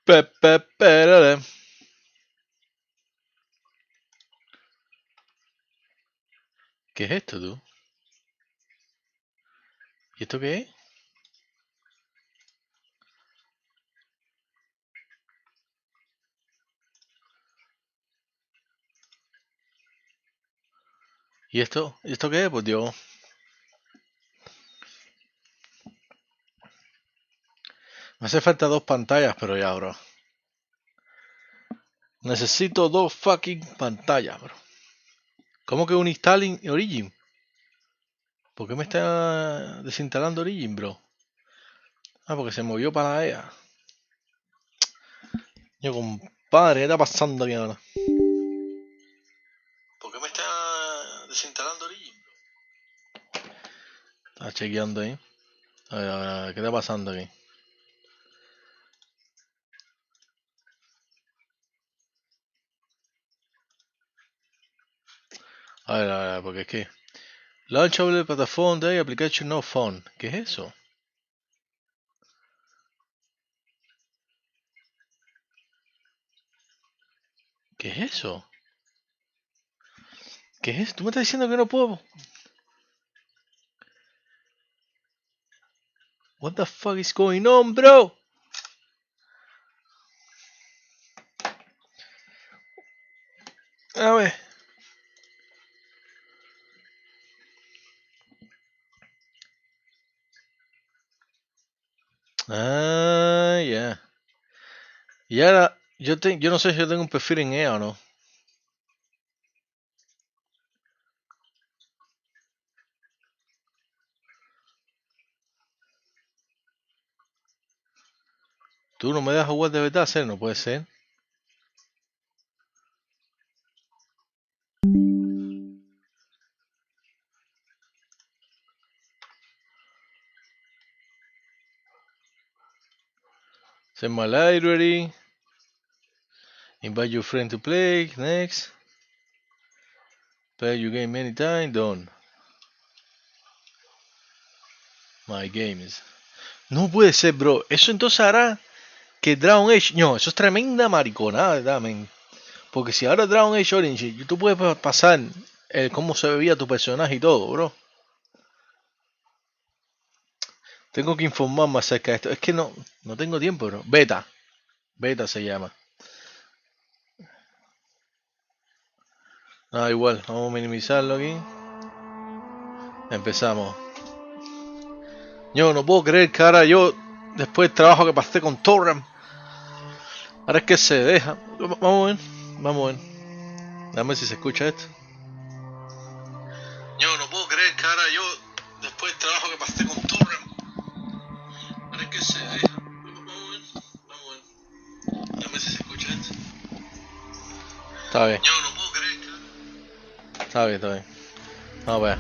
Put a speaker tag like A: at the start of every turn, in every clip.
A: Pe. ¿Qué es esto, tú? ¿Y esto qué es? ¿Y esto? ¿Y esto qué es? Pues Dios. Me hace falta dos pantallas, pero ya, bro. Necesito dos fucking pantallas, bro. ¿Cómo que un installing Origin? ¿Por qué me está desinstalando Origin, bro? Ah, porque se movió para la EA. Yo, compadre, ¿qué está pasando aquí ahora? ¿Por qué me está desinstalando Origin, bro? Está chequeando ahí. A ver, ¿qué está pasando aquí? A ver, porque es que... Launchable Platform Day Application No Phone. ¿Qué es eso? ¿Qué es eso? ¿Qué es eso? ¿Tú me estás diciendo que no puedo? What the fuck is going on, bro? A ver. Ah, ya. Y ahora, yo no sé si yo tengo un perfil en EA o no. Tú no me dejas jugar de verdad, ¿ser? No puede ser. Send my library. Invite your friend to play. Next. Play your game anytime. Done. My games. No puede ser, bro. Eso entonces hará que Dragon Age. No, eso es tremenda mariconada, ¿verdad, men? Porque si ahora Dragon Age Origins, tú puedes pasar cómo se veía tu personaje y todo, bro. Tengo que informarme acerca de esto. Es que no tengo tiempo, bro. Beta. Beta se llama. Ah, igual. Vamos a minimizarlo aquí. Empezamos. Yo no puedo creer que ahora yo, después del trabajo que pasé con Torrent, ahora es que se deja. Vamos a ver. Vamos a ver. Dame si se escucha esto. Yo no puedo creer que ahora yo, después del trabajo que pasé con Torrent, ahora es que se deja. Vamos a ver. Vamos a ver. Dame si se escucha esto. Está bien. Yo no puedo creer que... Está bien, está bien. Vamos a ver.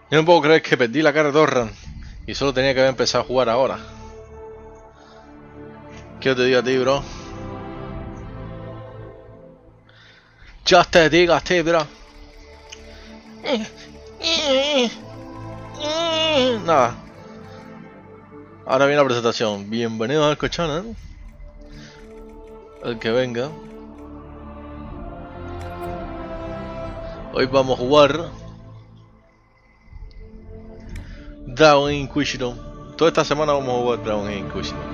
A: Yo no puedo creer que perdí la cara de Torrent y solo tenía que haber empezado a jugar ahora. ¿Qué yo te digo a ti, bro? Ya te digo a ti, bro. Nada. Ahora viene la presentación. Bienvenidos al canal. El que venga. Hoy vamos a jugar Dragon Inquisition. Toda esta semana vamos a jugar Dragon Inquisition.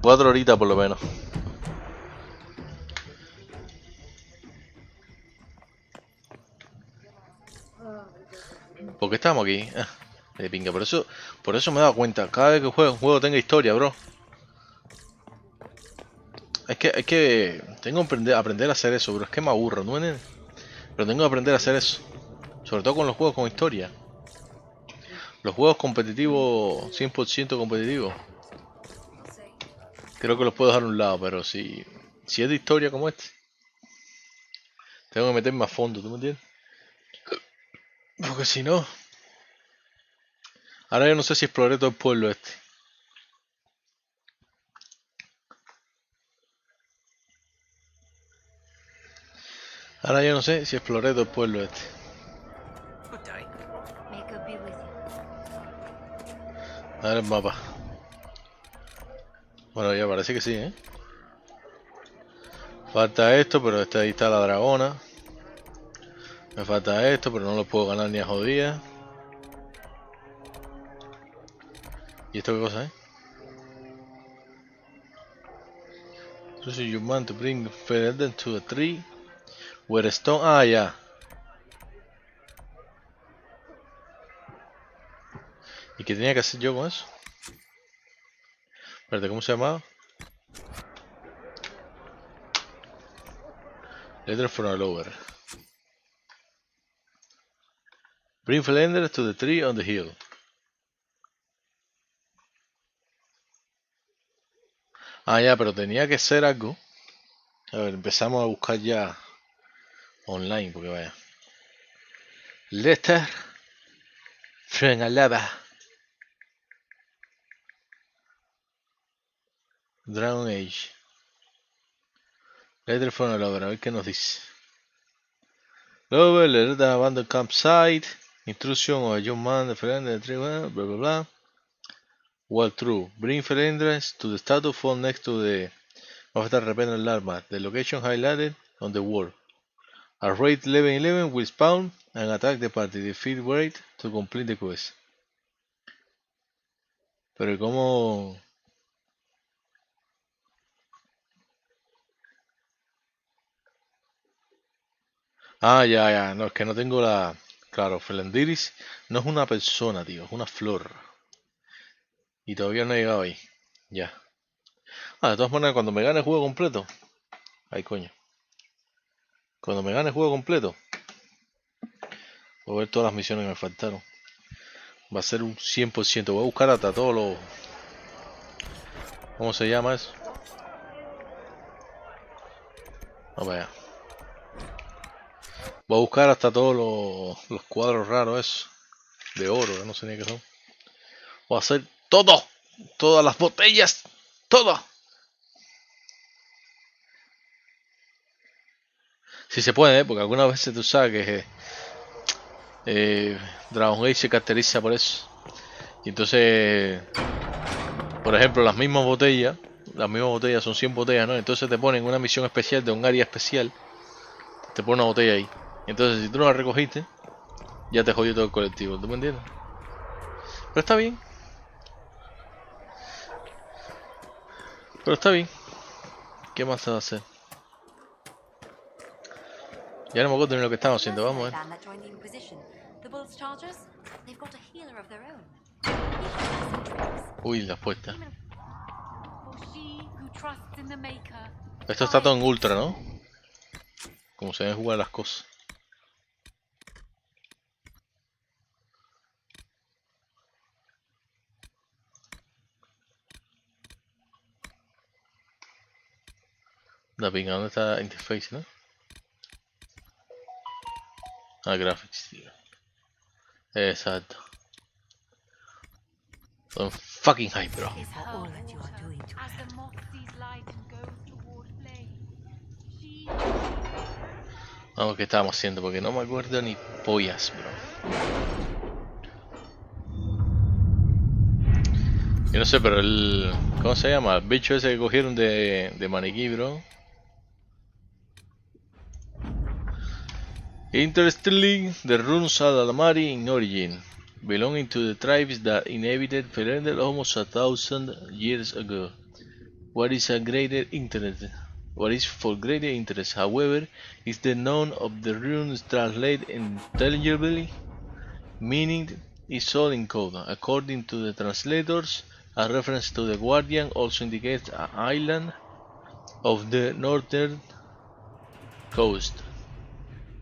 A: Cuatro horitas por lo menos. ¿Por qué estamos aquí? De pinga, por eso me he dado cuenta. Cada vez que juego un juego tenga historia, bro. Es que tengo que aprender a hacer eso, bro. Es que me aburro, ¿no? Pero tengo que aprender a hacer eso. Sobre todo con los juegos con historia. Los juegos competitivos, 100% competitivos. Creo que los puedo dejar a un lado, pero si es de historia como este, tengo que meterme a fondo, ¿tú me entiendes? Porque si no... Ahora yo no sé si exploré todo el pueblo este. Ahora yo no sé si exploré todo el pueblo este.
B: Good day.
C: May God be with you.
D: A ver el mapa. Bueno, ya parece que sí, ¿eh? Falta esto, pero ahí está la dragona. Me falta esto, pero no lo puedo ganar ni a jodida. ¿Y esto qué cosa es? Entonces you want to bring feather to a tree where stone... Ah, ya. ¿Y qué tenía que hacer yo con eso? Espérate, ¿cómo se llamaba? Letter from a lover. Bring feather to the tree on the hill. Ah, ya, pero tenía que ser algo. A ver, empezamos a buscar ya online, porque vaya. Letter from a lover. Dragon Age. Letter from a lover, a ver qué nos dice. Lover, letter the abandoned campsite. Intrusion of a young man, the friend, the tree, blah blah blah. Well, true. Bring friends to the statue found next to the of the repellent larva. The location highlighted on the wall. A raid 1111 will spawn and attack the party. Defeat raid to complete the quest. Pero ¿cómo? Ah, ya. No, es que no tengo la... Claro, Felendiris no es una persona, tío. Es una flor. Y todavía no he llegado ahí. Ya. Ah, de todas maneras, cuando me gane el juego completo... Ay, coño. Cuando me gane el juego completo... Voy a ver todas las misiones que me faltaron. Va a ser un 100%. Voy a buscar hasta todos los... ¿Cómo se llama eso? Vamos allá. Voy a buscar hasta todos los cuadros raros esos. De oro, que no sé ni qué son. Voy a hacer todo. Todas las botellas. Todo. Si se puede, porque algunas veces tú sabes que Dragon Age se caracteriza por eso. Y entonces, por ejemplo, las mismas botellas son 100 botellas, ¿no? Entonces te ponen una misión especial de un área especial, te ponen una botella ahí. Entonces, si tú no la recogiste, ya te jodió todo el colectivo, ¿tú me entiendes? Pero está bien. ¿Qué más se va a hacer? Ya no me acuerdo ni lo que estamos haciendo, vamos a ver.
C: Band that joined the Inquisition. The Bulls Chargers? They've got a healer of their own.
D: Uy, las puertas.
B: For she who trusts in the Maker.
D: Esto está todo en ultra, ¿no? Como se ven jugar las cosas. La pinga, ¿dónde está interface, no? Ah, graphics, tío. Exacto. I'm fucking hype, bro.
B: Is
C: For all that you are doing to
B: as
C: her.
B: the moth sees light and goes toward flame. She
D: Vamos, ¿qué estábamos haciendo? Porque no me acuerdo ni pollas, bro. Yo no sé, pero el... ¿Cómo se llama? El bicho ese que cogieron de maniquí, bro. Interestingly, the runes are Alamari in origin, belonging to the tribes that inhabited Ferendel almost 1,000 years ago. What is for greater interest, however, is the known of the runes translated intelligibly, meaning is all in code. According to the translators, a reference to the Guardian also indicates an island of the northern coast.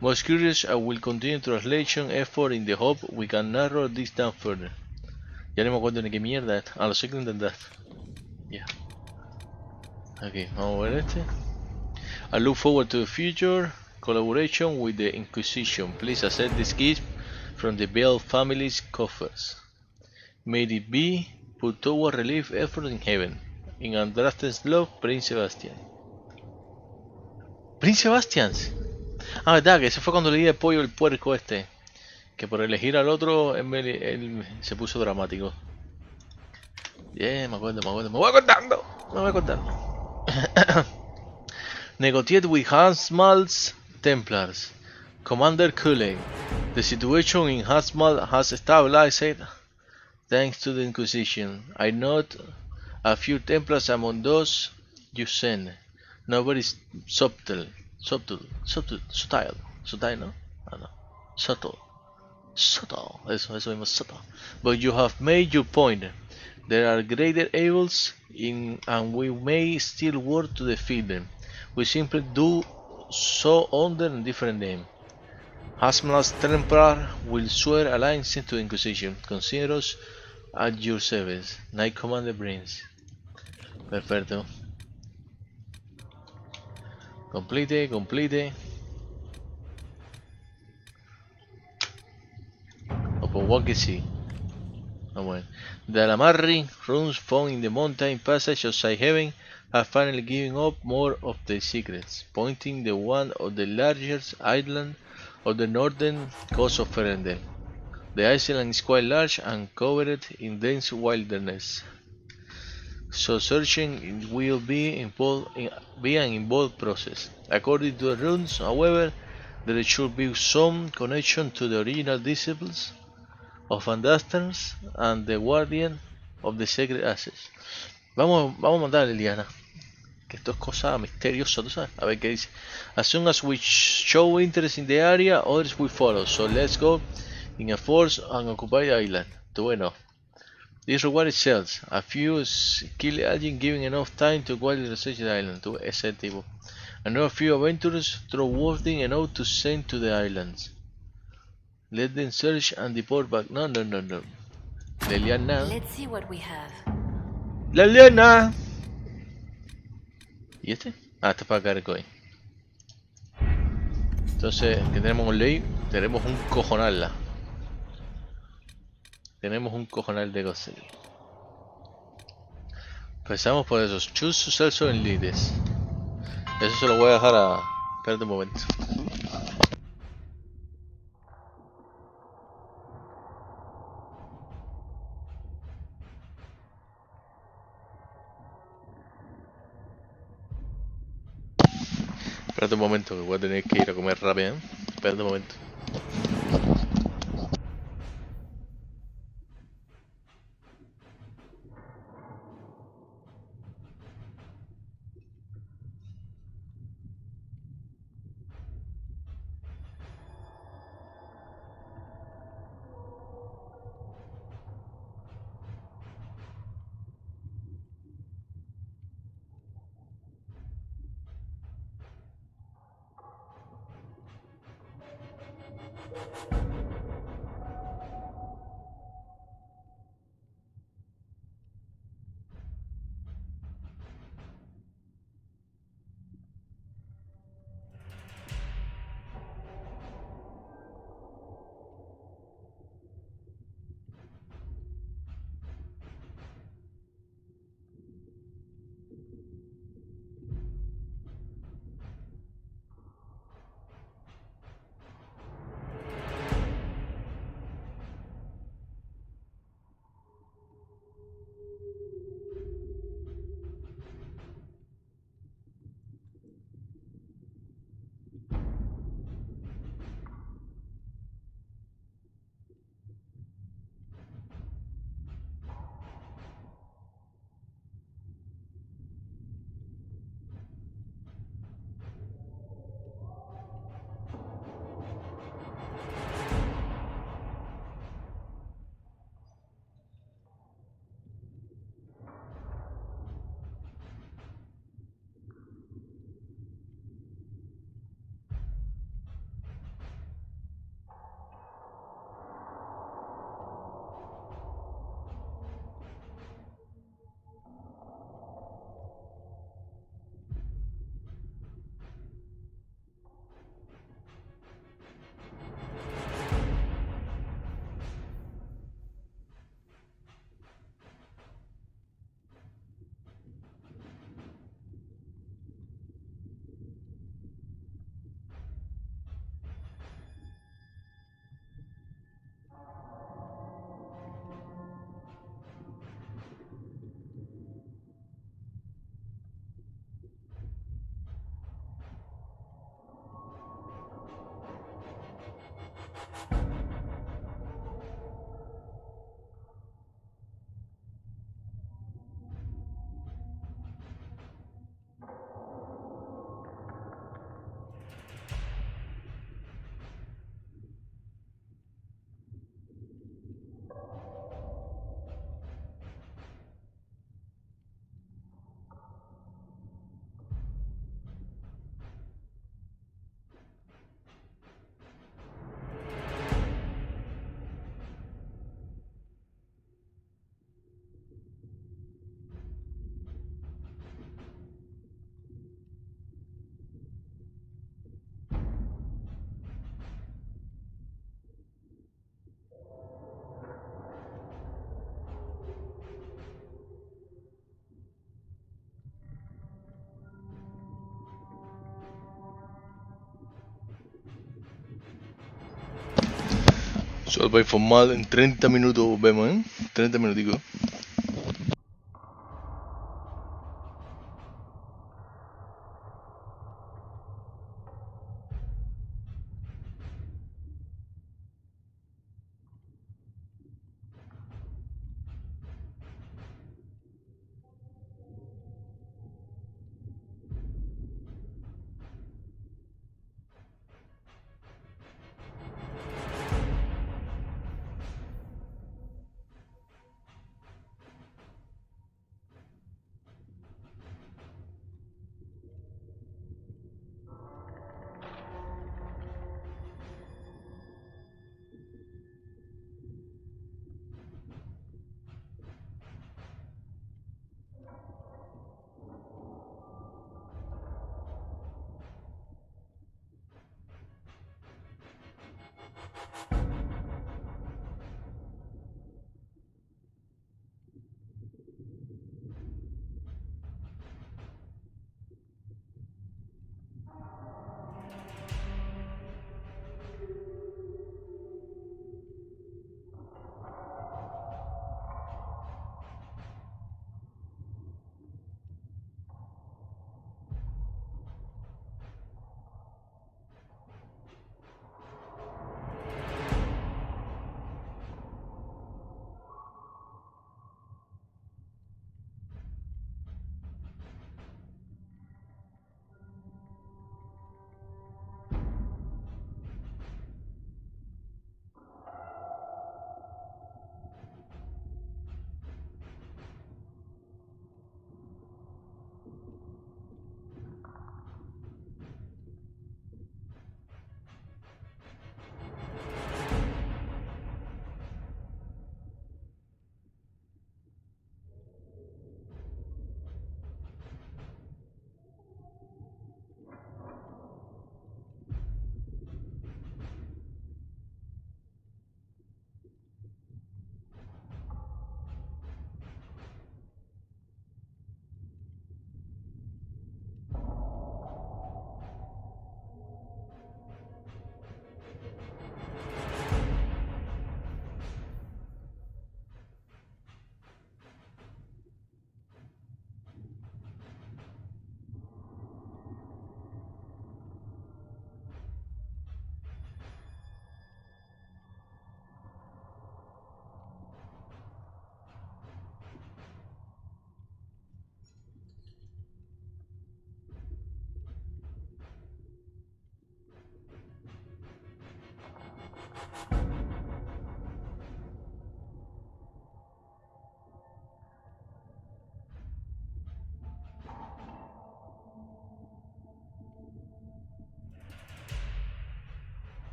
D: Most curious, I will continue translation effort in the hope we can narrow this down further. Ya no me acuerdo ni qué mierda es. Ah, lo sé que entender. Ya. Aquí, vamos a ver este. I look forward to the future collaboration with the Inquisition. Please accept this gift from the Bell family's coffers. May it be put toward relief effort in heaven. In Andraste's love, Prince Sebastian. Prince Sebastian. Ah, verdad, que ese fue cuando le di el pollo el puerco este. Que por elegir al otro, él se puso dramático. Bien, me acuerdo. Me voy contando. Negotiate with Hansmal's Templars. Commander Cooley. The situation in Hansmal has stabilized thanks to the Inquisition. I note a few Templars among those you send. Nobody subtle, ¿no? Ah, no. Subtle, eso mismo, subtle. But you have made your point. There are greater evils and we may still work to defeat them. We simply do so under a different name. Hasmal's Templar will swear allegiance to the Inquisition. Consider us at your service. Knight Commander Brains. Perfecto. Complete. Upon what can see. Oh, bueno. The Alamarri runes found in the mountain passage outside heaven have finally given up more of their secrets, pointing to one of the largest islands of the northern coast of Ferendel. The island is quite large and covered in dense wilderness, so searching will be an involved process. According to the runes, however, there should be some connection to the original disciples of Andasters and the Guardian of the Sacred Ashes. Vamos a mandar a Liliana, que esto es cosa misteriosa, tú sabes. A ver qué dice. As soon as we show interest in the area, others will follow. So let's go in a force and occupy the island. Bueno. This reward itself. A few skilled agents given enough time to quietly research the island. Ese tipo. And a few adventurers trustworthy enough to send to the islands. Let them search and deport back. No. Liliana.
C: Let's see what we have.
D: Liliana. ¿Y este? Ah, este es para Carcoy. Entonces, que tenemos un ley, tenemos un cojonal. Tenemos un cojonal de cosas. Empezamos por esos. Choose Celso en Leads. Eso se lo voy a dejar a. Espérate un momento. Espérate un momento, que voy a tener que ir a comer rápido. Espérate un momento. Salva informal en 30 minutos volvemos, 30 minuticos.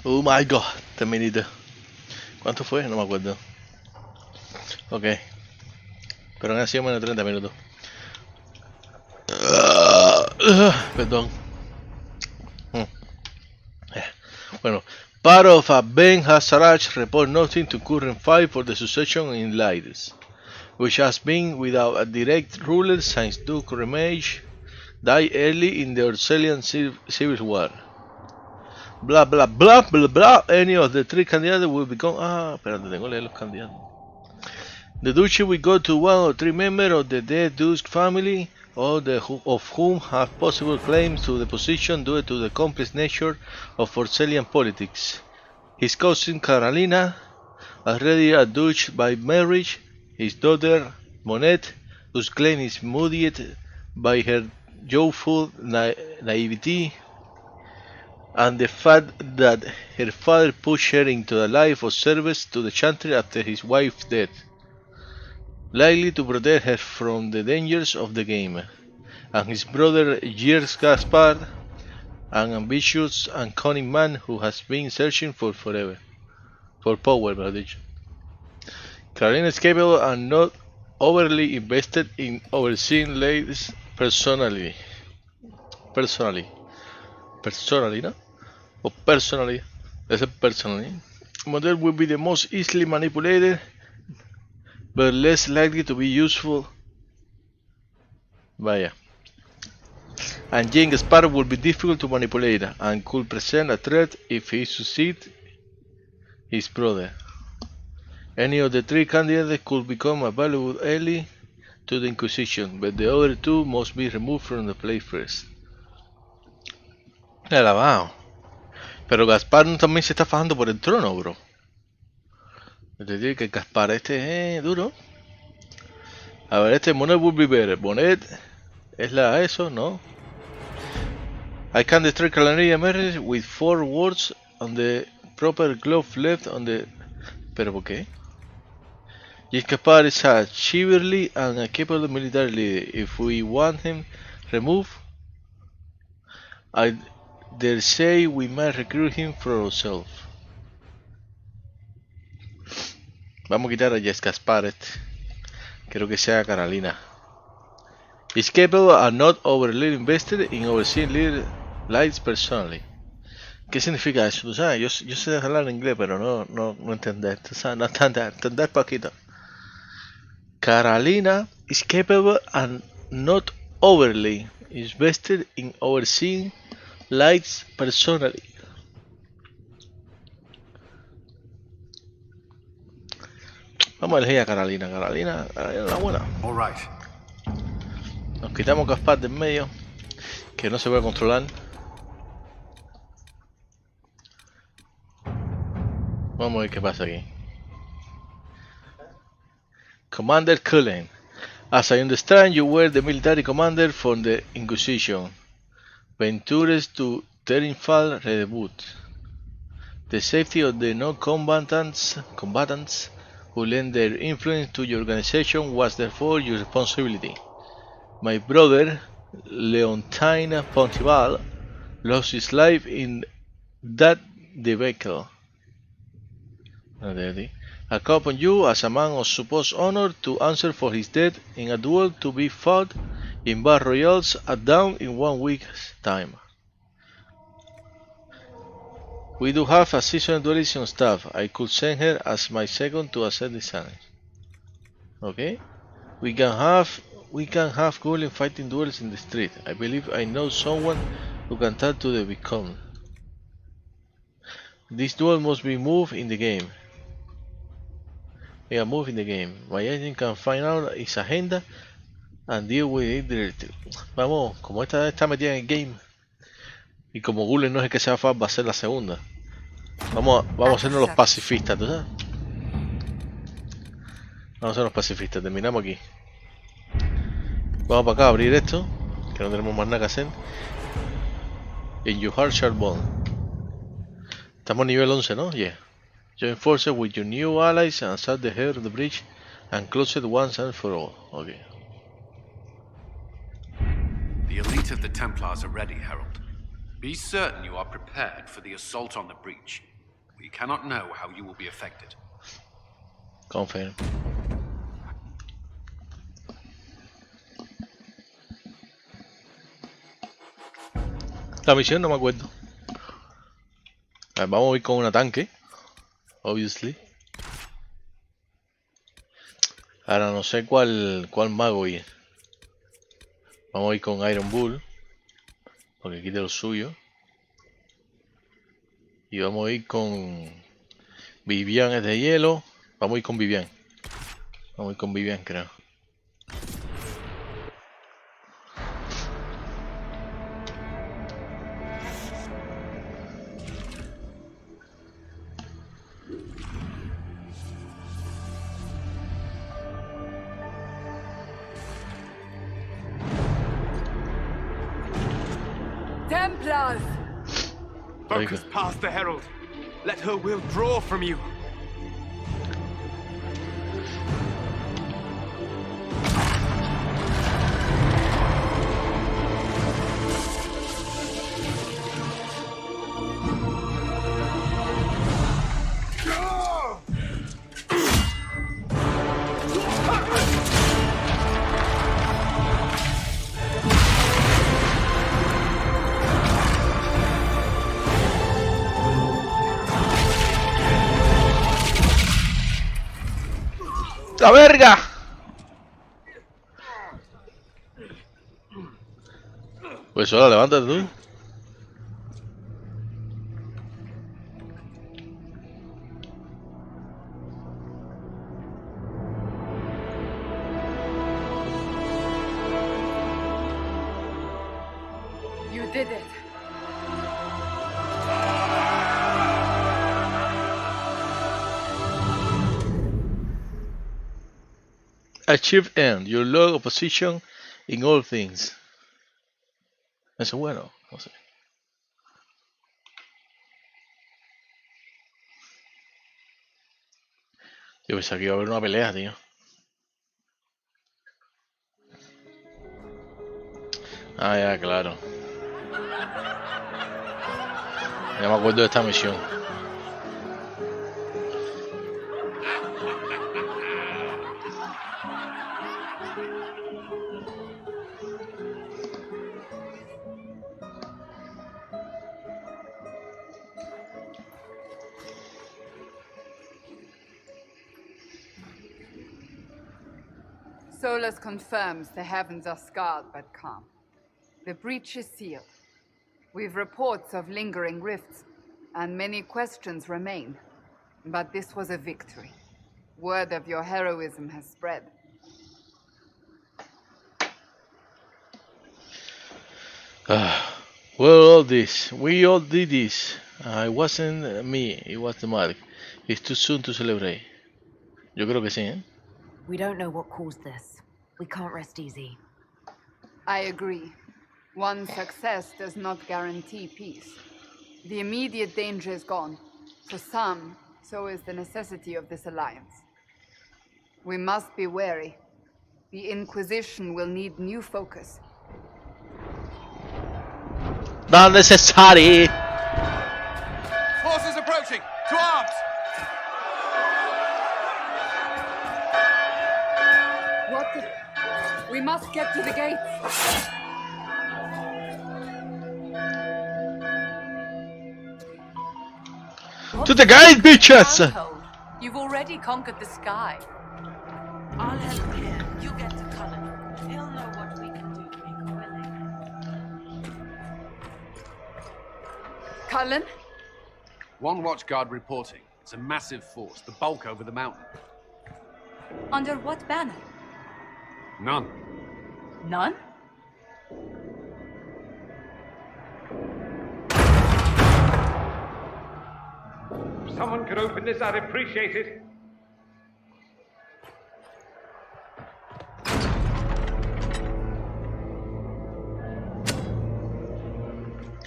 D: Oh my god, terminito. ¿Cuánto fue? No me acuerdo. Ok. Pero han sido menos de 30 minutos. Perdón. Bueno. Part of a Ben Hasaraj report noting to current fight for the succession in Lides, which has been without a direct ruler since Duke Remage died early in the Orselian Civil War. Blah blah blah blah blah. Any of the three candidates will become. Espérate, tengo que leer los candidatos. The duchy will go to one or three members of the dead Duke family, all of whom have possible claims to the position due to the complex nature of Orselian politics. His cousin Carolina, already a Duke by marriage, his daughter Monette, whose claim is muddied by her youthful naivety, and the fact that her father pushed her into a life of service to the Chantry after his wife's death, likely to protect her from the dangers of the game, and his brother Gers Gaspard, an ambitious and cunning man who has been searching for power, mejor dicho. Carolina is capable and not overly invested in overseeing ladies personally, ¿no? O personally, that's a personally. Model will be the most easily manipulated, but less likely to be useful. Vaya. And Jane Gaspar will be difficult to manipulate and could present a threat if he succeeds his brother. Any of the three candidates could become a valuable ally to the Inquisition, but the other two must be removed from the play first. Alabado. Pero Gaspar también se está fajando por el trono, bro. Es decir, que Gaspar este es duro. A ver, este Monet would be better. Monet es la eso, ¿no? I can destroy Carolina marriage with 4 words on the proper glove left on the... ¿Pero por qué? Yes, Gaspar is a chivalry and a capable military leader. If we want him removed, I dare say we might recruit him for ourselves. Vamos a quitar a Jess Gaspar. Creo que sea Carolina. Is capable and not overly invested in overseeing leader lives personally. ¿Qué significa eso? ¿Tú sabes? Yo sé hablar en inglés, pero no entender. ¿Tú sabes? No entender poquito. Carolina is capable and not overly invested in overseeing lives personally. Vamos a elegir a Carolina. Carolina es la buena.
E: All right.
D: Nos quitamos Gaspar de en medio, que no se puede controlar. Vamos a ver qué pasa aquí. Commander Cullen. As I understand, you were the military commander for the Inquisition. Ventures to Terinfal Redebut. The safety of the non-combatants who lend their influence to your organization was therefore your responsibility. My brother, Leontine Pontival, lost his life in that debacle. I call upon you as a man of supposed honor to answer for his death in a duel to be fought in Bar Royals at dawn in 1 week's time. We do have a seasoned duelist on staff. I could send her as my second to assess the challenge. Okay? We can have goblin fighting duels in the street. I believe I know someone who can talk to the Vicomte. This duel must be moved in the game. Yeah, move in the game. My agent can find out his agenda and deal with it directly. Vamos, como esta está metida en el game y como Gulen no es el que se va a ser la segunda. Vamos a hacernos los pacifistas, ¿tú sabes? Vamos a ser los pacifistas, terminamos aquí. Vamos para acá a abrir esto, que no tenemos más nada que hacer. In your heart shall burn. Estamos nivel 11, ¿no? Yeah. Join forces with your new allies and sack the head of the bridge and close it once and for all. Okay.
E: The elite of the Templars are ready, Herald. Be certain you are prepared for the assault on the breach. We cannot know how you will be affected.
D: Confirm. La misión no me acuerdo. A ver, vamos a ir con una tanque. Obviously. Ahora no sé cuál mago ir. Vamos a ir con Iron Bull. Porque quite lo suyo. Y vamos a ir con Vivian es de hielo. Vamos a ir con Vivian. Vamos a ir con Vivian, creo.
F: Templars!
G: Focus past the Herald. Let her will draw from you.
D: ¡La verga! Pues solo levántate tú.
F: You did it.
D: Achieve end. Your log of position in all things. Eso es bueno. No sé. Yo pensaba que iba a haber una pelea, tío. Ah, ya, claro. Ya me acuerdo de esta misión.
F: Solus confirms the heavens are scarred but calm. The breach is sealed. We've reports of lingering rifts, and many questions remain. But this was a victory. Word of your heroism has spread.
D: Well, we all did this. It wasn't me, it was the mark. It's too soon to celebrate. Yo creo que sí, ¿eh?
C: We don't know what caused this. We can't rest easy.
F: I agree. One success does not guarantee peace. The immediate danger is gone. For some, so is the necessity of this alliance. We must be wary. The Inquisition will need new focus.
D: Not necessary.
G: Forces approaching! To arms!
F: What the... We must get to the gates.
D: To the gate, bitches!
H: Told. You've already conquered the sky.
B: I'll help here. You get to Cullen. He'll know what we can do to make a willing.
F: Cullen?
E: One watchguard reporting. It's a massive force, the bulk over the mountain.
H: Under what banner?
E: None.
H: None?
G: If someone could open this, I'd appreciate it.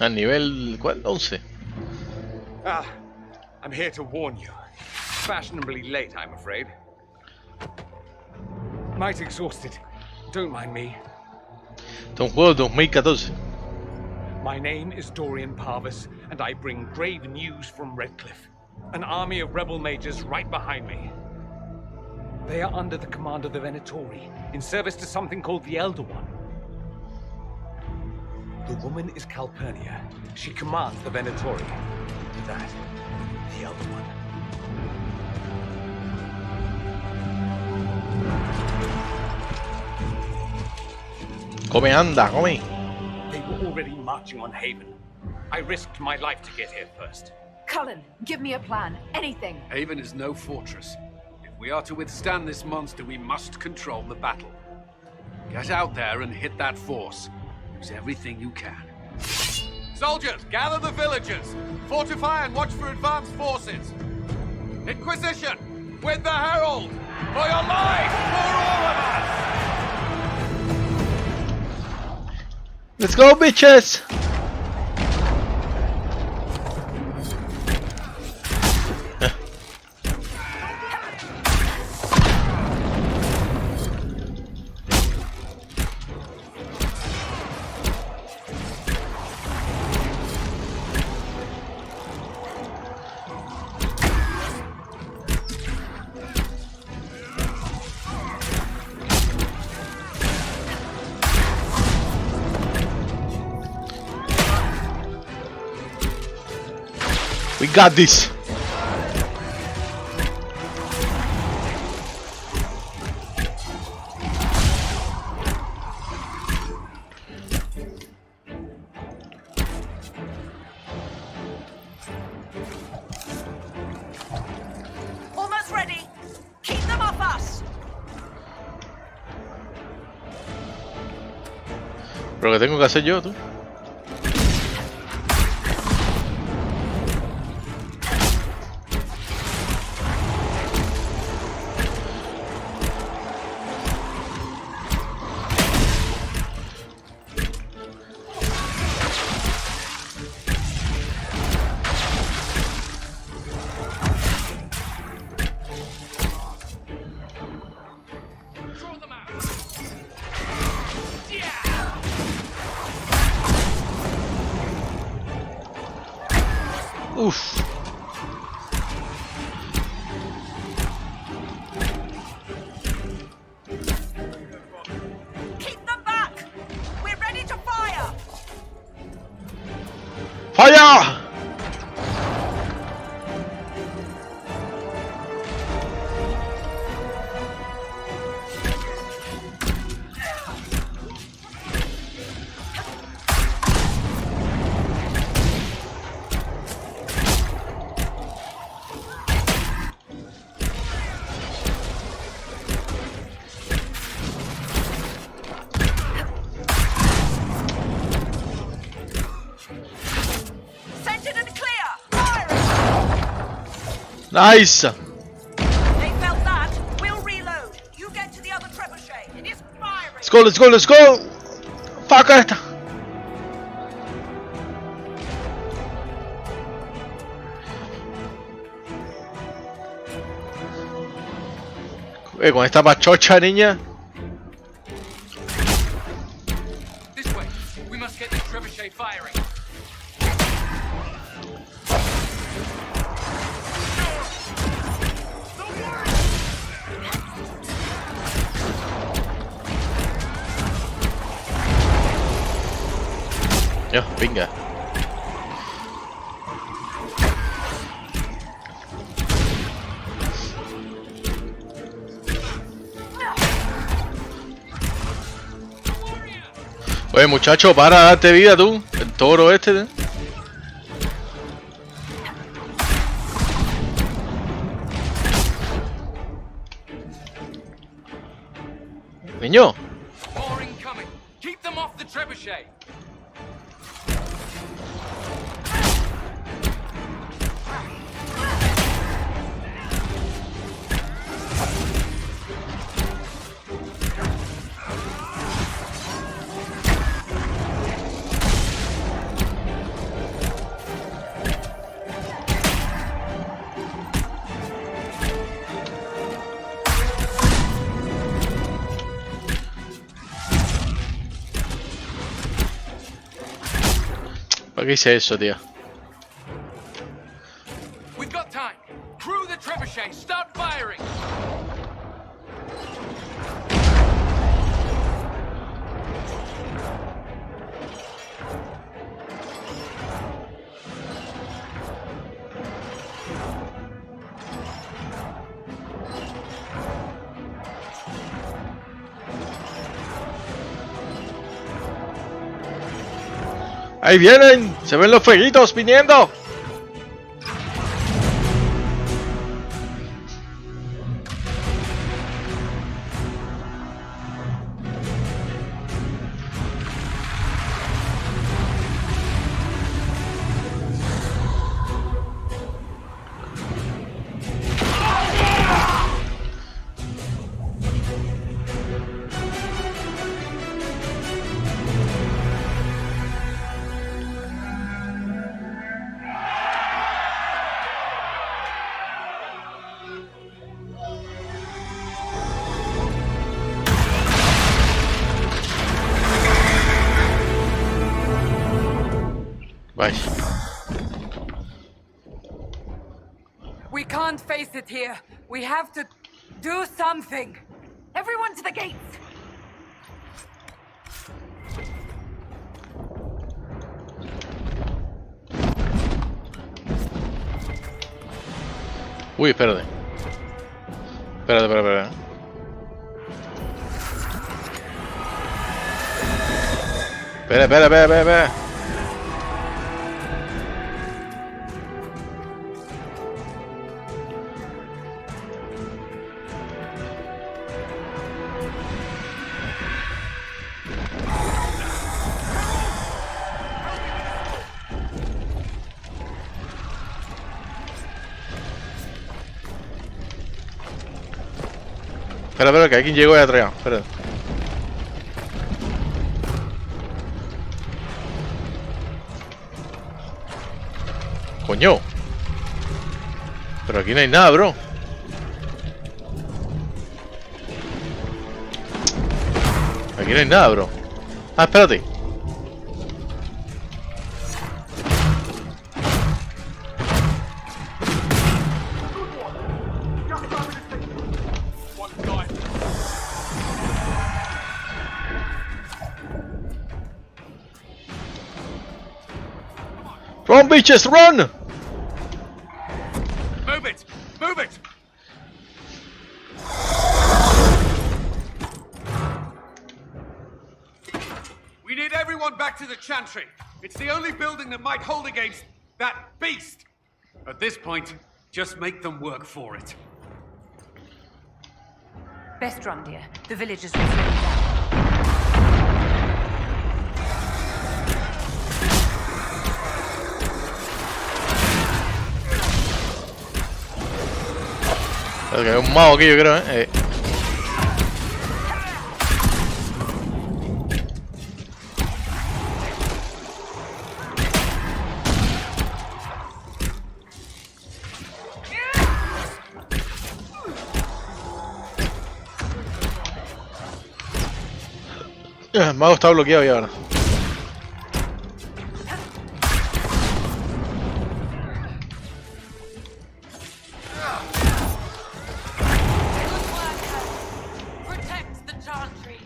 D: A nivel, ¿cuál? 11.
G: I'm here to warn you. Fashionably late, I'm afraid. Might exhausted. Don't mind me.
D: Este es un juego de 2014.
G: My name is Dorian Parvis, and I bring grave news from Redcliffe.
I: an army of rebel mages right behind me. They are under the command of the Venatori, in service to something called the Elder One. The woman is Calpurnia. She commands the Venatori. To that, the Elder One.
D: Come anda, come.
I: They were already marching on Haven. I risked my life to get here first.
H: Cullen, give me a plan. Anything.
E: Haven is no fortress. If we are to withstand this monster, we must control the battle. Get out there and hit that force. Use everything you can. Soldiers, gather the villagers. Fortify and watch for advanced forces. Inquisition, with the Herald! For your lives, for all of us!
D: Let's go, bitches! We got this.
B: Almost ready. Keep them off us.
D: Pero que tengo que hacer yo, tú. Oof.
B: Keep them back. We're ready to fire.
D: Fire!
B: Centered and clear. Fire.
D: Nice!
B: They felt that. We'll reload. You get to the other trebuchet. It is firing.
D: Let's go, let's go, let's go! Fuck it! Con esta pachocha, niña.
I: This way. We must get the trebuchet firing.
D: Ya, venga. Oye, muchacho, para darte vida tú, el toro este. Niño.
I: More incoming. Keep them off the trebuchet.
D: ¿Para qué hice eso, tío?
I: We've got time.
E: ricochet. Start firing.
D: ¡Ahí vienen! ¡Se ven los fueguitos viniendo! Bye.
H: We can't face it here. We have to do something. Everyone to the gates.
D: Uy, espérate. Espérate. Espera. Espera, que alguien llegó ahí atrás. Espera. Coño. Pero aquí no hay nada, bro. Aquí no hay nada, bro. Ah, espérate. Run, bitches, run!
E: Move it! Move it! We need everyone back to the Chantry. It's the only building that might hold against that beast. At this point, just make them work for it.
H: Best run, dear. The villagers will slow you down.
D: Es que hay un mago aquí, yo creo, El mago está bloqueado ya ahora.
B: Protect the Chantry.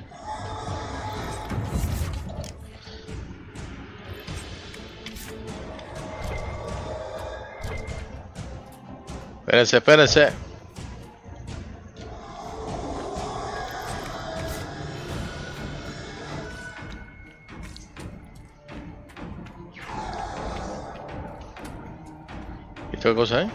D: Espérense. ¿Esto qué cosa es?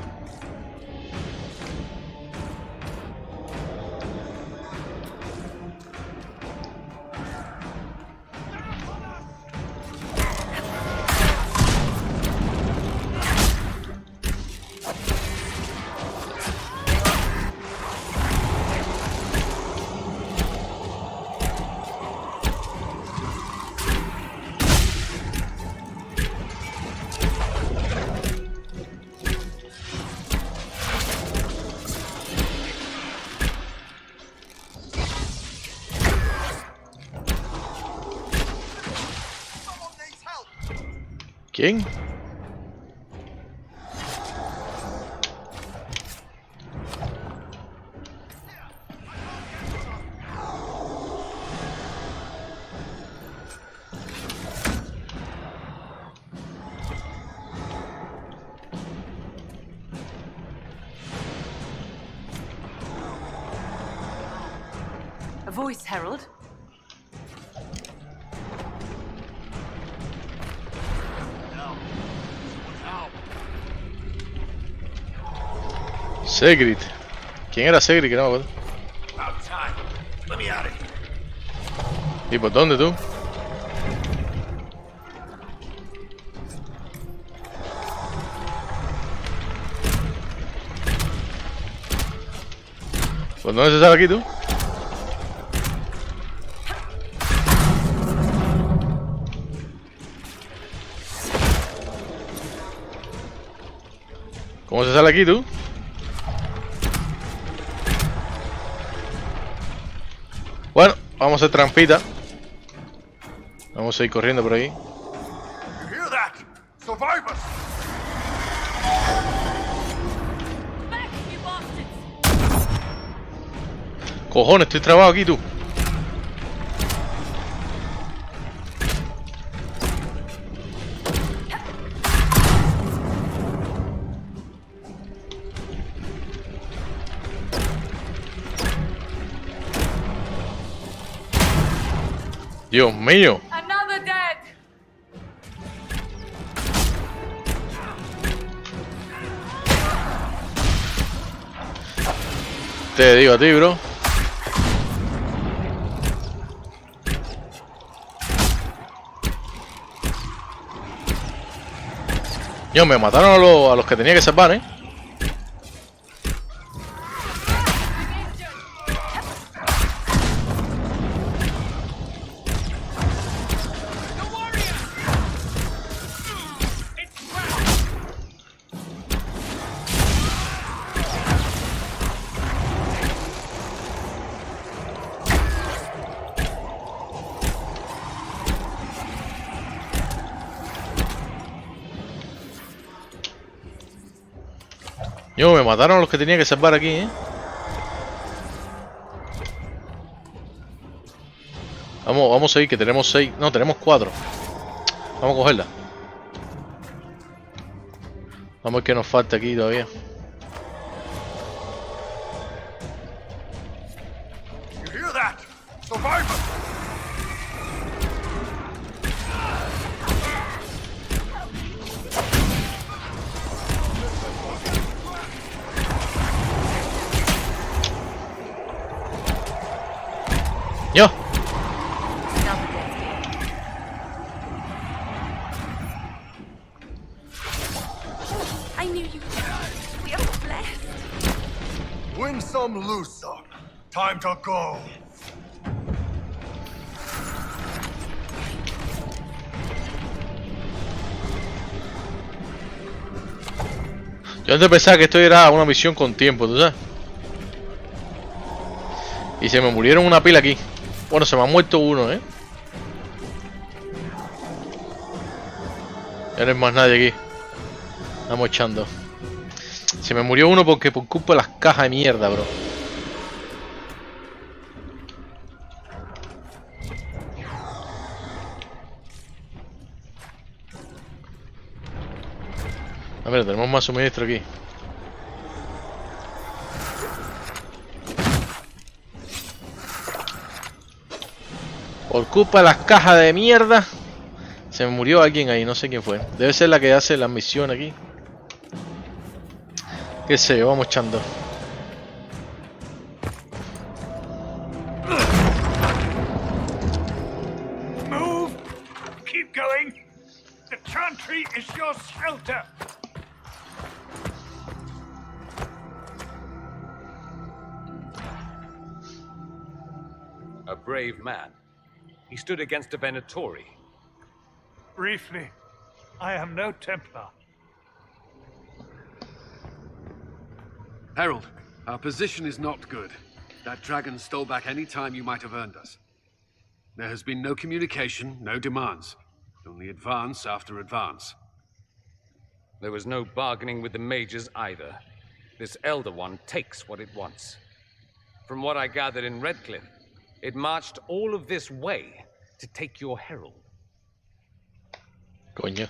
D: ¿Quién?
B: A voice, Herald.
D: Segrid. ¿Quién era Segrid? Que no me acuerdo. ¿Y por dónde tú? ¿Por dónde se sale aquí tú? ¿Cómo se sale aquí tú? Bueno, vamos a hacer trampita. Vamos a ir corriendo por ahí. Cojones, estoy trabado aquí tú. Dios mío.
H: Another dead.
D: Te digo a ti, bro. Yo, me mataron a los que tenía que salvar, ¿eh? Yo, me mataron a los que tenía que salvar aquí, ¿eh? Vamos a ir, que tenemos 6. No, tenemos 4. Vamos a cogerla. Vamos a ver qué nos falta aquí todavía. Yo.
C: I knew you. We are blessed.
G: Win some, lose some. Time to go.
D: Yo antes pensaba que esto era una misión con tiempo, ¿tú sabes? Y se me murieron una pila aquí. Bueno, se me ha muerto uno, ¿eh? Ya no hay más nadie aquí. Estamos echando. Se me murió uno porque por culpa de las cajas de mierda, bro. A ver, tenemos más suministro aquí. Por culpa de las cajas de mierda se me murió alguien ahí, no sé quién fue. Debe ser la que hace la misión aquí. Qué sé yo, vamos echando.
G: Move. Keep going. The chantry is your shelter.
I: A brave man. He stood against a Venatori.
G: Briefly, I am no Templar.
E: Herald, our position is not good. That dragon stole back any time you might have earned us. There has been no communication, no demands. Only advance after advance.
I: There was no bargaining with the mages either. This Elder One takes what it wants. From what I gathered in Redcliffe, it marched all of this way to take your herald.
D: Coño.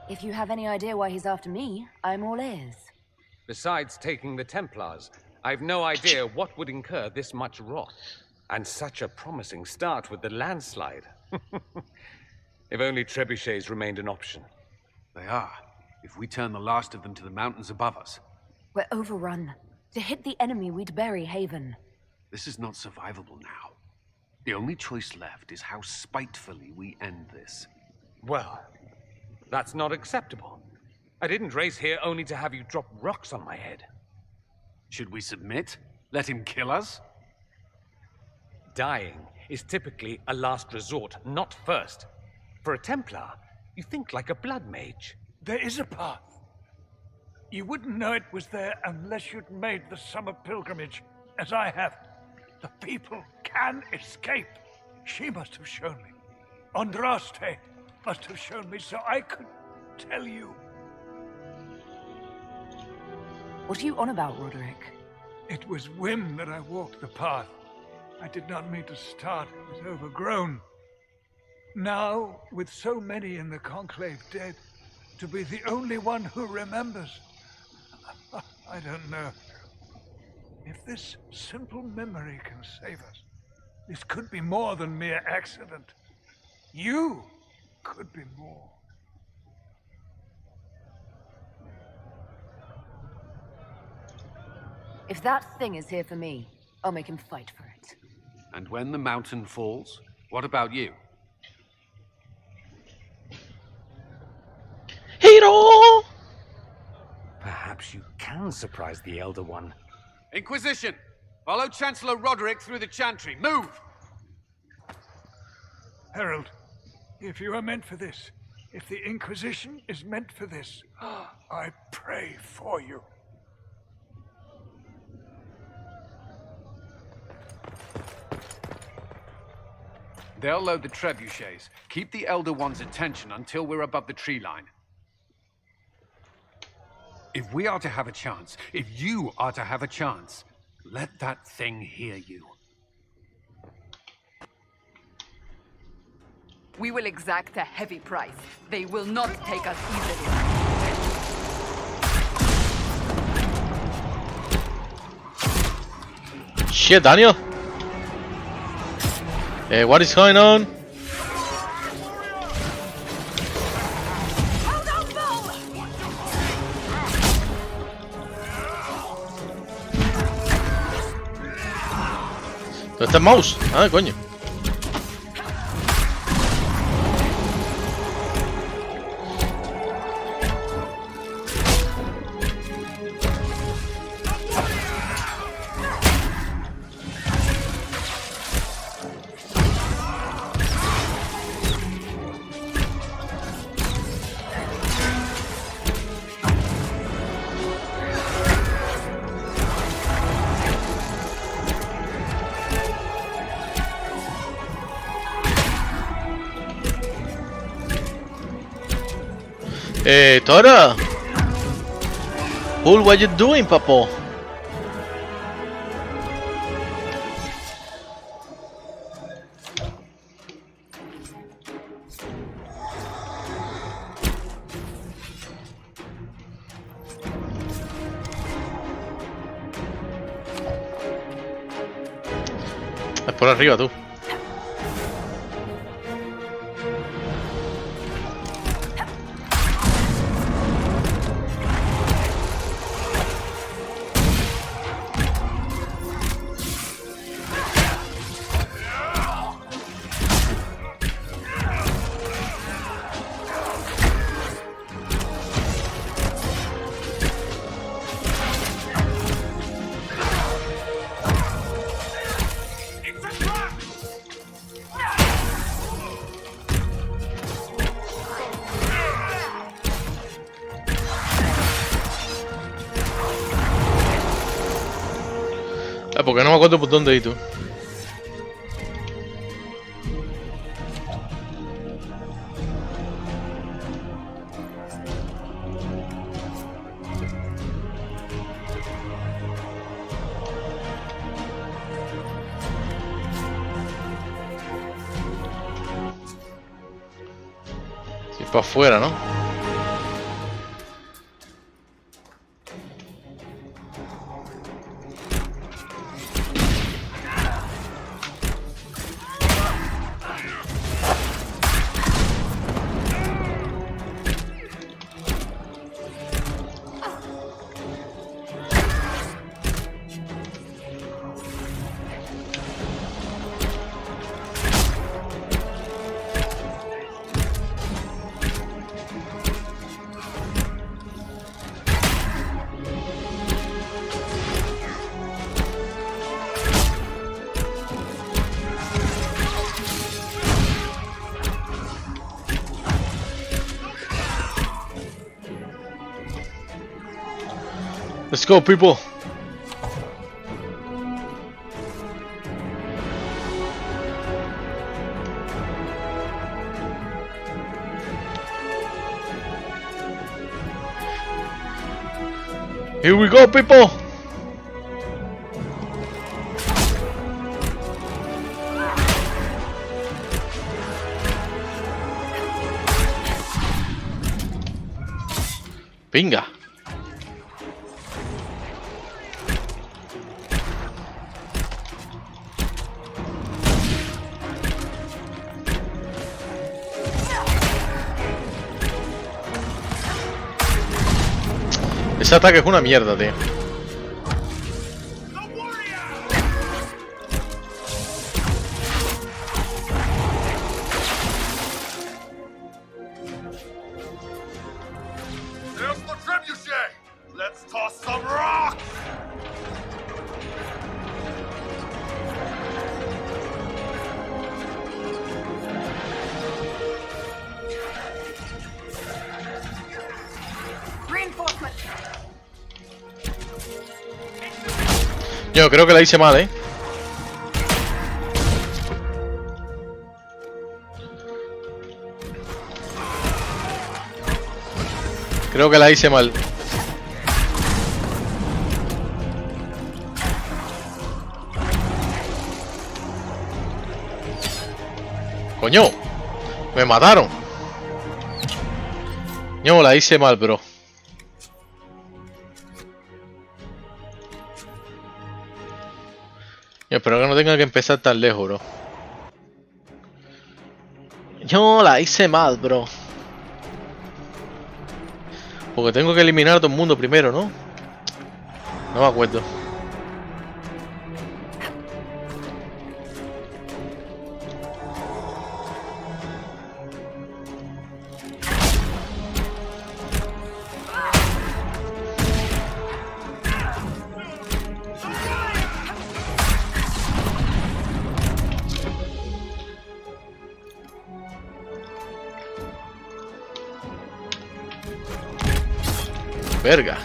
C: If you have any idea why he's after me, I'm all ears.
I: Besides taking the Templars, I've no idea what would incur this much wrath. And such a promising start with the landslide. If only trebuchets remained an option.
E: They are, if we turn the last of them to the mountains above us.
J: We're overrun. To hit the enemy, we'd bury Haven.
E: This is not survivable now. The only choice left is how spitefully we end this.
I: Well, that's not acceptable. I didn't race here only to have you drop rocks on my head.
E: Should we submit? Let him kill us?
I: Dying is typically a last resort, not first. For a Templar, you think like a blood mage.
K: There is a path. You wouldn't know it was there unless you'd made the summer pilgrimage, as I have. The people can escape. She must have shown me. Andraste must have shown me so I could tell you.
J: What are you on about, Roderick?
K: It was whim that I walked the path. I did not mean to start. It was overgrown. Now, with so many in the Conclave dead, to be the only one who remembers. I don't know. If this simple memory can save us, this could be more than mere accident. You could be more.
J: If that thing is here for me, I'll make him fight for it.
E: And when the mountain falls, what about you?
D: Hero!
I: Perhaps you can surprise the Elder One.
E: Inquisition! Follow Chancellor Roderick through the Chantry. Move!
K: Herald, if you are meant for this, if the Inquisition is meant for this, I pray for you.
E: They'll load the trebuchets. Keep the Elder One's attention until we're above the tree line. If we are to have a chance, if you are to have a chance, let that thing hear you.
F: We will exact a heavy price. They will not take us easily.
D: Shit, Daniel. What is going on? ¿Dónde está el mouse? Ah, coño. Tora! Bull, what you doing, Papo? Es por arriba, tú. Porque no me acuerdo por dónde ir tú. Si para afuera, ¿no? Let's go, people. Here we go, people. Venga. Ese ataque es una mierda, tío.
G: There's the trebuchet! Let's toss some rocks!
H: Reinforcement.
D: Yo creo que la hice mal, Creo que la hice mal. Coño, me mataron. Yo la hice mal, bro. Yo espero que no tenga que empezar tan lejos, bro. Yo la hice mal, bro. Porque tengo que eliminar a todo el mundo primero, ¿no? No me acuerdo. Verga.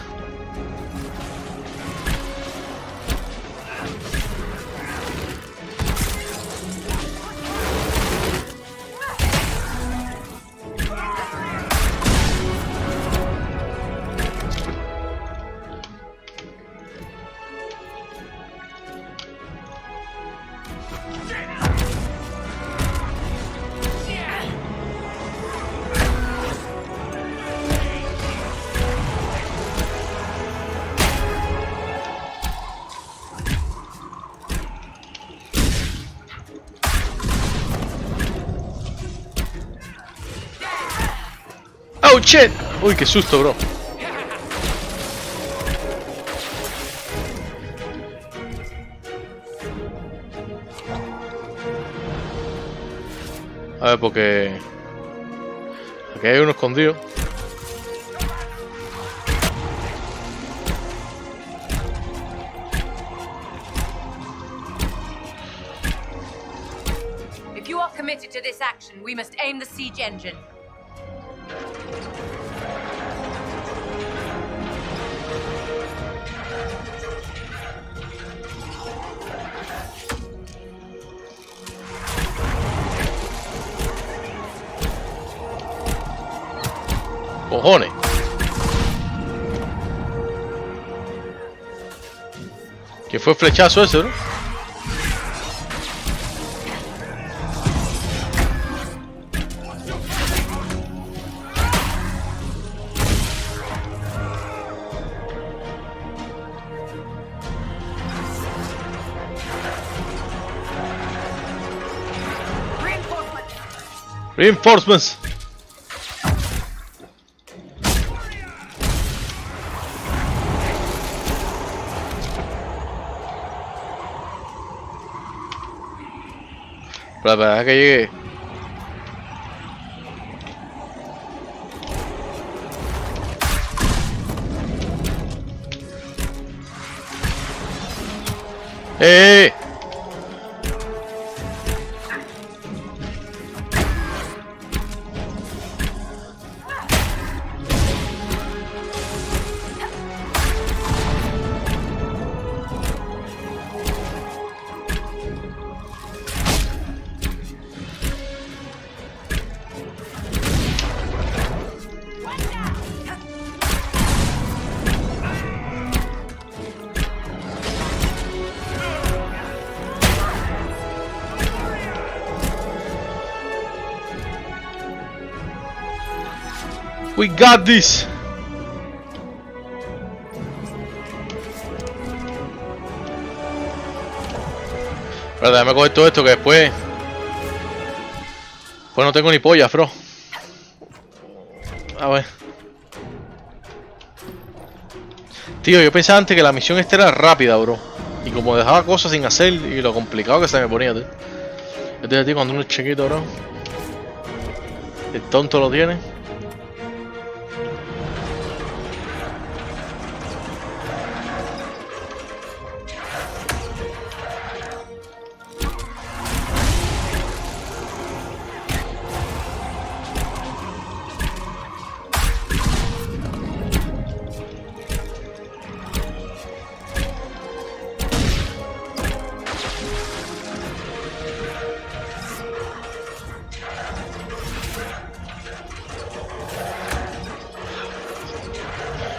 D: Oh shit. Uy, qué susto, bro. A ver, porque aquí hay uno escondido.
B: If you are committed to this action, we must aim the siege engine.
D: Cojones. ¿Qué fue el flechazo ese, bro? Reinforcements. Para que llegue. ¡Eh! We got this. Pero déjame coger todo esto que después... Pues no tengo ni polla, bro. A ver. Tío, yo pensaba antes que la misión esta era rápida, bro. Y como dejaba cosas sin hacer y lo complicado que se me ponía, tío. Yo te digo, cuando uno es chiquito, bro. El tonto lo tiene.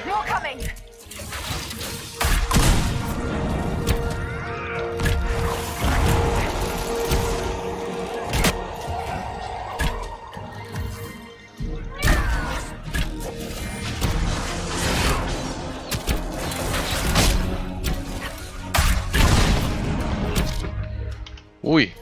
H: More coming!
D: Uy.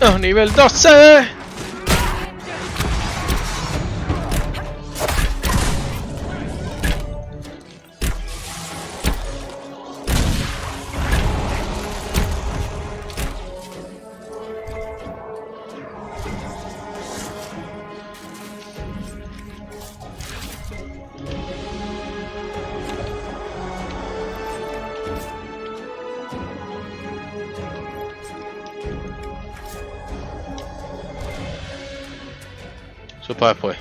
D: Oh, nivel 12. Eso es para después.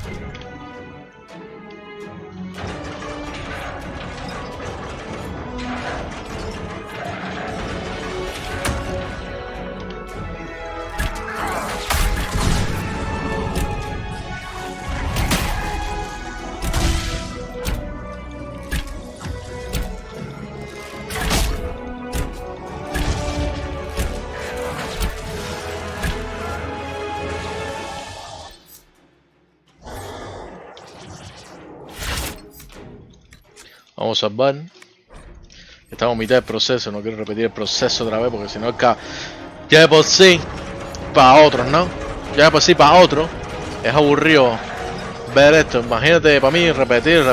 D: Vamos a salvar. Estamos a mitad del proceso, no quiero repetir el proceso otra vez porque si no es que ya de por sí para otros, ¿no? Ya de por sí para otros es aburrido ver esto. Imagínate para mí repetir.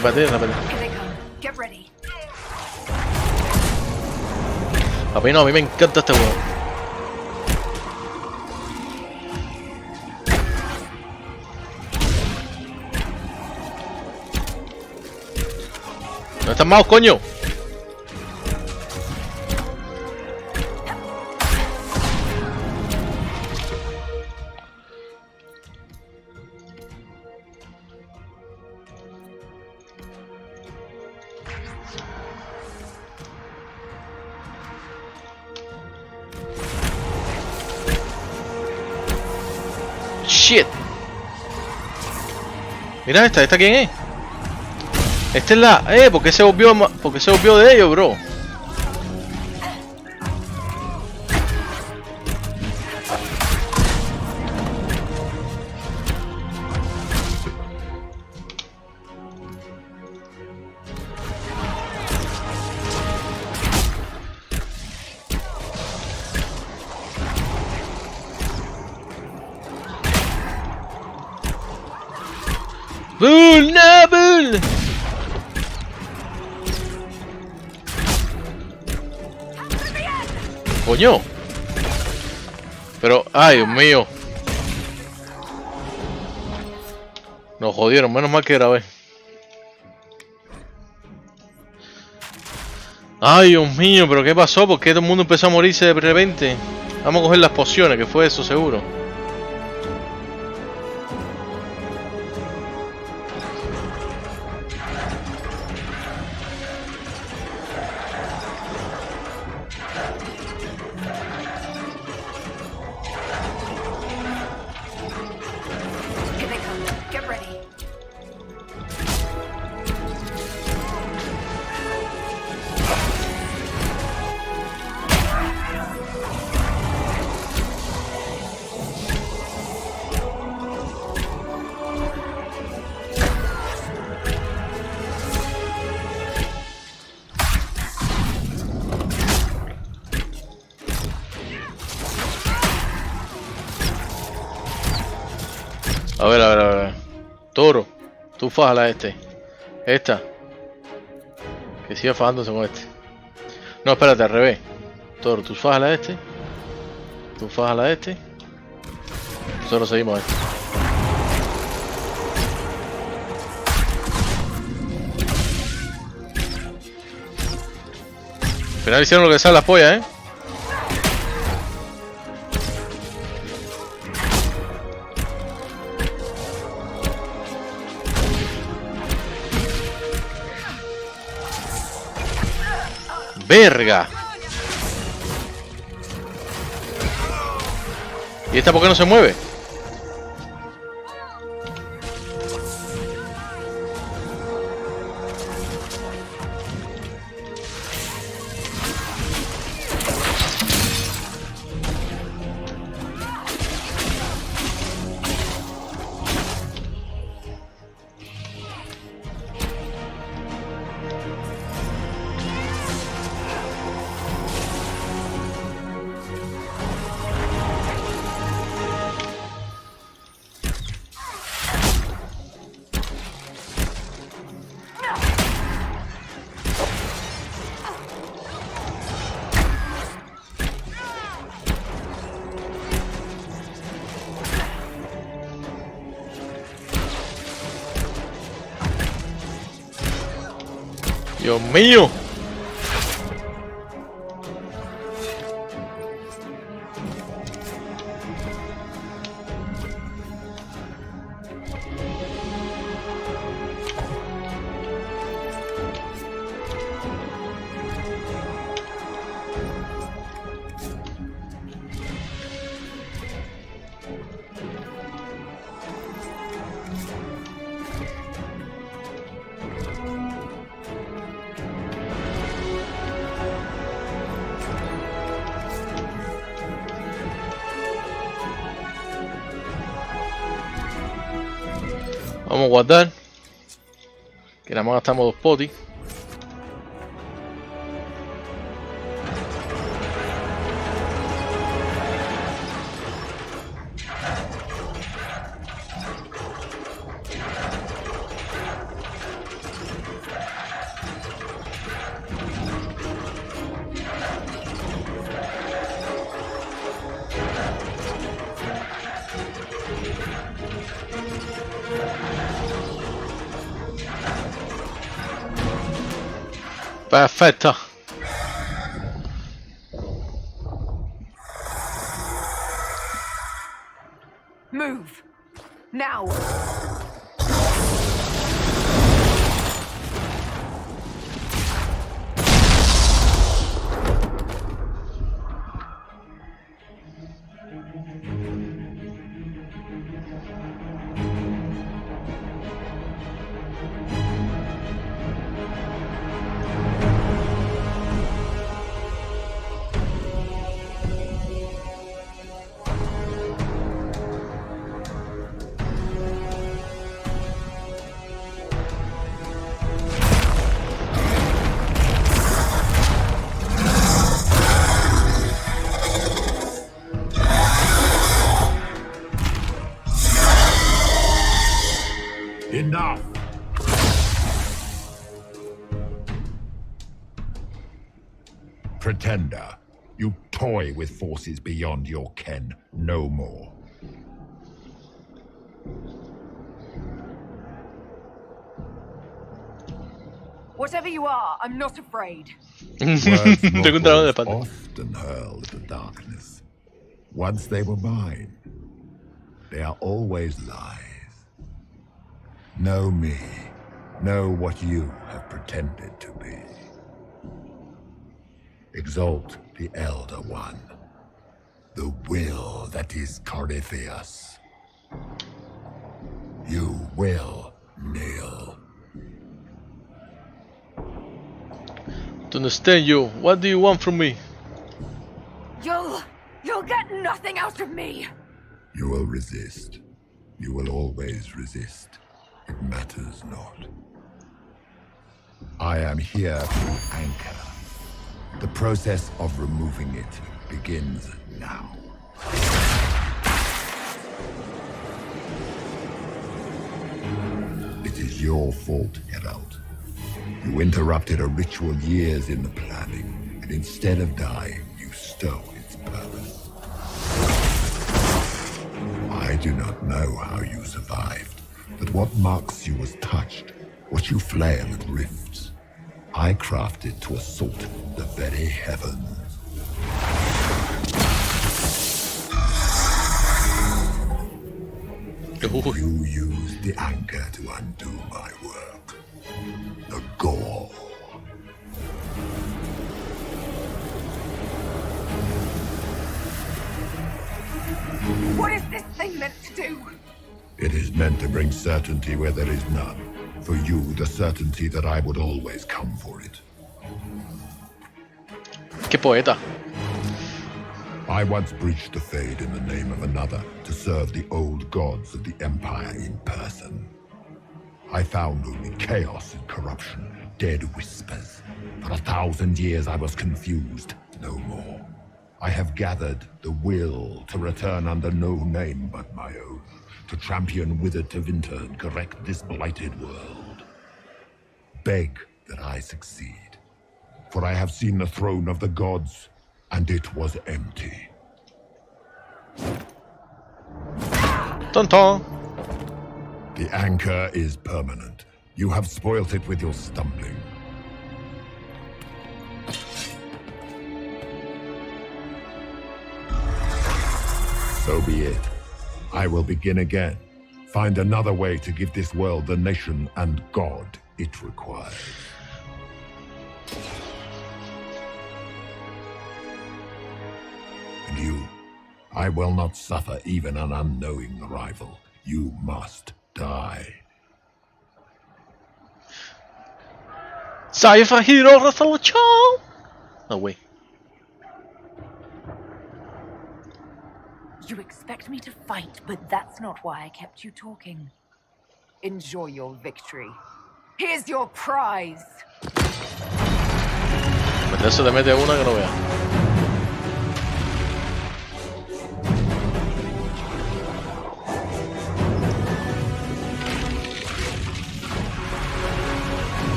D: Papi, no, a mí me encanta este juego. ¿Dónde están mouse, coño? Shit. Mira esta quién es. Esta es la... ¿por qué se volvió de ellos, bro? ¡Bull! ¡No, Bull! Coño. Pero, ay, Dios mío. Nos jodieron, menos mal que grabé. Ay, Dios mío, pero ¿qué pasó? ¿Por qué todo el mundo empezó a morirse de repente? Vamos a coger las pociones, que fue eso seguro. A ver, a ver, a ver. Toro, tú fájala a este. Esta. Que siga fajándose con este. No, espérate, al revés. Toro, tú fájala a este. Tú fájala a este. Nosotros seguimos a este. Al final hicieron lo que sale las pollas, ¿eh? ¡Verga! ¿Y esta por qué no se mueve? Dios mío. Vamos a guardar. Que nada más gastamos 2 potis. Perfetto.
H: Move. Now.
L: Enough! Pretender, you toy with forces beyond your ken, no more.
H: Whatever you are, I'm not afraid.
L: Words often hurl at the darkness. Once they were mine, they are always lies. Know me. Know what you have pretended to be. Exalt the Elder One. The will that is Corypheus. You will kneel.
D: To understand you, what do you want from me?
H: You'll get nothing out of me.
L: You will resist. You will always resist. It matters not. I am here to anchor. The process of removing it begins now. It is your fault, Herald. You interrupted a ritual years in the planning, and instead of dying, you stole its purpose. I do not know how you survived, but what marks you was touched, what you flail at rifts. I crafted to assault the very heavens. You used the anchor to undo my work. The gore.
H: What is this thing meant to do?
L: It is meant to bring certainty where there is none. For you, the certainty that I would always come for it.
D: Qué poeta.
L: I once breached the Fade in the name of another to serve the old gods of the Empire in person. I found only chaos and corruption, dead whispers. For 1,000 years I was confused, no more. I have gathered the will to return under no name but my own, to champion Withered to Winter and correct this blighted world. Beg that I succeed, for I have seen the throne of the gods, and it was empty.
D: Tonton.
L: The anchor is permanent. You have spoilt it with your stumbling. So be it. I will begin again. Find another way to give this world the nation and God it requires. And you, I will not suffer even an unknowing rival. You must die.
D: Cypher Hero Resolution! No way.
J: You expect me to fight, but that's not why I kept you talking.
H: Enjoy your victory. Here's your prize.
D: Meterse le mete una que no vea.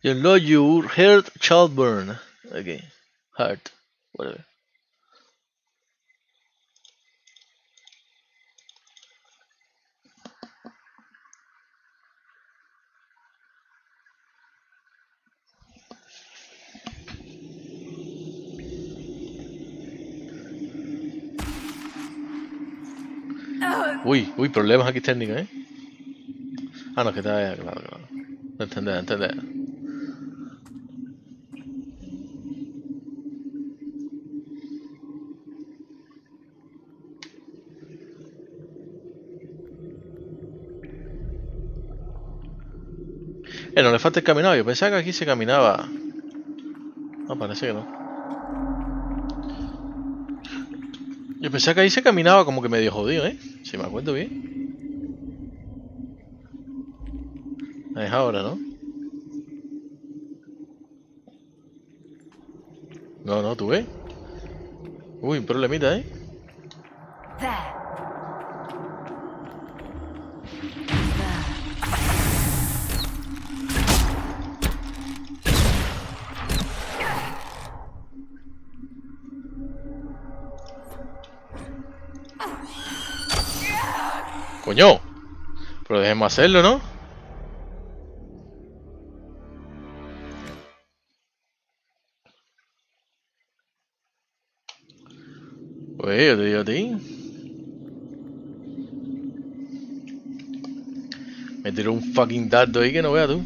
D: Your Lord, your heart shall burn. Okay, heart, whatever. Uy, problemas aquí técnicos, ¿eh? Ah, no, que está claro. Entender. No le falta el caminado, yo pensaba que aquí se caminaba. No, parece que no. Yo pensaba que ahí se caminaba como que medio jodido, si me acuerdo bien. Es ahora, ¿no? No, tú ves. Uy, un problemita, Coño, pero déjenme hacerlo, ¿no? Pues yo te digo a ti. Me tiró un fucking dardo ahí que no veas tú.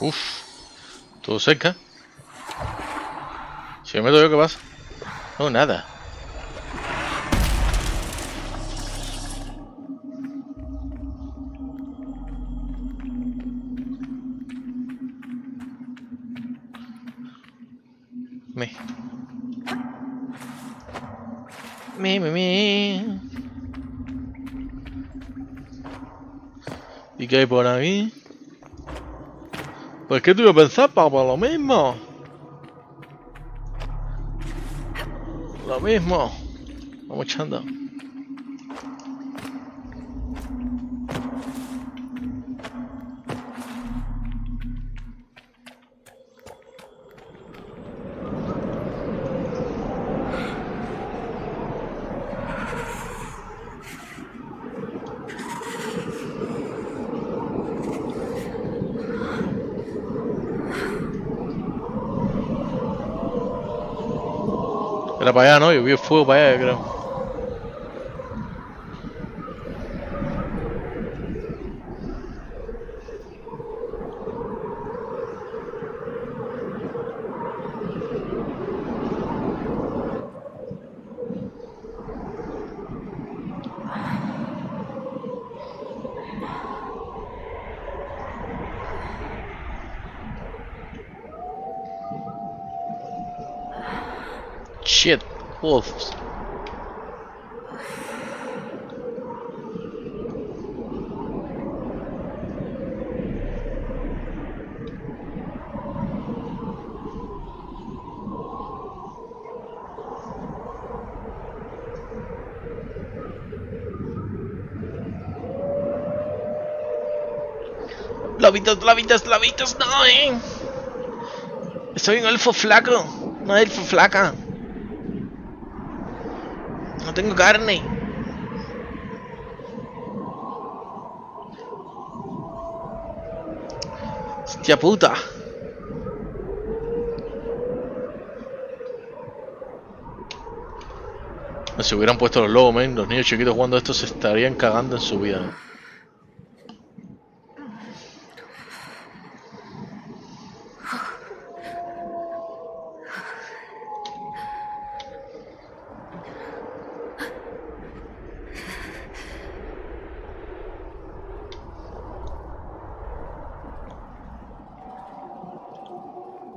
D: Uf, todo cerca. Si me meto yo, ¿qué pasa? No, nada. Me. ¿Y qué hay por aquí? Pues qué tuve que pensar para lo mismo. Lo mismo. Vamos echando. Era para allá, ¿no? Yo vi el fuego para allá, creo. Shit, wolves. Lobitos, no, Soy un elfo flaco, una elfo flaca. No tengo carne. Hostia puta. Si hubieran puesto los lobos, men, los niños chiquitos jugando esto se estarían cagando en su vida.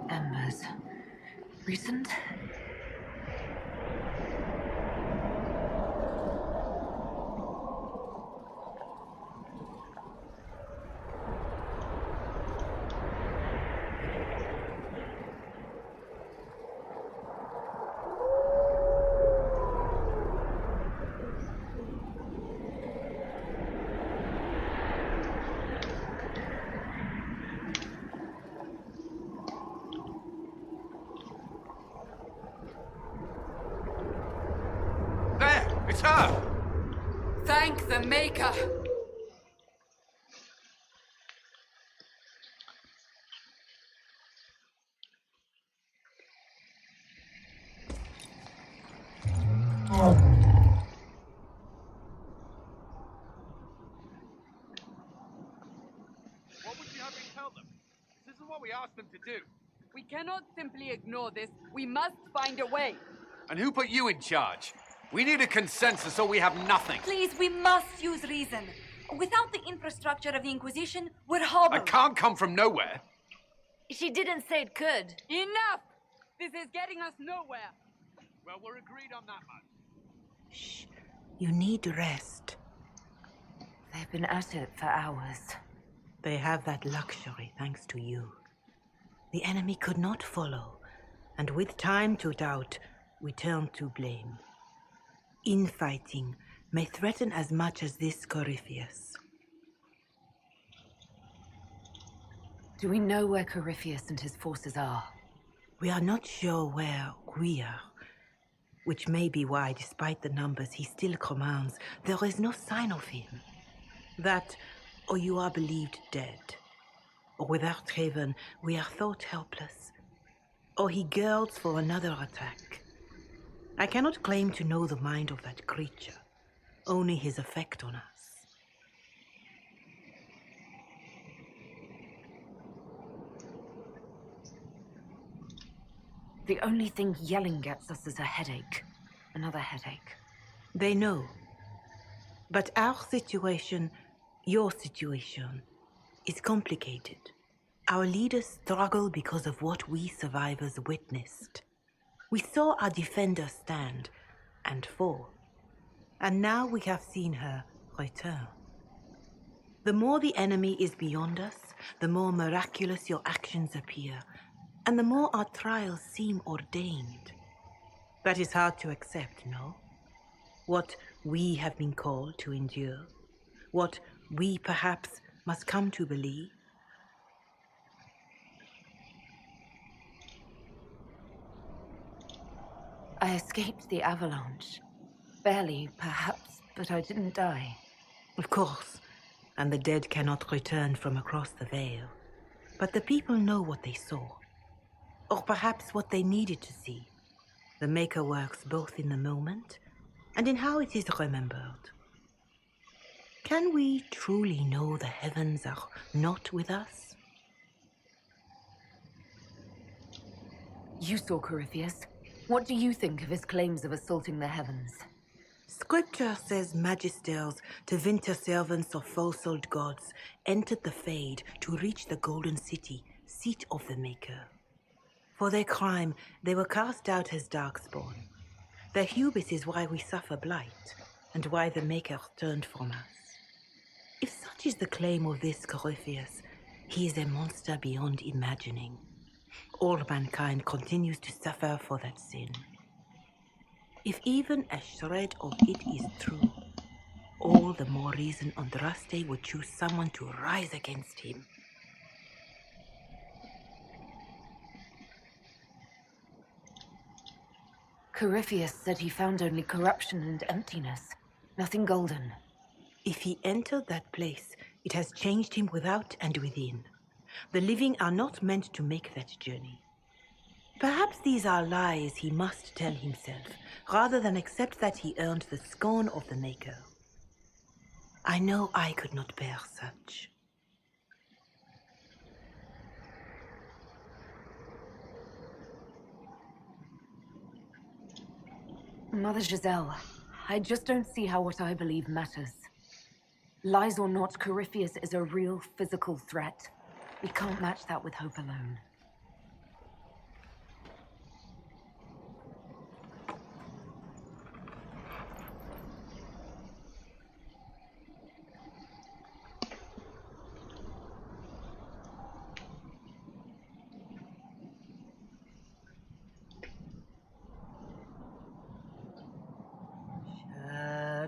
J: Embers. Recent?
E: It's her!
H: Thank the Maker!
E: What would you have me tell them? This isn't what we asked them to do.
H: We cannot simply ignore this. We must find a way.
E: And who put you in charge? We need a consensus or we have nothing.
C: Please, we must use reason. Without the infrastructure of the Inquisition, we're
E: I
C: hobbled.
E: can't come from nowhere.
J: She didn't say it could.
H: Enough! This is getting us nowhere.
E: Well, we're agreed on that much.
J: Shh. You need rest. They've been at it for hours. They have that luxury thanks to you. The enemy could not follow, and with time to doubt, we turn to blame. Infighting may threaten as much as this Corypheus. Do we know where Corypheus and his forces are? We are not sure where we are, which may be why, despite the numbers he still commands, there is no sign of him. That, or you are believed dead, or without Haven, we are thought helpless, or he girds for another attack. I cannot claim to know the mind of that creature, only his effect on us. The only thing yelling gets us is a headache. Another headache.
B: They know. But our situation, your situation, is complicated. Our leaders struggle because of what we survivors witnessed. We saw our defender stand and fall. And now we have seen her return. The more the enemy is beyond us, the more miraculous your actions appear, and the more our trials seem ordained. That is hard to accept, no? What we have been called to endure, what we perhaps must come to believe.
J: I escaped the avalanche. Barely, perhaps, but I didn't die.
B: Of course, and the dead cannot return from across the veil. But the people know what they saw, or perhaps what they needed to see. The Maker works both in the moment and in how it is remembered. Can we truly know the heavens are not with us?
J: You saw Corypheus. What do you think of his claims of assaulting the heavens?
B: Scripture says magisters, divinity servants of false-old gods, entered the Fade to reach the Golden City, seat of the Maker. For their crime, they were cast out as darkspawn. Their hubris is why we suffer blight, and why the Maker turned from us. If such is the claim of this Corypheus, he is a monster beyond imagining. All mankind continues to suffer for that sin. If even a shred of it is true, all the more reason Andraste would choose someone to rise against him.
J: Corypheus said he found only corruption and emptiness, nothing golden.
B: If he entered that place, it has changed him without and within. The living are not meant to make that journey. Perhaps these are lies he must tell himself, rather than accept that he earned the scorn of the Maker. I know I could not bear such.
J: Mother Giselle, I just don't see how what I believe matters. Lies or not, Corypheus is a real physical threat. We can't match that with hope alone.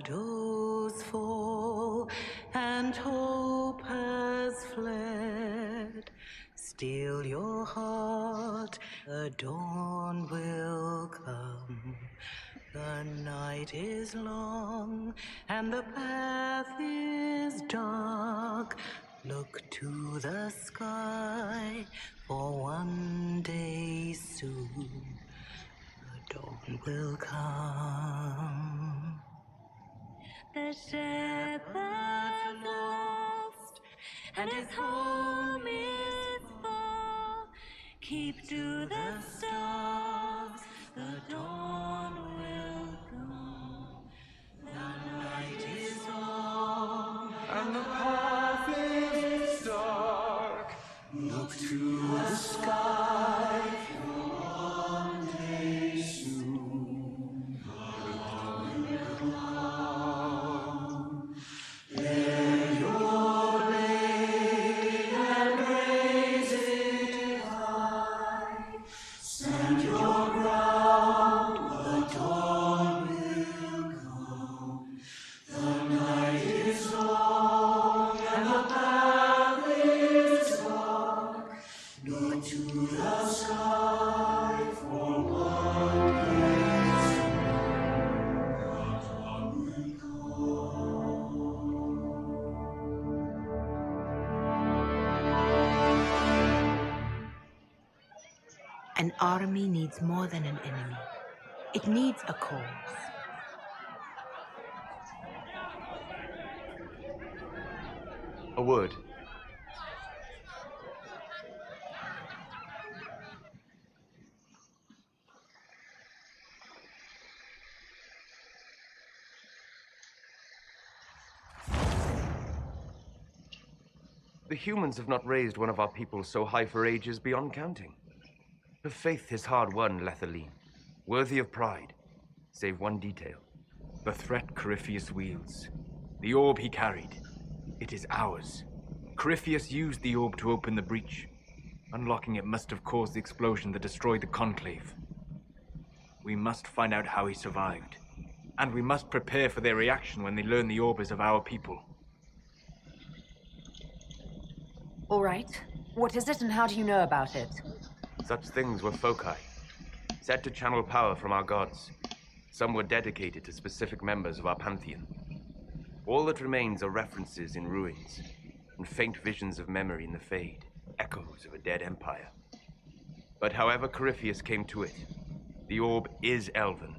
B: Shadows fall and hope has fled. Still your heart, the dawn will come. The night is long and the path is dark. Look to the sky, for one day soon the dawn will come. The shepherd's lost, and his home is far. Keep to the stars, the dawn will come. The night is long, and the path is dark. Look to the sky, for one day soon the dawn will come. Bear your blade and raise it high. Stand your ground, the dawn will come. The night is long and the path is dark. Look to the sky, for one day soon the dawn will come. An army needs more than an enemy. It needs a cause.
M: A word. The humans have not raised one of our people so high for ages beyond counting. Her faith is hard-won, Lethaline, worthy of pride, save one detail. The threat Corypheus wields. The orb he carried. It is ours. Corypheus used the orb to open the breach. Unlocking it must have caused the explosion that destroyed the Conclave. We must find out how he survived. And we must prepare for their reaction when they learn the orb is of our people.
J: All right. What is it and how do you know about it?
M: Such things were foci, set to channel power from our gods. Some were dedicated to specific members of our pantheon. All that remains are references in ruins, and faint visions of memory in the Fade, echoes of a dead empire. But however Corypheus came to it, the orb is elven,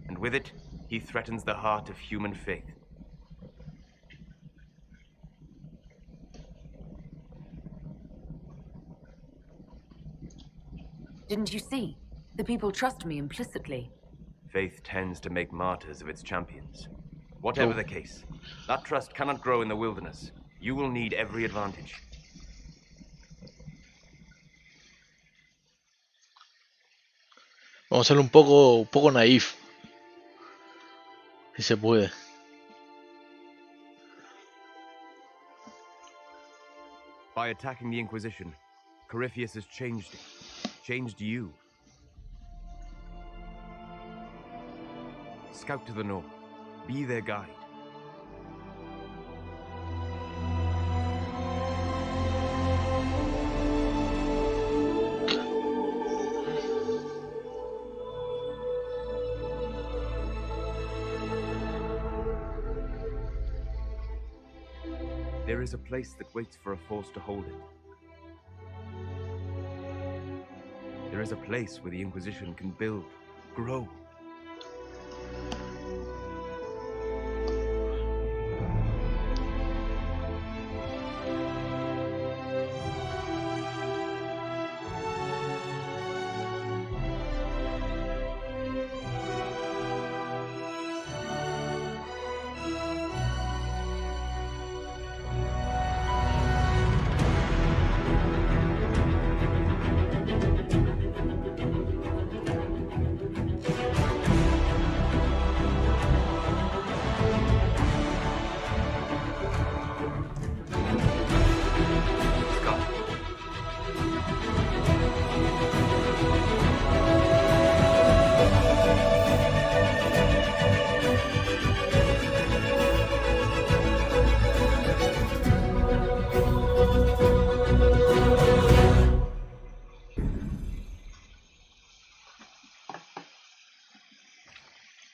M: and with it, he threatens the heart of human faith.
J: Didn't you see? The people trust me implicitly.
M: Faith tends to make martyrs of its champions. Whatever the case, that trust cannot grow in the wilderness. You will need every advantage.
D: Vamos a ser un poco naif. Si se puede.
M: By attacking the Inquisition, Corypheus has changed it. Changed you. Scout to the north. Be their guide. There is a place that waits for a force to hold it. There is a place where the Inquisition can build, grow.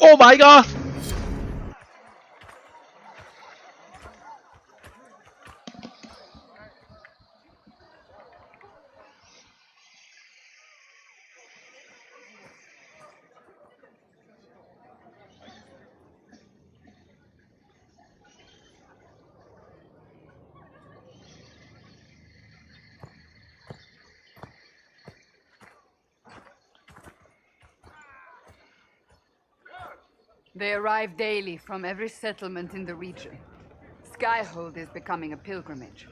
D: Oh my god!
F: They arrive daily from every settlement in the region. Skyhold is becoming a pilgrimage.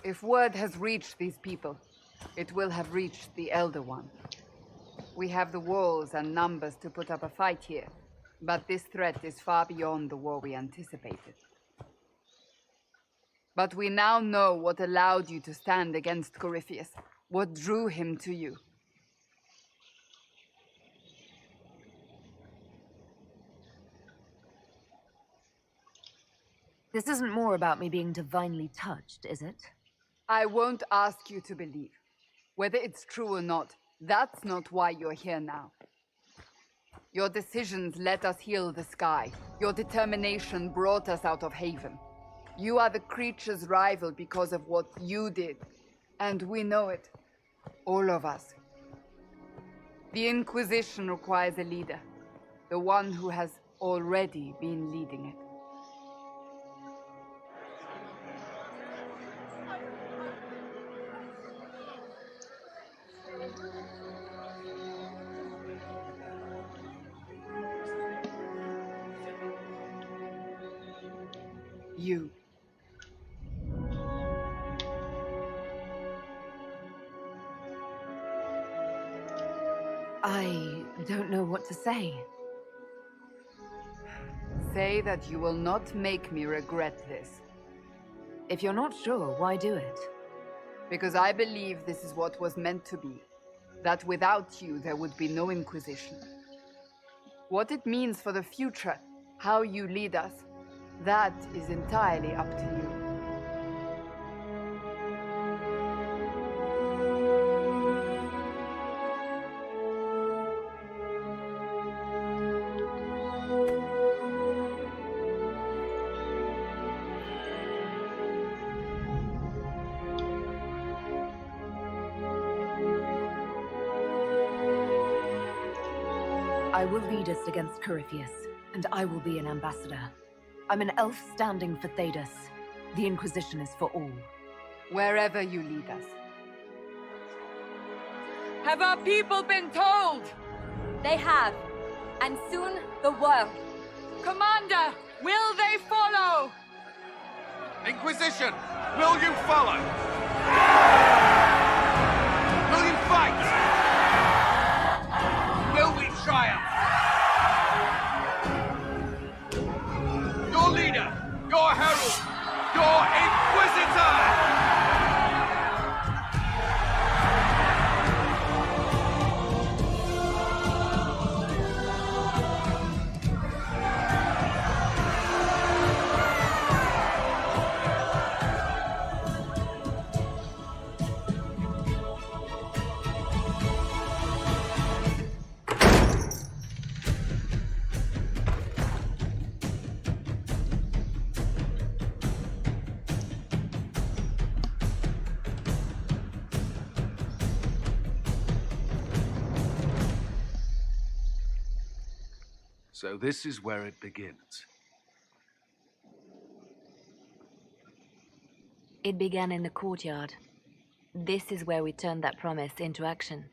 F: If word has reached these people, it will have reached the Elder One. We have the walls and numbers to put up a fight here, but this threat is far beyond the war we anticipated. But we now know what allowed you to stand against Corypheus. What drew him to you?
J: This isn't more about me being divinely touched, is it?
F: I won't ask you to believe. Whether it's true or not, that's not why you're here now. Your decisions let us heal the sky. Your determination brought us out of Haven. You are the creature's rival because of what you did. And we know it. All of us. The Inquisition requires a leader. The one who has already been leading it. You.
J: I don't know what to say.
F: Say that you will not make me regret this.
J: If you're not sure, why do it?
F: Because I believe this is what was meant to be. That without you, there would be no Inquisition. What it means for the future, how you lead us, that is entirely up to you.
J: I will lead us against Corypheus, and I will be an ambassador. I'm an elf standing for Thedas. The Inquisition is for all.
F: Wherever you lead us.
H: Have our people been told?
C: They have. And soon, the world.
H: Commander, will they follow?
E: Inquisition, will you follow? Will you fight? Will we triumph? Your leader, your herald, your Inquisitor! So this is where it begins.
J: It began in the courtyard. This is where we turned that promise into action.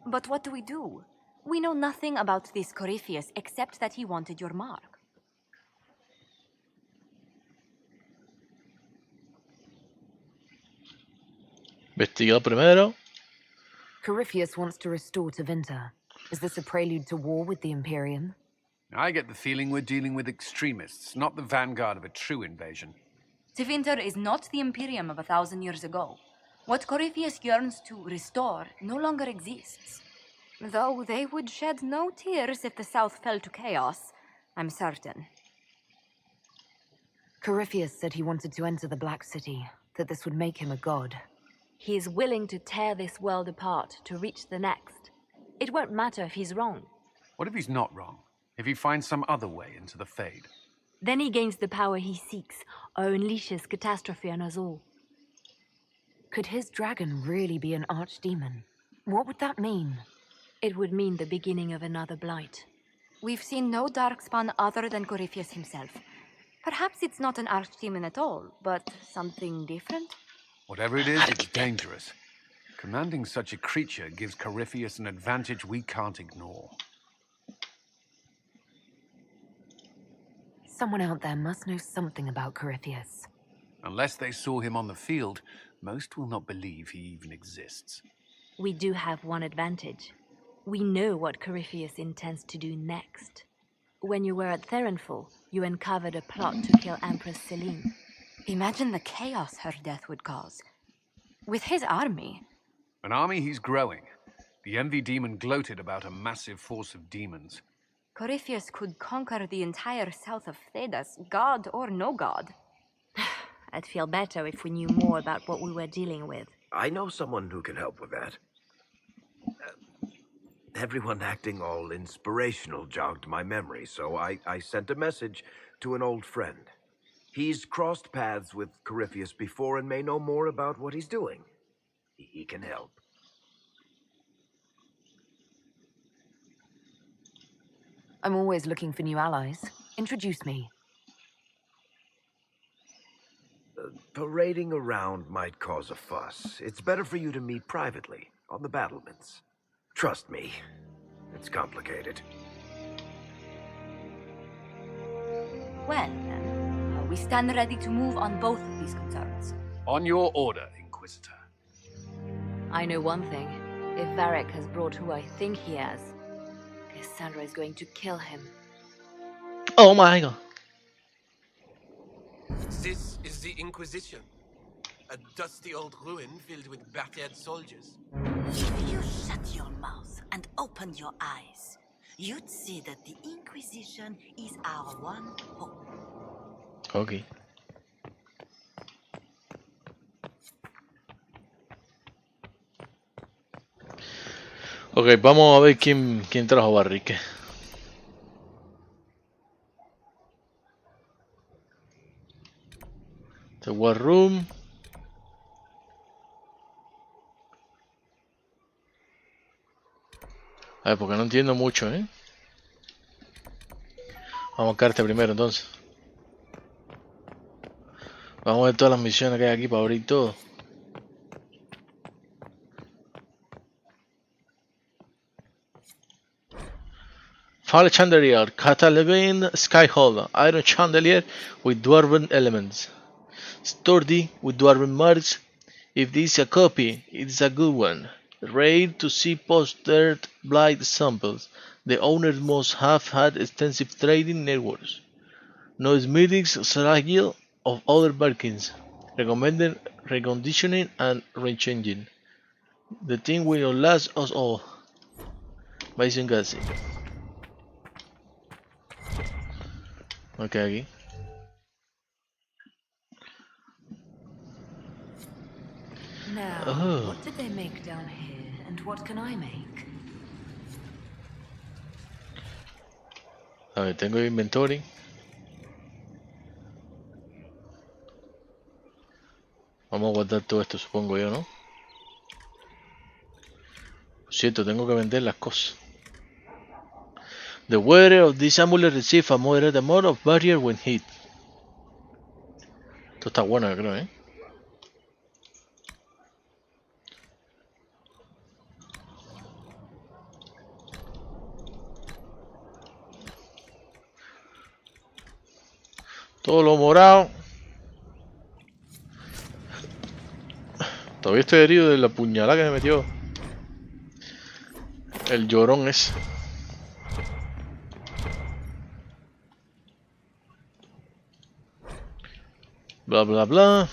C: But what do we do? We know nothing about this Corypheus except that he wanted your mark.
D: Investiga primero.
J: Corypheus wants to restore Tevinter. Is this a prelude to war with the Imperium?
E: I get the feeling we're dealing with extremists, not the vanguard of a true invasion.
C: Tevinter is not the Imperium of 1,000 years ago. What Corypheus yearns to restore no longer exists. Though they would shed no tears if the South fell to chaos, I'm certain.
J: Corypheus said he wanted to enter the Black City, that this would make him a god. He is willing to tear this world apart to reach the next. It won't matter if he's wrong.
E: What if he's not wrong? If he finds some other way into the Fade?
J: Then he gains the power he seeks, or unleashes catastrophe on us all. Could his dragon really be an archdemon? What would that mean? It would mean the beginning of another blight.
C: We've seen no darkspawn other than Corypheus himself. Perhaps it's not an archdemon at all, but something different?
E: Whatever it is, it's dangerous. Commanding such a creature gives Corypheus an advantage we can't ignore.
J: Someone out there must know something about Corypheus.
E: Unless they saw him on the field, most will not believe he even exists.
J: We do have one advantage. We know what Corypheus intends to do next. When you were at Therenfall, you uncovered a plot to kill Empress Selene.
C: Imagine the chaos her death would cause. With his army.
E: An army he's growing. The Envy Demon gloated about a massive force of demons.
C: Corypheus could conquer the entire south of Thedas, god or no god.
J: I'd feel better if we knew more about what we were dealing with.
N: I know someone who can help with that. Everyone acting all inspirational jogged my memory, so I sent a message to an old friend. He's crossed paths with Corypheus before and may know more about what he's doing. He can help.
J: I'm always looking for new allies. Introduce me.
N: Parading around might cause a fuss. It's better for you to meet privately, on the battlements. Trust me, it's complicated.
C: Well, then, We stand ready to move on both of these concerns.
E: On your order, Inquisitor.
J: I know one thing. If Varric has brought who I think he has, Cassandra is going to kill him.
D: Oh my god.
O: This is the Inquisition. A dusty old ruin filled with battered soldiers.
B: If you shut your mouth and opened your eyes, you'd see that the Inquisition is our one hope.
D: Ok. Ok, vamos a ver quién trajo Barrique. The War Room. A ver, porque no entiendo mucho, ¿eh? Vamos a carta primero, entonces. Vamos a ver todas las misiones que hay aquí para abrir todo. Fall Chandelier, Cataloging Skyholder, Iron Chandelier with Dwarven elements. Sturdy with Dwarven marks. If this is a copy, it is a good one. Rare to see post-dirt blight samples. The owner must have had extensive trading networks. No smithings skill of other bargains. Recommended reconditioning and rechanging. The thing will last us all. Bison Gassy. Ok, aquí.
J: Now, what did they make down here, and what can I make?
D: A ver, tengo inventory. Vamos a guardar todo esto, supongo yo, ¿no? Por cierto, tengo que vender las cosas. The wearer of this amulet receives a moderate amount of barrier when hit. Esto está bueno, yo creo, ¿eh? Todo lo morado. Todavía estoy herido de la puñalada que me metió el llorón ese. Bla bla bla.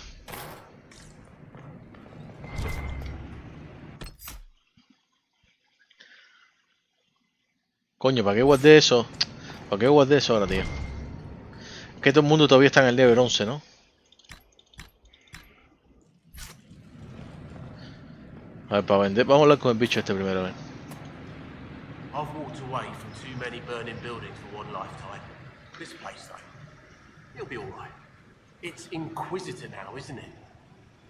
D: Coño, ¿para qué guardé eso? ¿Para qué guardé eso ahora, tío? Es que todo el mundo todavía está en el level 11, ¿no? A ver, para vender, vamos a hablar con el bicho este primero, a ver.
O: I've walked away from too many burning buildings for one lifetime. This place, though, it'll be alright. It's Inquisitor now, isn't it?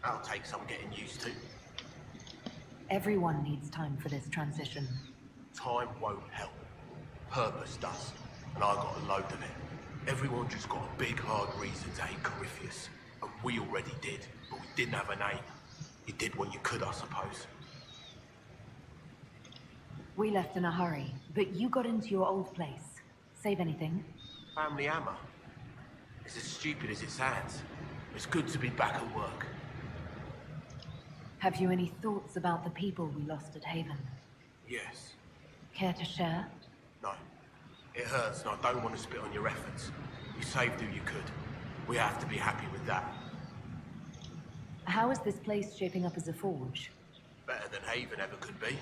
O: That'll take some getting used to.
J: Everyone needs time for this transition.
O: Time won't help. Purpose does. And I got a load of it. Everyone just got a big, hard reason to hate Corypheus. And we already did, but we didn't have a name. You did what you could, I suppose.
J: We left in a hurry, but you got into your old place. Save anything?
O: Family hammer. It's as stupid as it sounds. It's good to be back at work.
J: Have you any thoughts about the people we lost at Haven?
O: Yes.
J: Care to share?
O: No. It hurts and I don't want to spit on your efforts. You saved who you could. We have to be happy with that.
J: How is this place shaping up as a forge?
O: Better than Haven ever could be.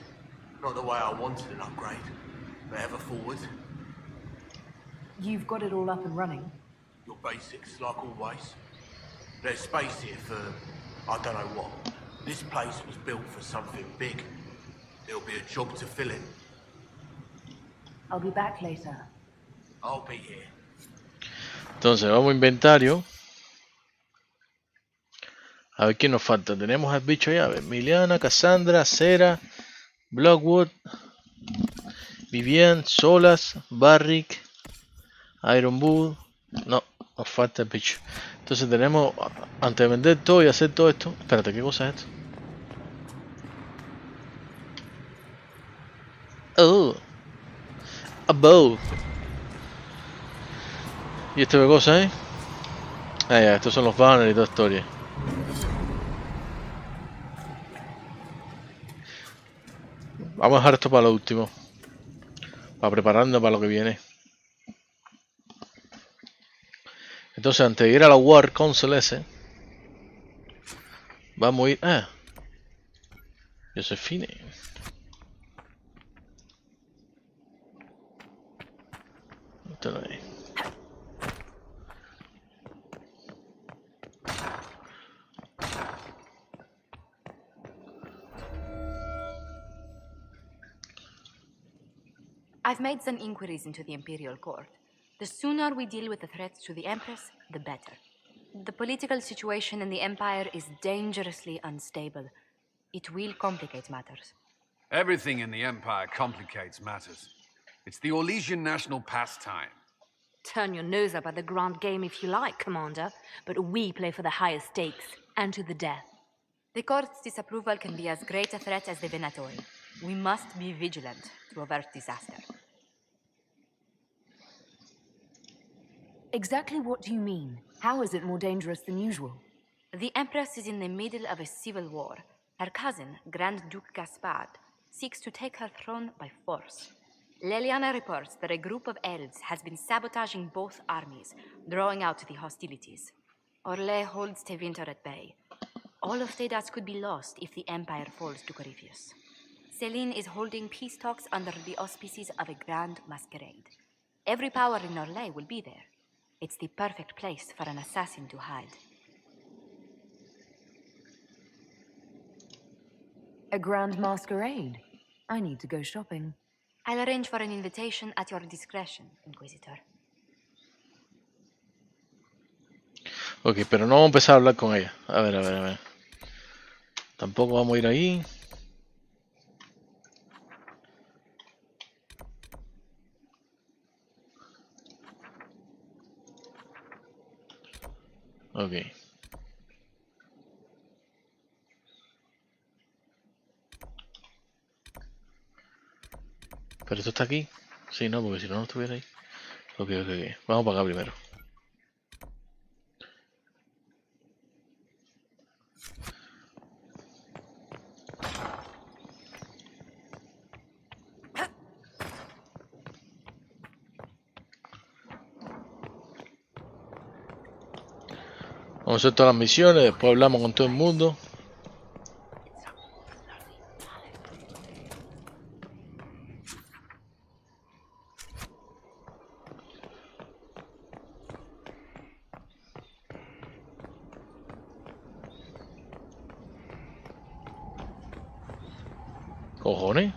O: Not the way I wanted an upgrade. But ever forward.
J: You've got it all up and running?
O: Your basics, like always. There's space here for, I don't know what. This place was built for something big. There'll be a job to fill in.
J: I'll be back later.
O: I'll be here.
D: Entonces vamos a inventario. A ver qué nos falta. Tenemos al bicho ya. A ver, Milana, Cassandra, Cera, Blockwood, Vivian, Solas, Barrick, Ironwood. No, nos falta el bicho. Entonces tenemos, antes de vender todo y hacer todo esto. Espérate, ¿qué cosa es esto? Oh, a bow. ¿Y esto qué cosa es? Ah, ya, estos son los banners y toda historia. Vamos a dejar esto para lo último. Para prepararnos para lo que viene. Entonces, antes de ir a la War Council ese, vamos a ir... Ah, Josefine. Esto no es.
C: I've made some inquiries into the Imperial Court. The sooner we deal with the threats to the Empress, the better. The political situation in the Empire is dangerously unstable. It will complicate matters.
E: Everything in the Empire complicates matters. It's the Orlesian national pastime.
J: Turn your nose up at the grand game if you like, Commander, but we play for the highest stakes, and to the death.
C: The court's disapproval can be as great a threat as the Venatori. We must be vigilant to avert disaster.
J: Exactly what do you mean? How is it more dangerous than usual?
C: The Empress is in the middle of a civil war. Her cousin, Grand Duke Gaspard, seeks to take her throne by force. Leliana reports that a group of elves has been sabotaging both armies, drawing out the hostilities. Orlais holds Tevinter at bay. All of Thedas could be lost if the Empire falls to Corypheus. Celine is holding peace talks under the auspices of a grand masquerade. Every power in Orlais will be there. It's the perfect place for an assassin to hide.
J: A grand masquerade? I need to go shopping.
C: I'll arrange for an invitation at your discretion, Inquisitor.
D: Ok, pero no vamos a empezar a hablar con ella. A ver, a ver, a ver. Tampoco vamos a ir ahí. Ok. ¿Pero esto está aquí? Sí, no, porque si no, no estuviera ahí. Ok, ok, ok. Vamos para acá primero. Vamos a hacer todas las misiones, después hablamos con todo el mundo. Cojones.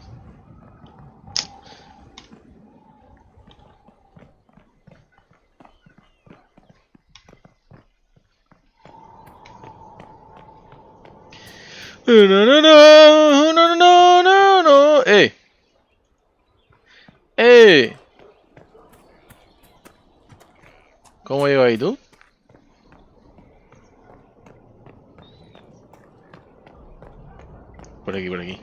D: No, no, no, no, no, no, no. ¡Eh! ¡Eh! ¿Cómo llegas ahí tú? Por aquí, por aquí.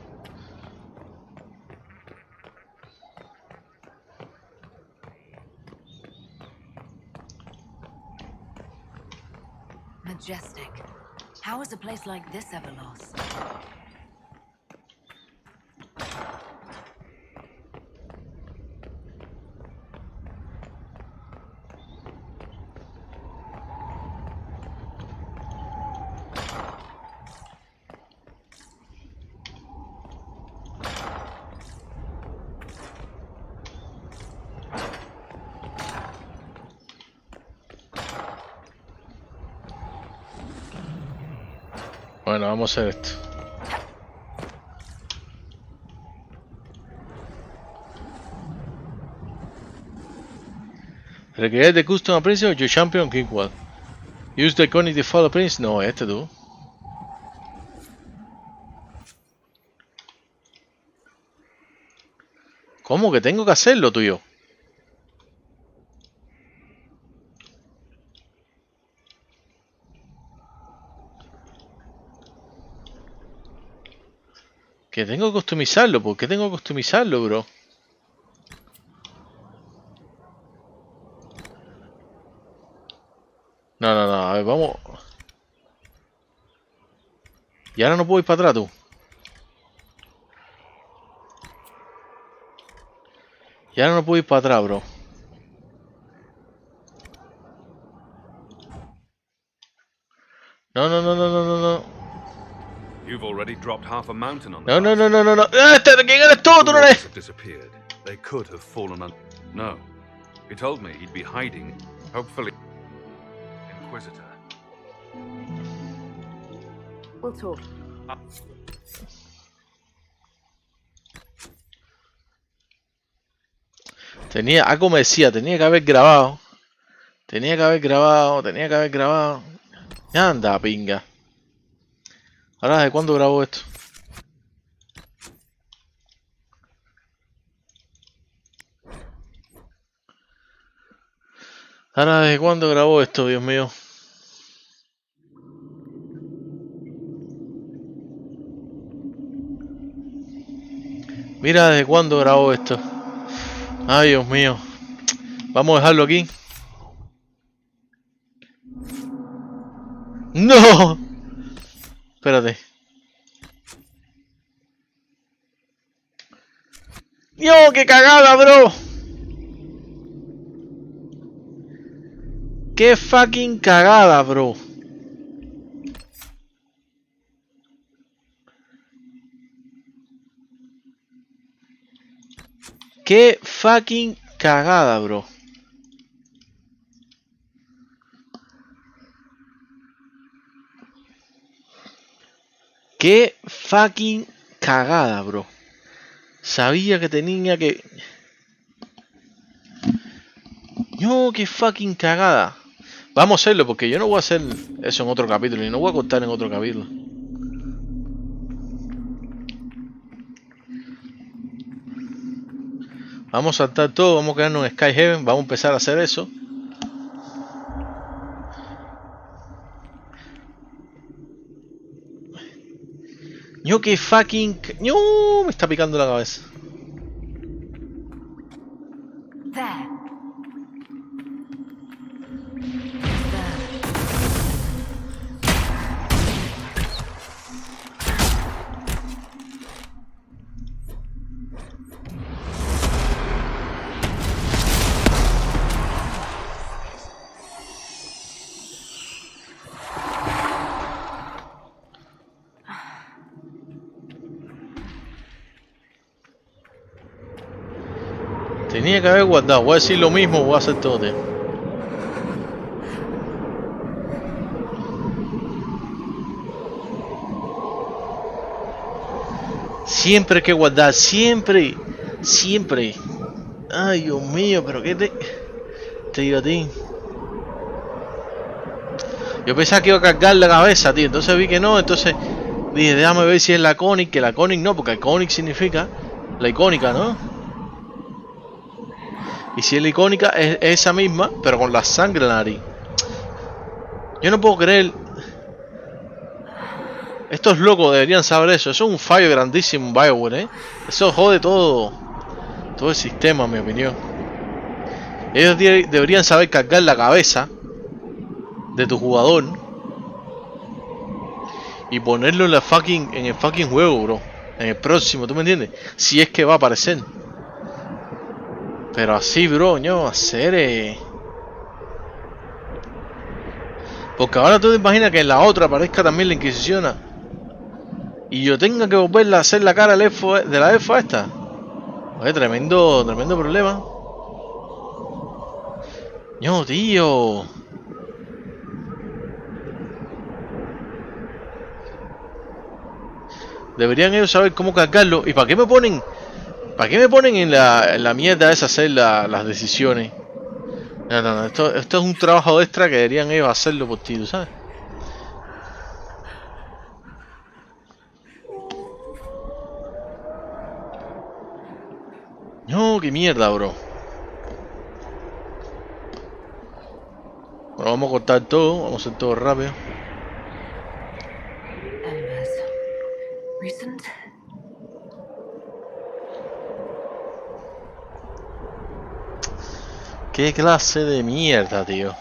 J: Majestic. How is a place like this ever lost?
D: Bueno, vamos a hacer esto. Recreate the custom appearance of your champion Kingwall. Use the iconic default appearance. No, este tú. ¿Cómo que tengo que hacerlo, tuyo? Que tengo que customizarlo. ¿Por qué tengo que customizarlo, bro? No, no, no, a ver, vamos. Y ahora no puedo ir para atrás, tú. Y ahora no puedo ir para atrás, bro. No, no, no, no, no, no, no.
E: You've already dropped half a mountain on the
D: No, no, no, no, no, no. ¿Quién eres tú? Tú no eres.
E: have disappeared. They could have fallen on. No. He told me he'd be hiding. Hopefully. Inquisitor.
C: We'll talk.
D: Tenía, algo me decía, tenía que haber grabado. Tenía que haber grabado, tenía que haber grabado. Ya anda, pinga. Ahora, ¿desde cuándo grabo esto? Ahora, ¿desde cuándo grabo esto, Dios mío? Mira, ¿desde cuándo grabo esto? Ay, Dios mío. Vamos a dejarlo aquí. ¡No! Espérate. ¡Dios, qué cagada, bro! ¡Qué fucking cagada, bro! ¡Qué fucking cagada, bro! ¡Qué fucking cagada, bro! Sabía que tenía que... ¡No, qué fucking cagada! Vamos a hacerlo porque yo no voy a hacer eso en otro capítulo y no voy a contar en otro capítulo. Vamos a saltar todo, vamos a quedarnos en Sky Heaven, vamos a empezar a hacer eso. Yo que fucking... ¡No! Me está picando la cabeza.
J: There.
D: Tenía que haber guardado, voy a decir lo mismo, voy a hacer todo, tío. Siempre hay que guardar, siempre, siempre. Ay, Dios mío, pero qué te digo a ti. Yo pensaba que iba a cargar la cabeza, tío, entonces vi que no, entonces dije, déjame ver si es la Conic, que la Conic no, porque el Conic significa la icónica, ¿no? Y si es la icónica, es esa misma, pero con la sangre en la nariz. Yo no puedo creer. Estos locos deberían saber eso. Eso es un fallo grandísimo en BioWare, ¿eh? Eso jode todo el sistema, en mi opinión. Ellos deberían saber cargar la cabeza de tu jugador y ponerlo en el fucking juego, bro. En el próximo, ¿tú me entiendes? Si es que va a aparecer. Pero así, bro, no, hacer porque ahora tú te imaginas que en la otra aparezca también la Inquisición y yo tenga que volverla a hacer la cara de la elfa esta. Oye, tremendo problema. No, tío. Deberían ellos saber cómo cargarlo. ¿Y para qué me ponen? ¿Para qué me ponen en la mierda esa hacer las decisiones? No, no, no. Esto es un trabajo extra que deberían ellos hacerlo por ti, ¿sabes? No, qué mierda, bro. Bueno, vamos a cortar todo. Vamos a hacer todo rápido.
J: Recent.
D: Qué clase de mierda, tío.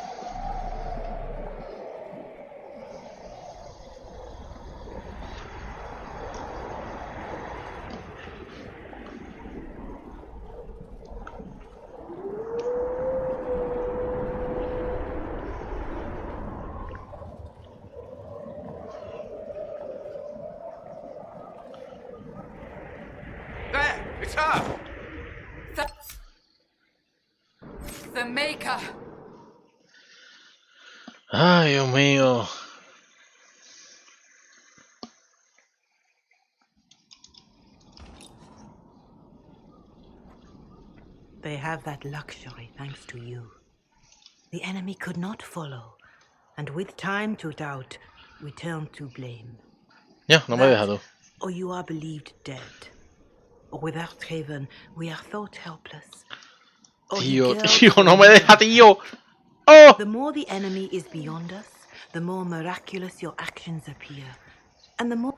D: Ay, Dios mío.
B: They have that luxury thanks to you. The enemy could not follow, and with time to doubt, we turn to blame.
D: Ya, no me he dejado.
B: Or you are believed dead. Or without Haven, we are thought helpless.
D: Tío, no me deja, tío. Oh!
B: The more the enemy is beyond us, the more miraculous your actions appear. And the more...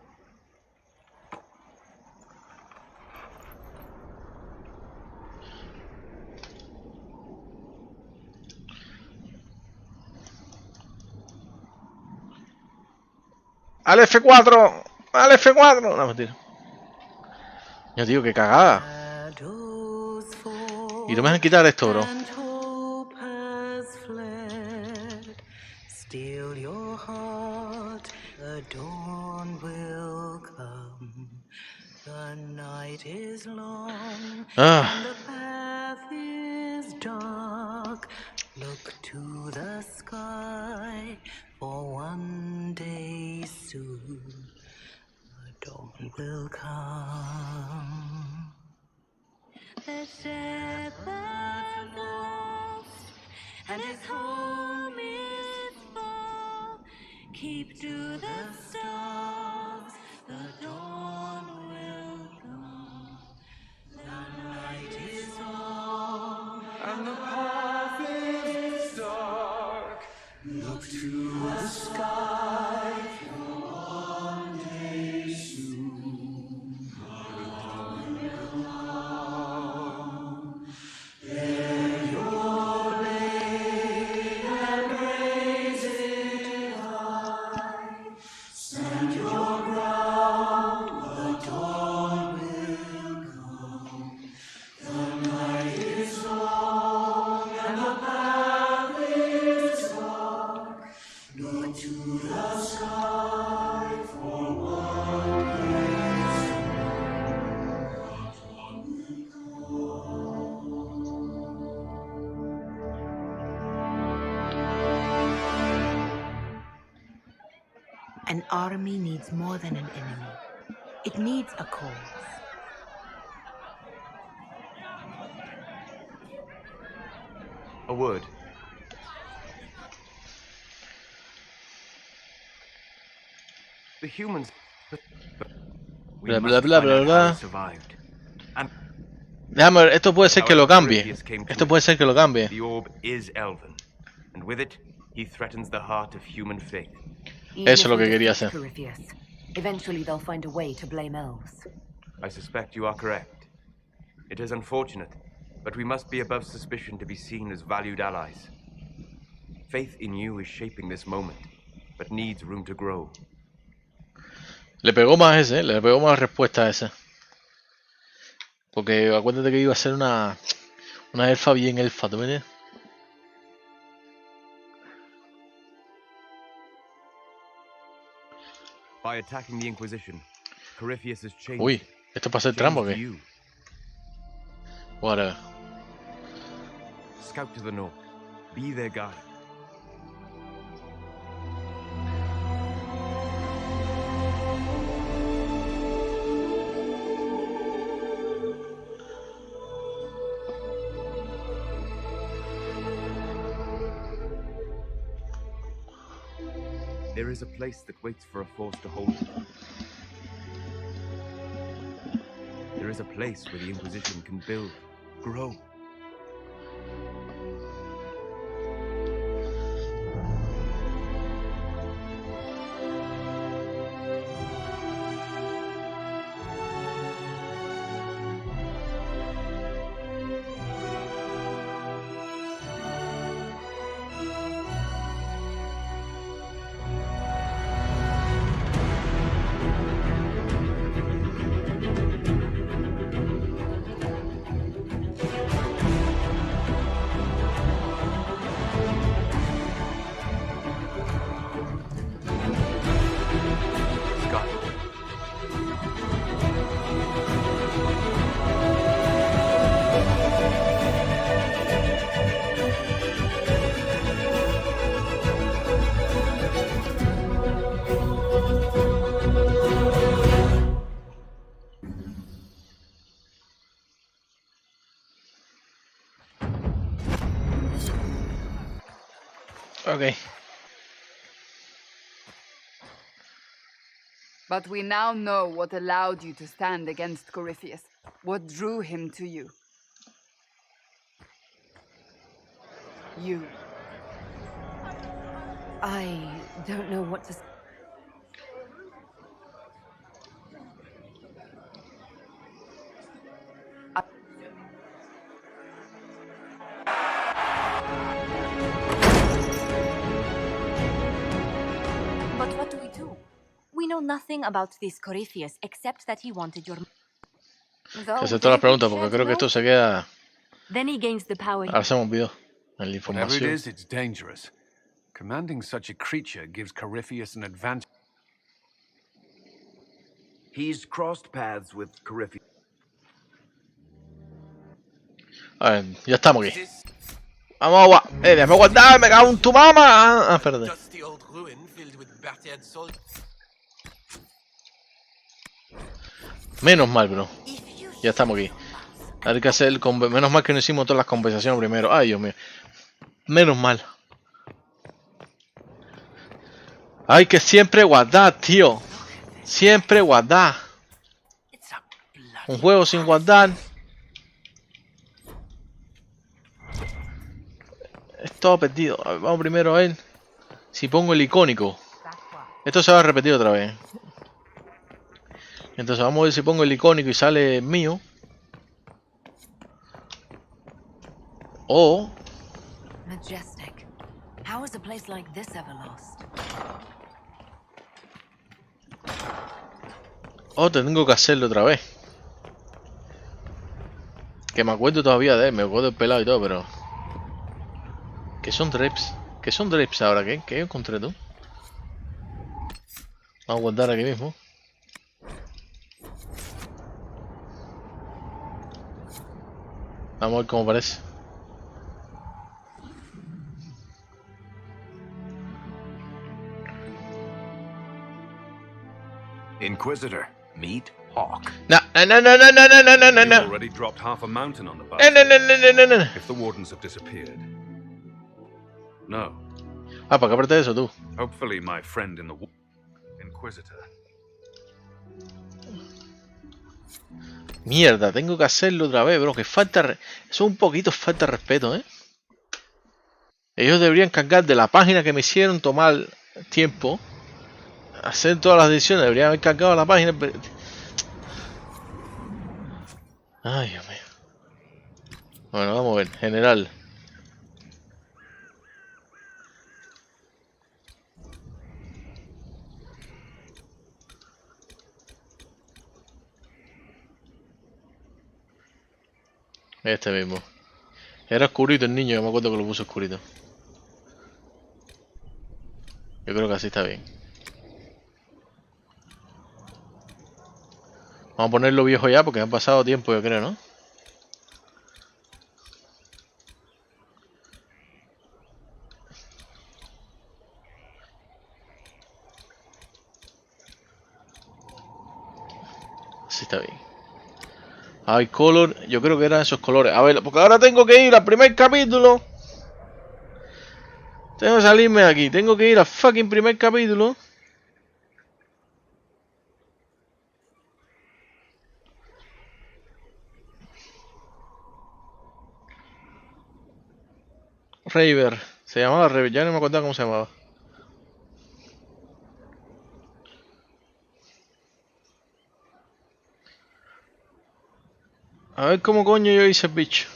D: ¡Al F4! ¡Al F4! No, mentira. Yo tío, qué cagada. Y no me dejan quitar esto, bro.
B: Steal your heart, the dawn will come. The night is long, and the path is dark. Look to the sky, for one day soon the dawn will come. The shepherd lost, and his home is far. Keep to the stars, the dawn will come. The night is long, and the path is dark. Look to the sky, for one day soon the dawn will come. There your blade and raise it high. Stand your ground, the dawn will come. The night is long and the path is dark. Look to the sky for one day soon. An army needs more than an enemy. It needs a cause.
M: A word. The humans...
D: Bla bla bla bla bla. Déjame ver, esto puede ser que lo cambie. Esto puede ser que lo cambie.
M: The orb is elven, and with it, he threatens the heart of human faith.
D: Eso es lo que quería hacer.
J: Eventually they'll find a way to blame elves.
M: I suspect you are correct. It is unfortunate, but we must be above suspicion to be seen as valued allies. Faith in you is shaping this moment, but needs room to grow.
D: Le pegó más ese, le pegó más respuesta a esa. Porque acuérdate que iba a ser una elfa bien elfa, ¿tú me entiendes?
M: By attacking the Inquisition, Corypheus has changed.
D: Uy, ¿esto pasa el trampo o qué? Whatever.
M: Scout to the north. Be their guide. There is a place that waits for a force to hold it. There is a place where the Inquisition can build, grow.
D: Ok.
F: But we now know what allowed you to stand against Corypheus. What drew him to you. You.
J: I don't know what to...
C: But what do we do? We know nothing about this Corypheus except that he wanted your...
D: Que hacer todas las preguntas porque creo que esto se queda...
C: Then he gains the power.
D: Ahora se me olvidó en la
E: Whatever it
D: información.
E: is, it's dangerous. Commanding such a creature gives Corypheus an advantage.
N: He's crossed paths with Corypheus.
D: A ver, ya estamos aquí. Vamos agua. Déjame guardar, me cago en tu mamá. Ah, perdón. Menos mal, bro. Ya estamos aquí. Hay que hacer menos mal que no hicimos todas las conversaciones primero. Ay, Dios mío. Menos mal. Hay que siempre guardar, tío. Siempre guardar. Un juego sin guardar es todo perdido. A ver, vamos primero a ver si pongo el icónico. Esto se va a repetir otra vez. Entonces vamos a ver si pongo el icónico y sale mío. O...
J: Majestic. How is a place like this ever lost?
D: O tengo que hacerlo otra vez. Que me acuerdo todavía de él, me acuerdo del pelado y todo, pero... ¿Qué son drapes? ¿Qué son drapes ahora? ¿Qué encontré tú? Vamos a guardar aquí mismo. Vamos a ver cómo parece.
N: Inquisitor, meet Hawk.
D: No.
G: You've already dropped half a mountain on the bus.
D: No.
G: If the wardens have disappeared. No.
D: Ah, ¿para qué apreté eso tú?
G: Hopefully my friend in the Inquisitor.
D: Mierda, tengo que hacerlo otra vez, bro. Que falta... Eso es un poquito falta de respeto, ¿eh? Ellos deberían cargar de la página que me hicieron tomar tiempo. Hacer todas las decisiones. Deberían haber cargado la página. Ay, Dios mío. Bueno, vamos a ver. General. Este mismo. Era oscurito el niño, yo me acuerdo que lo puso oscurito. Yo creo que así está bien. Vamos a ponerlo viejo ya porque han pasado tiempo, yo creo, ¿no? Así está bien. Hay color, yo creo que eran esos colores. A ver, porque ahora tengo que ir al primer capítulo. Tengo que salirme de aquí. Tengo que ir al fucking primer capítulo. Raver. Se llamaba Raver. Ya no me acuerdo cómo se llamaba. A ver cómo coño yo hice el bicho.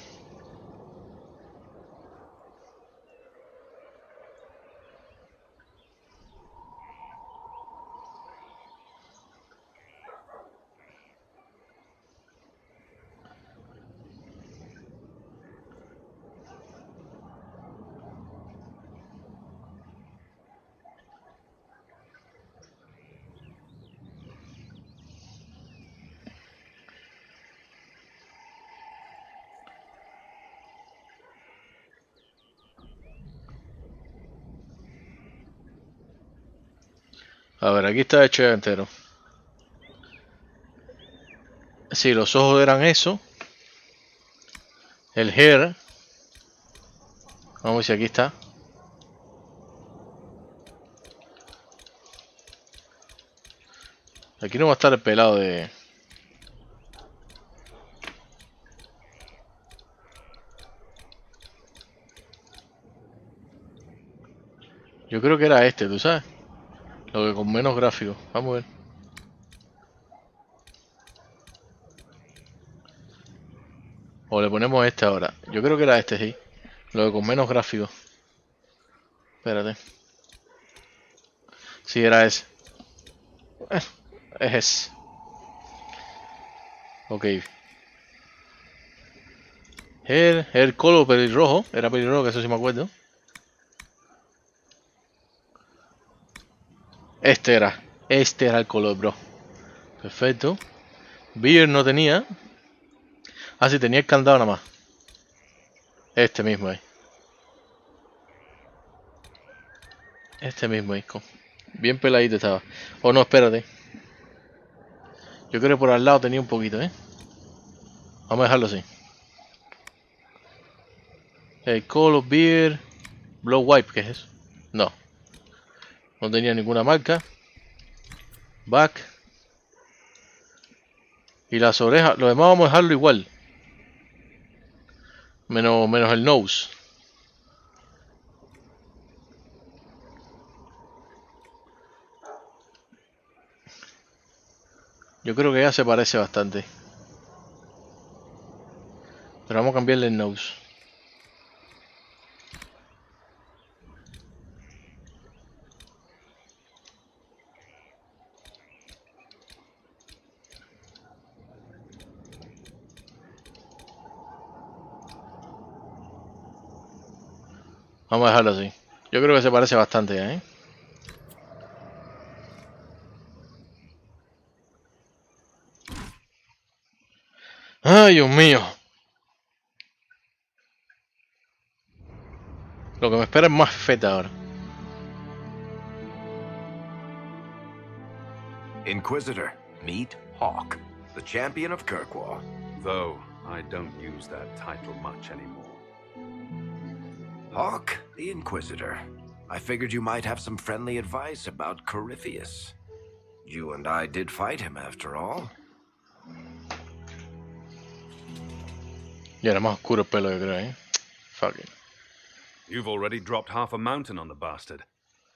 D: A ver, aquí está hecho ya entero. Sí, los ojos eran eso. El hair. Vamos a ver si aquí está. Aquí no va a estar el pelado de... Yo creo que era este, ¿tú sabes? Lo que con menos gráficos. Vamos a ver. O le ponemos este ahora. Yo creo que era este, sí. Lo que con menos gráficos. Espérate. Sí, era ese. Es ese. Ok. El color pelirrojo. Era pelirrojo, que eso sí me acuerdo. Este era el color, bro. Perfecto. Beer no tenía. Ah, sí, tenía el candado nada más. Este mismo ahí. Este mismo ahí. Bien peladito estaba. Oh, no, espérate. Yo creo que por al lado tenía un poquito, ¿eh? Vamos a dejarlo así. El color beer. Blow wipe, ¿qué es eso? No. No tenía ninguna marca. Back. Y las orejas, lo demás vamos a dejarlo igual. Menos el nose. Yo creo que ya se parece bastante. Pero vamos a cambiarle el nose. Vamos a dejarlo así. Yo creo que se parece bastante ya, ¿eh? ¡Ay, Dios mío! Lo que me espera es más feta ahora.
N: Inquisitor, meet Hawk, the champion of Kirkwall.
E: Though I don't use that title much anymore.
N: Hawk, the Inquisitor. I figured you might have some friendly advice about Corypheus. You and I did fight him after all.
D: Y era más oscuro el pelo, yo creo, ¿eh? Fuck it.
E: You've already dropped half a mountain on the bastard.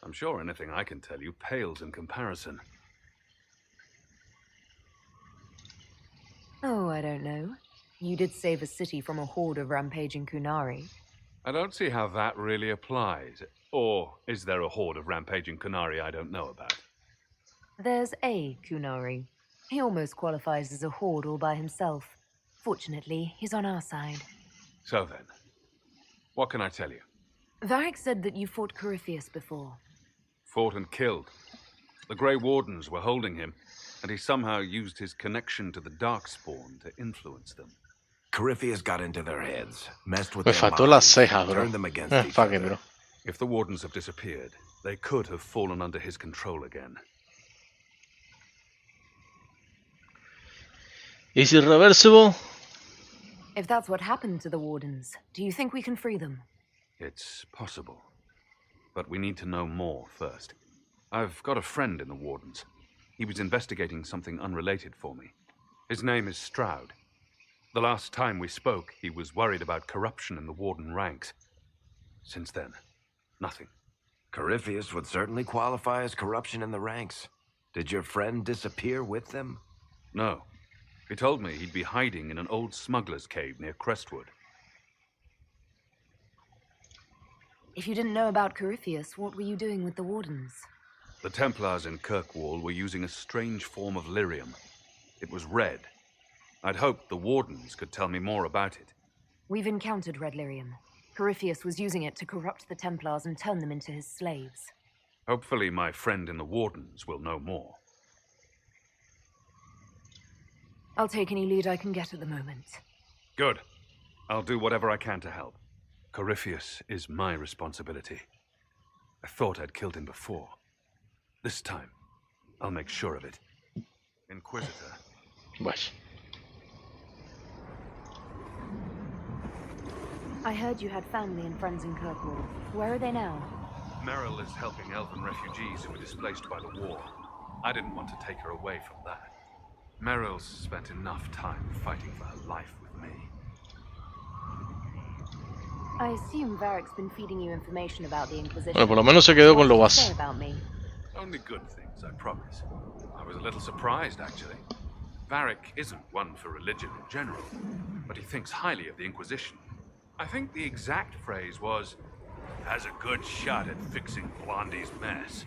E: I'm sure anything I can tell you pales in comparison.
J: Oh, I don't know. You did save a city from a horde of rampaging Kunari.
E: I don't see how that really applies. Or is there a horde of rampaging Kunari I don't know about?
J: There's a Kunari. He almost qualifies as a horde all by himself. Fortunately, he's on our side.
E: So then, what can I tell you?
J: Varric said that you fought Corypheus before.
E: Fought and killed. The Grey Wardens were holding him, and he somehow used his connection to the Darkspawn to influence them.
N: Corypheus got into their heads, messed with
D: Me
N: their
D: faltó
N: minds,
D: la ceja, bro.
N: turned them against each
D: Fuck
N: other.
D: it, bro.
E: If the Wardens have disappeared, they could have fallen under his control again.
D: Is it reversible?
J: If that's what happened to the Wardens, do you think we can free them?
E: It's possible. But we need to know more first. I've got a friend in the Wardens. He was investigating something unrelated for me. His name is Stroud. The last time we spoke, he was worried about corruption in the Warden ranks. Since then, nothing.
N: Corypheus would certainly qualify as corruption in the ranks. Did your friend disappear with them?
E: No. He told me he'd be hiding in an old smuggler's cave near Crestwood.
J: If you didn't know about Corypheus, what were you doing with the Wardens?
E: The Templars in Kirkwall were using a strange form of lyrium. It was red. I'd hoped the Wardens could tell me more about it.
J: We've encountered red lyrium. Corypheus was using it to corrupt the Templars and turn them into his slaves.
E: Hopefully my friend in the Wardens will know more.
J: I'll take any lead I can get at the moment.
E: Good. I'll do whatever I can to help. Corypheus is my responsibility. I thought I'd killed him before. This time, I'll make sure of it. Inquisitor.
D: Wesh.
J: I heard you had family and friends in Kirkwall. Where are they now?
E: Merrill is helping elven refugees who were displaced by the war. I didn't want to take her away from that. Meryl's spent enough time fighting for her life with me.
C: I assume Varric's been feeding you information about the Inquisition.
D: Bueno, por lo menos se quedó con lo básico.
E: Only good things, I promise. I was a little surprised, actually. Varric isn't one for religion in general, but he thinks highly of the Inquisition. I think the exact phrase was, has a good shot at fixing Blondie's mess.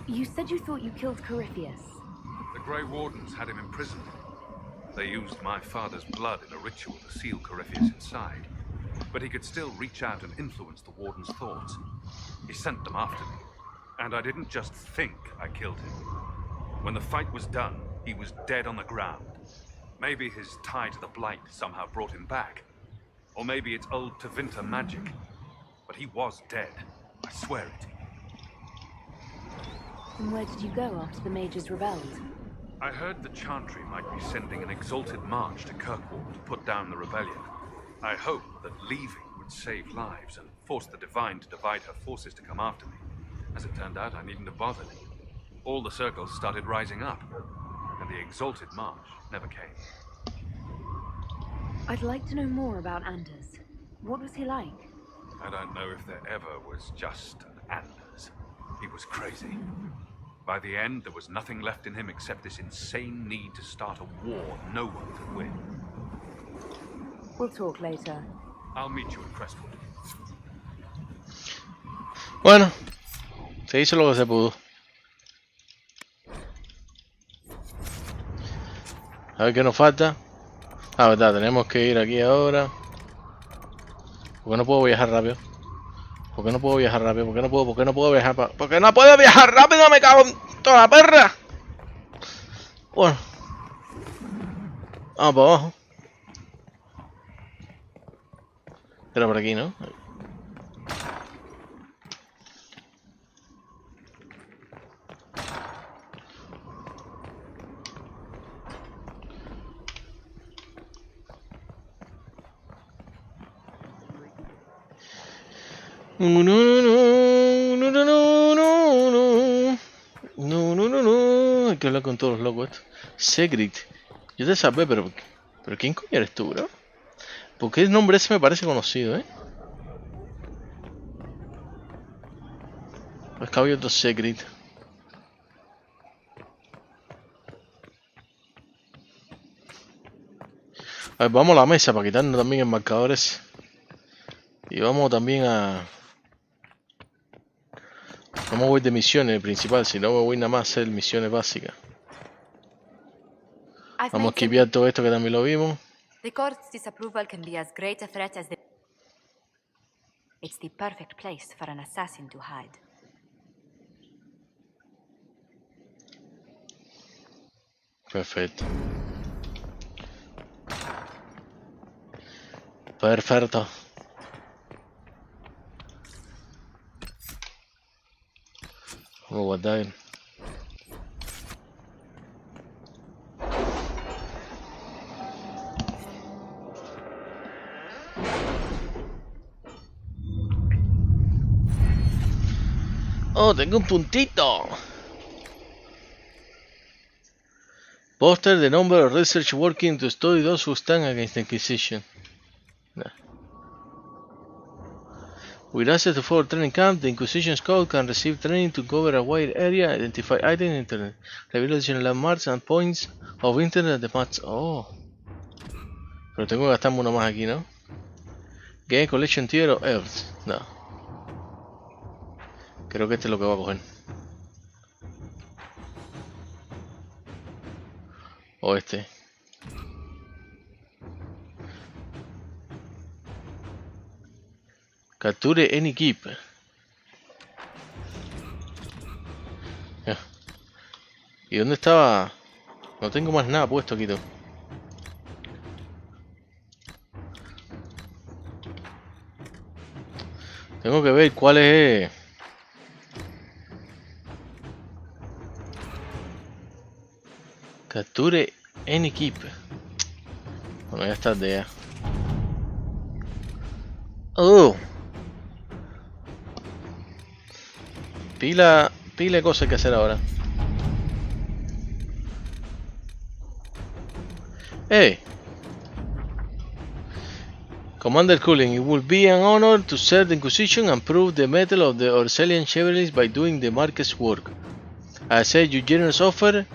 C: You said you thought you killed Corypheus.
E: The Grey Wardens had him imprisoned. They used my father's blood in a ritual to seal Corypheus inside, but he could still reach out and influence the Warden's thoughts. He sent them after me, and I didn't just think I killed him. When the fight was done, he was dead on the ground. Maybe his tie to the Blight somehow brought him back. Or maybe it's old Tevinter magic. But he was dead. I swear it.
C: And where did you go after the mages rebelled?
E: I heard the Chantry might be sending an exalted march to Kirkwall to put down the rebellion. I hoped that leaving would save lives and force the Divine to divide her forces to come after me. As it turned out, I needn't have bothered. All the circles started rising up, and the exalted march never came.
C: I'd like to know more about Anders. What was he like?
E: I don't know if there ever was just an Anders. He was crazy. By the end, there was nothing left in him except this insane need to start a war no one could win.
C: We'll talk later.
E: I'll meet you at Crestwood.
D: Bueno, se hizo lo que se pudo. A ver qué nos falta. Ah, verdad, tenemos que ir aquí ahora. ¿Por qué no puedo viajar rápido? ¿Por qué no puedo viajar rápido? ¿Por qué no puedo viajar? ¿Por qué no puedo viajar rápido? Me cago en toda la perra. Bueno. Vamos para abajo. Era por aquí, ¿no? No. Hay que hablar con todos los locos estos. Secret. Yo te salvé, pero ¿quién coño eres tú, bro? Porque el nombre ese me parece conocido, ¿eh? Es que había otro Secret. A ver, vamos a la mesa para quitarnos también el marcador ese. Y vamos también a... No me voy de misiones principal, sino me voy nada más a hacer misiones básicas. Vamos a esquivar todo esto que también lo vimos.
C: The court's disapproval can be as great a threat as the... It's the perfect place for an assassin to hide.
D: Perfecto. Perfecto. Vamos a guardar. Oh, tengo un puntito. Poster the number of research working to study those who stand against the Inquisition. Nah. With access to full training camp, the Inquisition Scout can receive training to cover a wide area, identify items in internet, reveal additional landmarks and points of internet at the maps. Oh. Pero tengo que gastarme uno más aquí, ¿no? Game Collection Tier of Elves. No. Creo que este es lo que voy a coger. O este. Capture any keep. Ya. ¿Y dónde estaba? No tengo más nada puesto aquí, tú. Tengo que ver cuál es. Capture any keep. Bueno, ya está de ya. Oh. pila de cosas que hacer ahora. Hey! Commander Cullen, it will be an honor to serve the Inquisition and prove the mettle of the Orselian chivalry by doing the Marquess' work. I accept your generous offer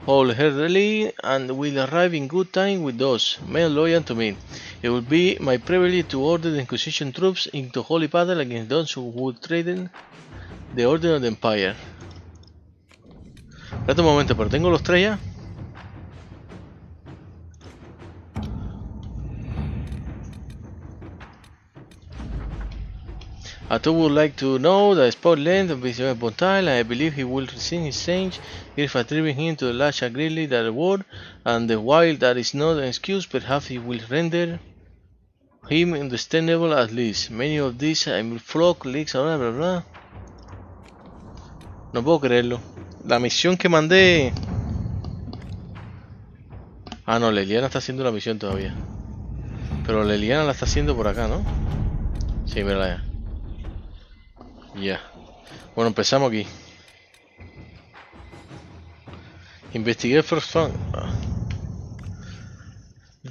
D: wholeheartedly and will arrive in good time with those men loyal to me. It will be my privilege to order the Inquisition troops into holy battle against those who would threaten the order of the Empire. Espérate un momento, pero tengo los tres ya. Ato would like to know the spot length of his Bontile, and I believe he will rescind his change if attributing him to the lash greatly that reward, and while that is not an excuse, perhaps he will render him understandable at least. Many of these flock leaks, bla bla bla. No puedo creerlo. La misión que mandé. Ah, no, Leliana está haciendo la misión todavía. Pero Leliana la está haciendo por acá, ¿no? Sí, mírala ya. Ya. Bueno, empezamos aquí. Investigate first fun.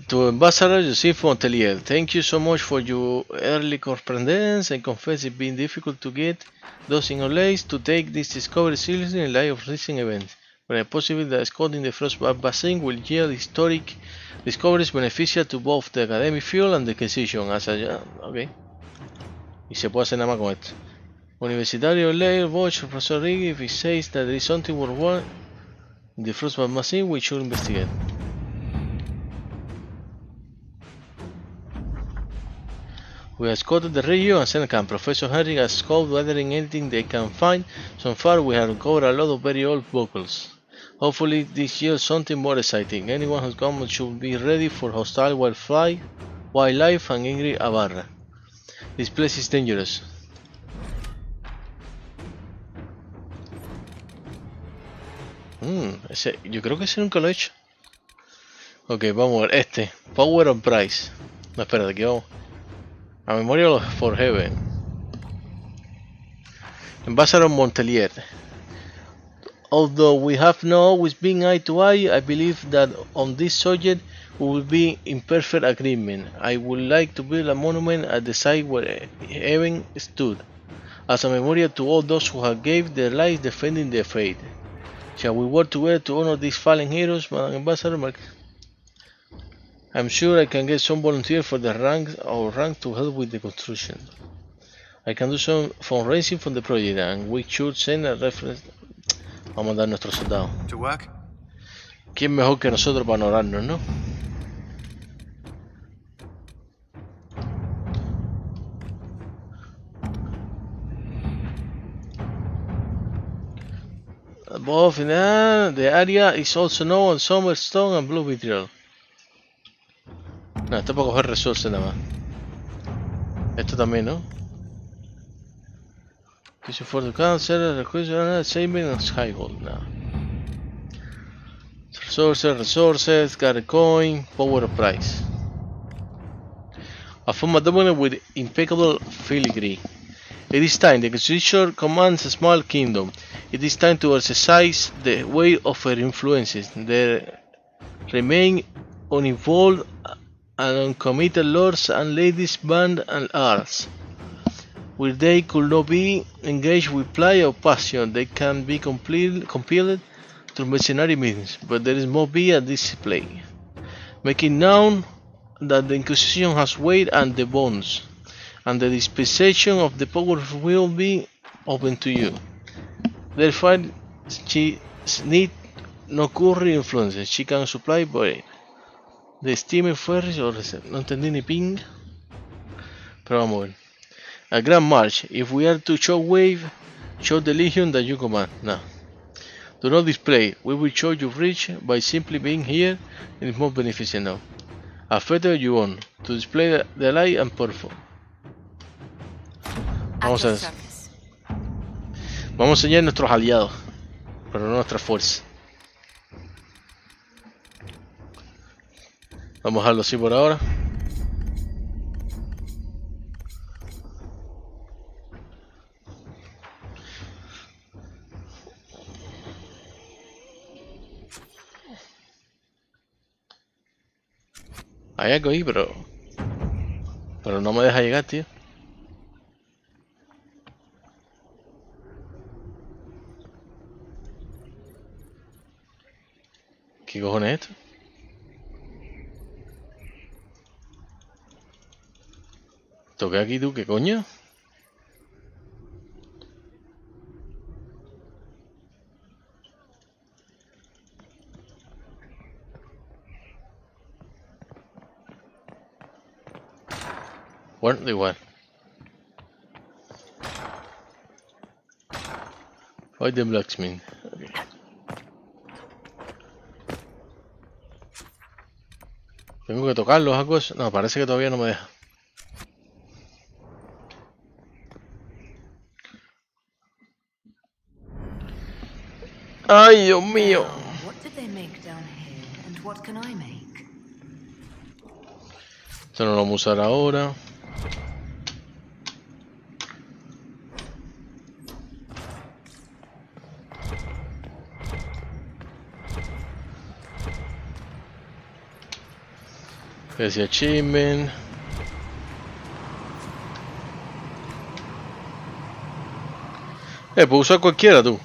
D: To Ambassador Joseph Montelier, thank you so much for your early correspondence. I confess it's been difficult to get those in our lives to take this discovery seriously in light of recent events. When it's possible that scouting the Frostback Basin will yield historic discoveries beneficial to both the academic field and the Inquisition. Okay. Y se puede hacer nada más con esto. Universitario Lair Watch, Professor Rigg, if he says that there is something worthwhile in the Frostback Basin, we should investigate. We have scouted the region and sent camp. Professor Henry has scouted gathering anything they can find. So far, we have uncovered a lot of very old vocals. Hopefully, this yields something more exciting. Anyone who's come should be ready for hostile wildlife and angry Avarra. This place is dangerous. Yo creo que ese nunca lo he hecho. Ok, vamos a ver este. Power and Price. No, espérate, aquí vamos. A memoria of for Heaven. Ambassador Montelier. Although we have not always been eye to eye, I believe that on this subject we will be in perfect agreement. I would like to build a monument at the site where Heaven stood, as a memorial to all those who have gave their lives defending their faith. Shall we work together to honor these fallen heroes, Madam Ambassador? I'm sure I can get some volunteers for the rank to help with the construction. I can do some fundraising for the project, and we should send a reference. Vamos a dar nuestros soldados.
O: To work?
D: ¿Quién mejor que nosotros para honorarnos, no? Above the area is also known as summer stone and blue vitriol. No, esto es para coger resources nada más. Esto también, ¿no? Use for the cancer, requires saving and high gold. No. Resources, got a coin, power of price. A former dominant with impeccable filigree. It is time. The Inquisition commands a small kingdom. It is time to exercise the weight of her influences. There remain uninvolved and uncommitted lords and ladies, band and arts. Where they could not be engaged with play or passion, they can be compelled through mercenary means, but there must be a display, making known that the Inquisition has weight and the bonds, and the dispensation of the power will be open to you. Therefore, she need no curry influence, she can supply by the steamer ferries or no entendí ni ping, pero vamos a ver. A grand march. If we are to show the legion that you command. No. Do not display. We will show you reach by simply being here. It is more beneficial now. A feather you own. To display the light and purple. Vamos a enseñar nuestros aliados, pero no nuestra fuerza. Vamos a dejarlo así por ahora. Hay algo ahí, pero no me deja llegar, tío. ¿Qué cojones es esto? ¿Toqué aquí tú? ¿Qué coño? Bueno, da igual. Fight the blacksmith. Okay. Tengo que tocarlos, algo así. No, parece que todavía no me deja. Ay, Dios mío. Esto no lo vamos a usar ahora. Ese achievement. Puedo usar cualquiera tú.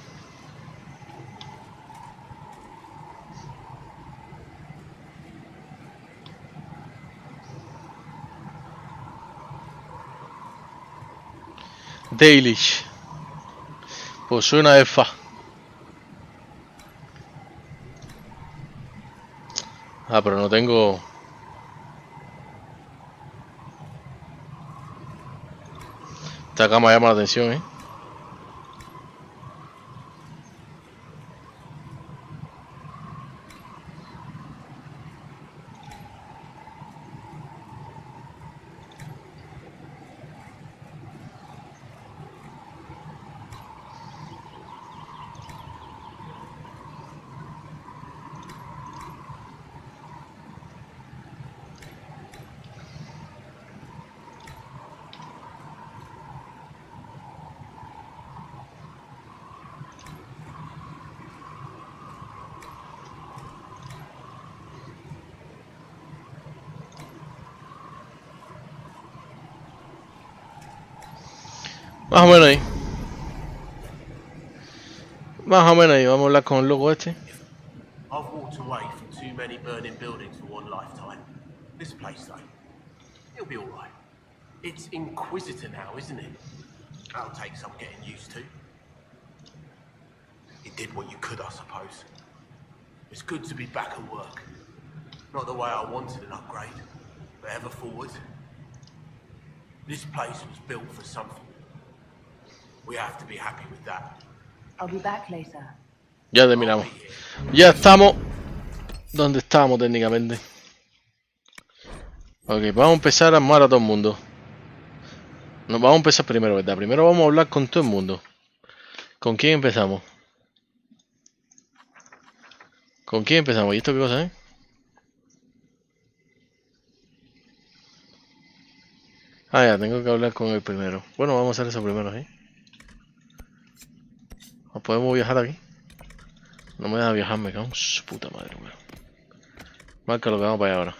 D: Daylish. Pues suena de fa. Ah, pero no tengo. Esta cama llama la atención, ¿eh? Más o menos ahí. Más o menos ahí. Vamos a hablar con el loco este.
O: I've walked away from too many burning buildings for one lifetime. This place, though, it'll be all right. It's Inquisitor now, isn't it? That'll take some getting used to. You did what you could, I suppose. It's good to be back at work. Not the way I wanted an upgrade, but ever forward. This place was built for something. We have to be happy with that.
J: I'll be back later.
D: Ya terminamos. Ya estamos donde estábamos técnicamente. Ok, vamos a empezar a armar a todo el mundo. Nos vamos a empezar primero, ¿verdad? Primero vamos a hablar con todo el mundo. ¿Con quién empezamos? ¿Con quién empezamos? ¿Y esto qué cosa es? Ah, ya, tengo que hablar con el primero. Bueno, vamos a hacer eso primero, ¿eh? ¿O podemos viajar aquí? No me deja viajar, me cago en su puta madre, weón. Marca lo que vamos para allá ahora.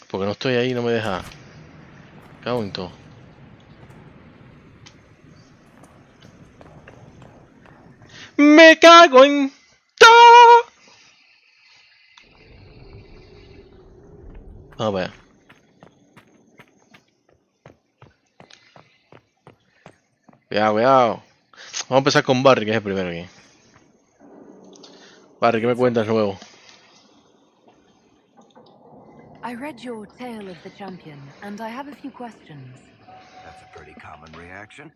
D: Porque no estoy ahí, no me deja. Cago en todo. Me cago en todo. Vamos para allá. Cuidado, cuidado. Vamos a empezar con Barry, que es el primero aquí. Barry, ¿qué me cuentas nuevo?
J: I read your tale of the champion, and I have a few questions.
N: That's a pretty common reaction.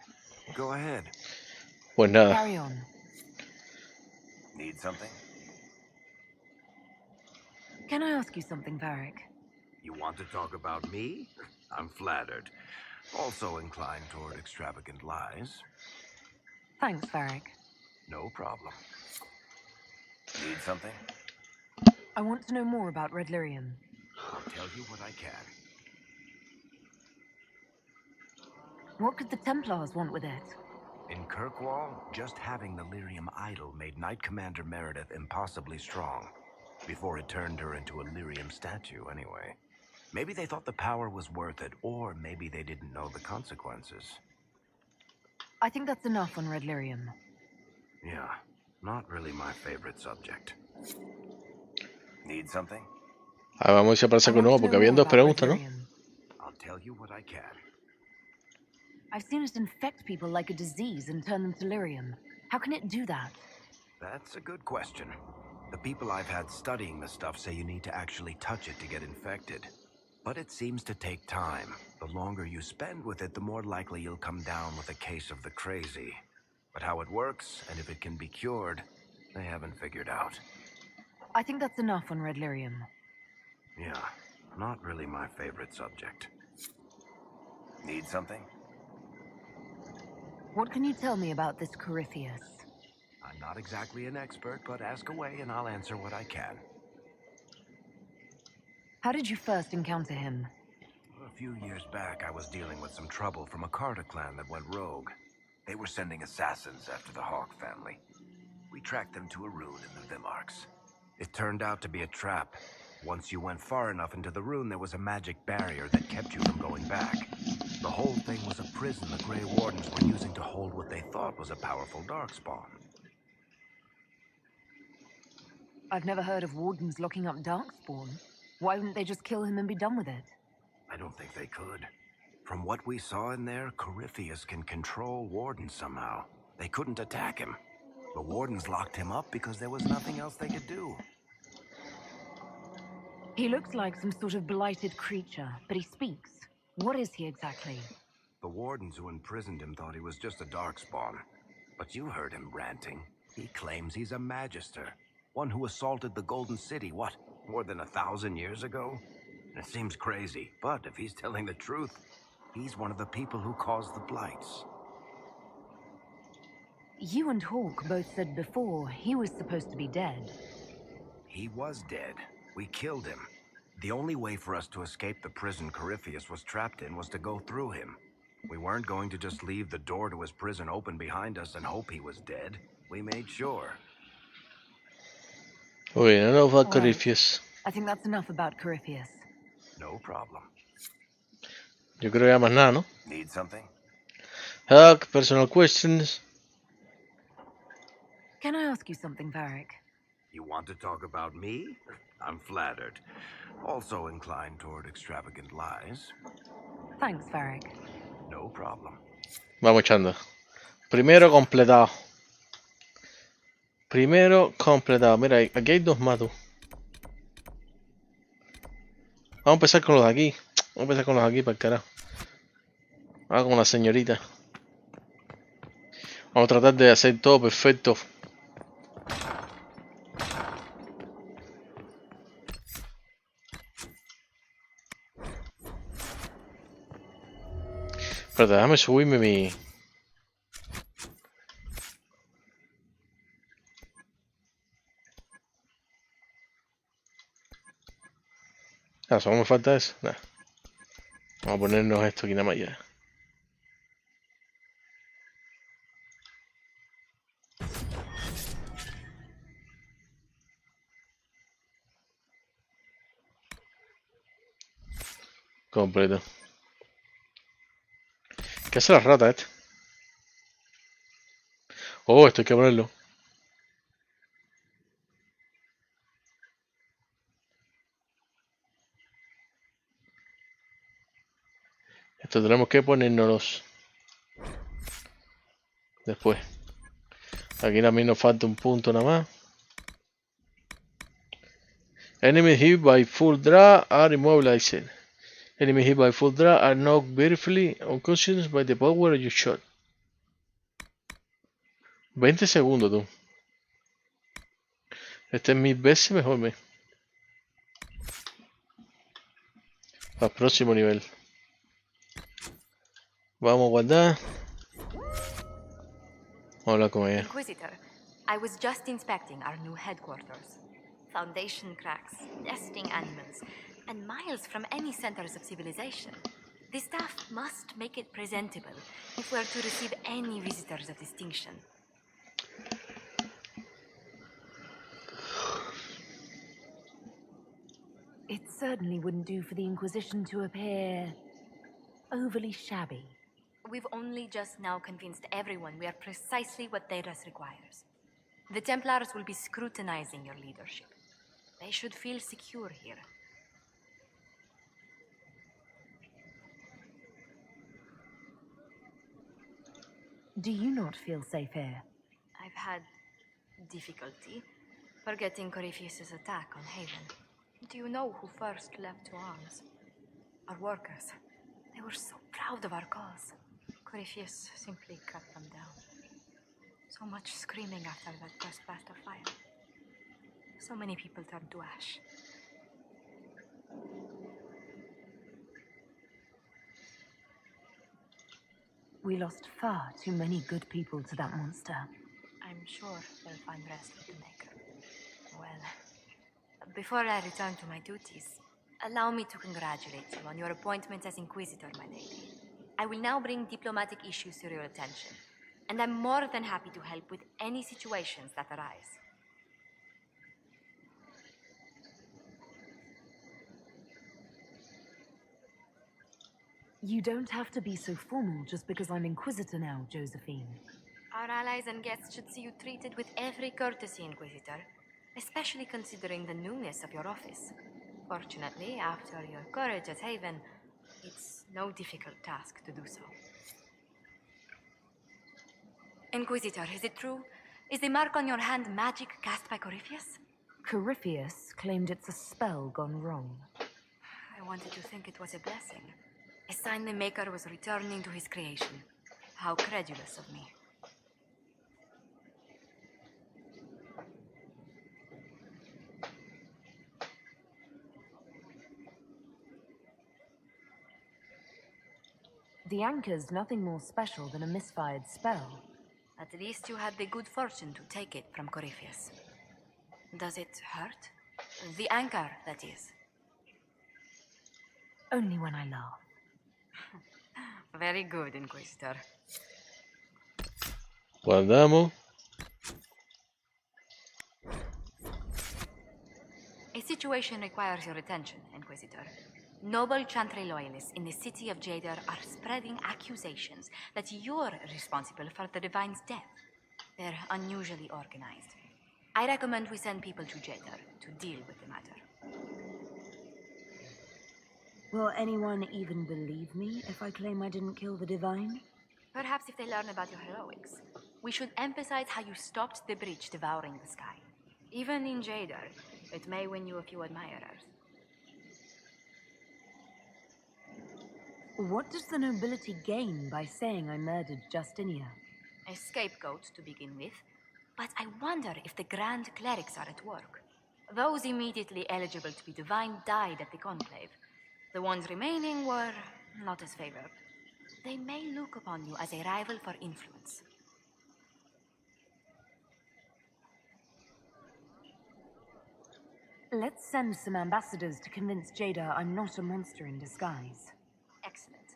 N: Go ahead.
D: Pues nada.
J: Carry on.
N: Need something?
J: Can I ask you something, Varric?
N: You want to talk about me? I'm flattered. Also inclined toward extravagant lies.
J: Thanks, Varric.
N: No problem. Need something?
J: I want to know more about Red Lyrian.
N: I'll tell you what I can.
J: What could the Templars want with it?
N: In Kirkwall, just having the lyrium idol made Knight Commander Meredith impossibly strong. Before it turned her into a lyrium statue, anyway. Maybe they thought the power was worth it, or maybe they didn't know the consequences.
J: I think that's enough on Red Lyrium.
N: Yeah, not really my favorite subject. Need something?
D: Ah, vamos a ir a aparecer con nuevo porque habían dos preguntas, ¿no?
N: I'll tell you what I can.
J: I've seen it infect people like a disease and turn them to lyrium. How can it do that?
N: That's a good question. The people I've had studying the stuff say you need to actually touch it to get infected. But it seems to take time. The longer you spend with it, the more likely you'll come down with a case of the crazy. But how it works, and if it can be cured, they haven't figured out.
J: I think that's enough on Red Lyrium.
N: Yeah, not really my favorite subject. Need something?
J: What can you tell me about this Corypheus?
N: I'm not exactly an expert, but ask away and I'll answer what I can.
J: How did you first encounter him?
N: A few years back, I was dealing with some trouble from a Carter clan that went rogue. They were sending assassins after the Hawk family. We tracked them to a rune in the Vimarks. It turned out to be a trap. Once you went far enough into the rune, there was a magic barrier that kept you from going back. The whole thing was a prison the Grey Wardens were using to hold what they thought was a powerful Darkspawn.
J: I've never heard of Wardens locking up Darkspawn. Why wouldn't they just kill him and be done with it?
N: I don't think they could. From what we saw in there, Corypheus can control Wardens somehow. They couldn't attack him. The Wardens locked him up because there was nothing else they could do.
J: He looks like some sort of blighted creature, but he speaks. What is he exactly?
N: The Wardens who imprisoned him thought he was just a Darkspawn. But you heard him ranting. He claims he's a Magister. One who assaulted the Golden City, what, more than 1,000 years ago? It seems crazy, but if he's telling the truth, he's one of the people who caused the blights.
J: You and Hawk both said before he was supposed to be dead.
N: He was dead. We killed him. The only way for us to escape the prison Corypheus was trapped in was to go through him. We weren't going to just leave the door to his prison open behind us and hope he was dead. We made sure.
D: Uy, no know about Corypheus.
J: I think that's enough about Corypheus.
N: No problem.
D: Yo creo que ya más nada, ¿no?
N: Need something?
D: Hawk, personal questions.
J: Can I ask you something, Varric?
N: You want to talk about me? I'm flattered. Also inclined toward extravagant lies.
J: Thanks, Varric.
N: No problem.
D: Vamos echando. Primero completado. Mira, aquí hay dos más, tú. Vamos a empezar con los de aquí. Para el carajo. Ah, con la señorita. Vamos a tratar de hacer todo perfecto. Pero déjame subirme mi... Ah, solo me falta eso. Nah. Vamos a ponernos esto aquí nada más ya. Completo. ¿Qué hace la rata esta? Oh, esto hay que ponerlo. Esto tenemos que ponérnoslos después. Aquí también nos falta un punto nada más. Enemies hit by full draw are immobilized. Enemies hit by full draw are knocked briefly unconscious by the power of your shot. 20 segundos, tú. Este es 1000 veces mejor, me. Al próximo nivel. Vamos a guardar. Hola, con ella.
C: Inquisitor, I was just inspecting our new headquarters. Foundation cracks, nesting animals, and miles from any centers of civilization. The staff must make it presentable if we're to receive any visitors of distinction.
J: It certainly wouldn't do for the Inquisition to appear overly shabby.
C: We've only just now convinced everyone we are precisely what Thedas requires. The Templars will be scrutinizing your leadership. They should feel secure here.
J: Do you not feel safe here?
C: I've had difficulty forgetting Corypheus's attack on Haven. Do you know who first leapt to arms? Our workers. They were so proud of our cause. Corypheus simply cut them down. So much screaming after that first blast of fire. So many people turned to ash.
J: We lost far too many good people to that monster.
C: I'm sure they'll find rest with the Maker. Well, before I return to my duties, allow me to congratulate you on your appointment as Inquisitor, my lady. I will now bring diplomatic issues to your attention, and I'm more than happy to help with any situations that arise.
J: You don't have to be so formal just because I'm Inquisitor now, Josephine.
C: Our allies and guests should see you treated with every courtesy, Inquisitor, especially considering the newness of your office. Fortunately, after your courage at Haven, it's no difficult task to do so. Inquisitor, is it true? Is the mark on your hand magic cast by Corypheus?
J: Corypheus claimed it's a spell gone wrong.
C: I wanted to think it was a blessing. A sign the Maker was returning to his creation. How credulous of me.
J: The anchor's nothing more special than a misfired spell.
C: At least you had the good fortune to take it from Corypheus. Does it hurt? The anchor, that is.
J: Only when I laugh.
C: Very good, Inquisitor.
D: Guardamos.
C: A situation requires your attention, Inquisitor. Noble Chantry loyalists in the city of Jadar are spreading accusations that you're responsible for the Divine's death. They're unusually organized. I recommend we send people to Jadar to deal with the matter.
J: Will anyone even believe me if I claim I didn't kill the Divine?
C: Perhaps if they learn about your heroics. We should emphasize how you stopped the breach devouring the sky. Even in Jadar, it may win you a few admirers.
J: What does the nobility gain by saying I murdered Justinia?
C: A scapegoat to begin with, but I wonder if the Grand Clerics are at work. Those immediately eligible to be divine died at the Conclave. The ones remaining were not as favored. They may look upon you as a rival for influence.
J: Let's send some ambassadors to convince Jada I'm not a monster in disguise.
C: Excellent.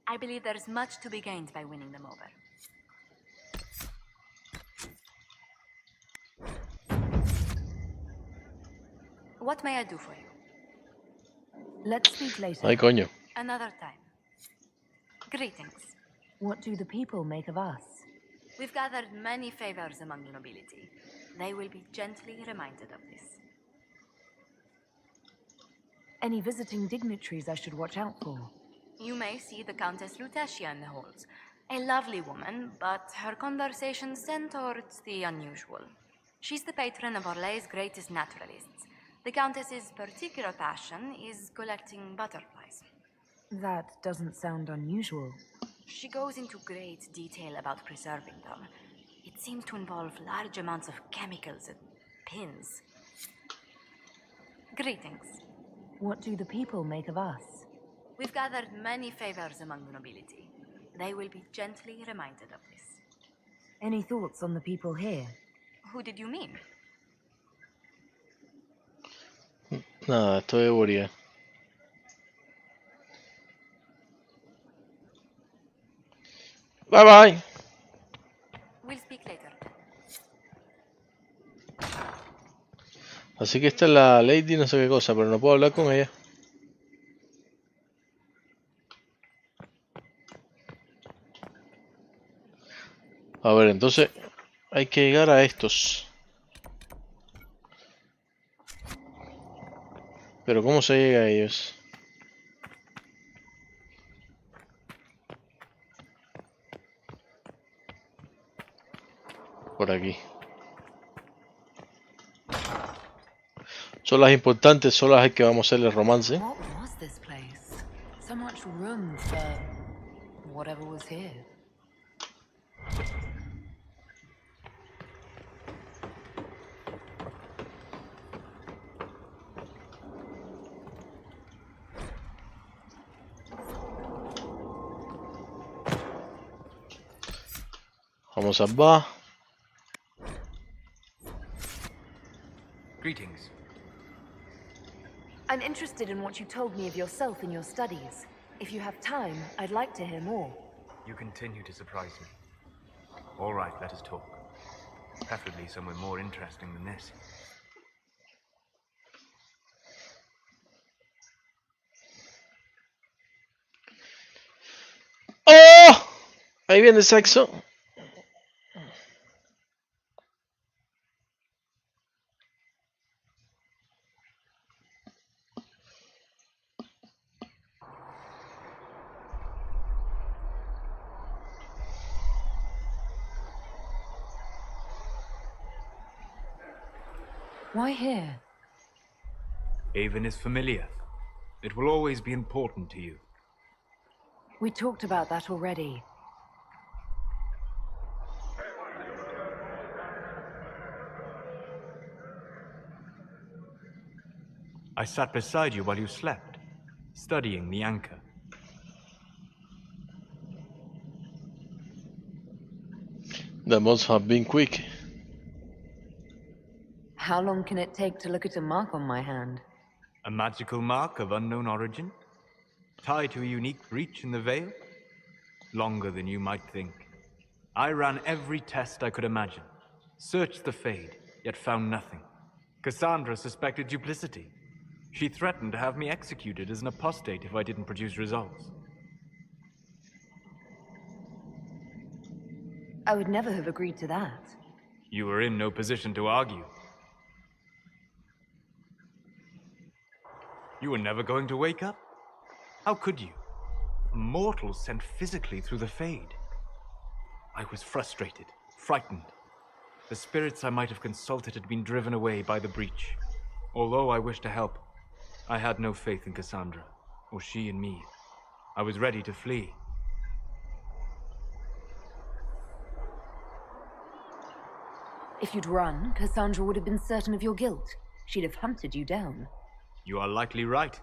C: I believe there's much to be gained by winning them over. What may I do for you?
J: Let's speak later.
D: Ay, coño.
C: Another time. Greetings.
J: What do the people make of us?
C: We've gathered many favors among the nobility. They will be gently reminded of this.
J: Any visiting dignitaries I should watch out for?
C: You may see the Countess Lutetia in the halls. A lovely woman, but her conversations tend towards the unusual. She's the patron of Orlay's greatest naturalists. The Countess's particular passion is collecting butterflies.
J: That doesn't sound unusual.
C: She goes into great detail about preserving them. It seems to involve large amounts of chemicals and pins. Greetings.
J: What do the people make of us?
C: We've gathered many favors among the nobility. They will be gently reminded of this.
J: Any thoughts on the people here?
C: Who did you mean?
D: Nada, estoy aburrida. Bye bye.
C: We'll speak later.
D: Así que esta es la Lady no sé qué cosa, pero no puedo hablar con ella. A ver, entonces hay que llegar a estos. Pero ¿cómo se llega a ellos? Por aquí. Son las importantes, son las que vamos a hacerle romance.
J: What was this place? So much room for whatever was here.
D: Vamos a va.
M: Greetings.
J: I'm interested in what you told me of yourself in your studies. If you have time, I'd like to hear more.
M: You continue to surprise me. All right, let us talk. Preferably somewhere more interesting than this.
D: ¡Oh! Ahí viene el sexo.
J: Why here?
M: Avon is familiar. It will always be important to you.
J: We talked about that already.
M: I sat beside you while you slept, studying the anchor.
D: That must have been quick.
J: How long can it take to look at a mark on my hand?
M: A magical mark of unknown origin? Tied to a unique breach in the veil? Longer than you might think. I ran every test I could imagine. Searched the Fade, yet found nothing. Cassandra suspected duplicity. She threatened to have me executed as an apostate if I didn't produce results.
J: I would never have agreed to that.
M: You were in no position to argue. You were never going to wake up? How could you? A mortal sent physically through the Fade. I was frustrated, frightened. The spirits I might have consulted had been driven away by the breach. Although I wished to help, I had no faith in Cassandra, or she in me. I was ready to flee.
J: If you'd run, Cassandra would have been certain of your guilt. She'd have hunted you down.
M: You are likely right.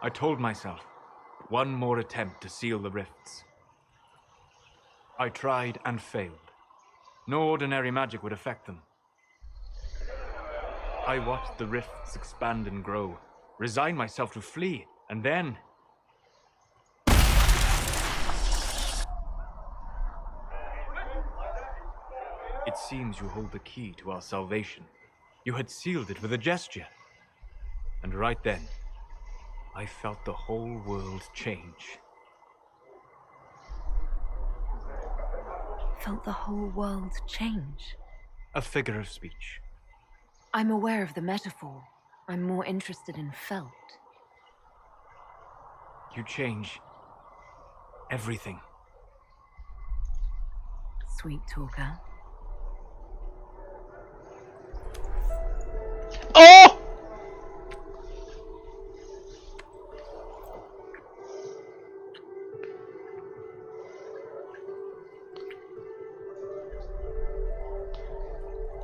M: I told myself, one more attempt to seal the rifts. I tried and failed. No ordinary magic would affect them. I watched the rifts expand and grow, resigned myself to flee, and then... It seems you hold the key to our salvation. You had sealed it with a gesture. And right then, I felt the whole world change.
J: Felt the whole world change?
M: A figure of speech.
J: I'm aware of the metaphor. I'm more interested in felt.
M: You change everything.
J: Sweet talker.
D: ¡Oh!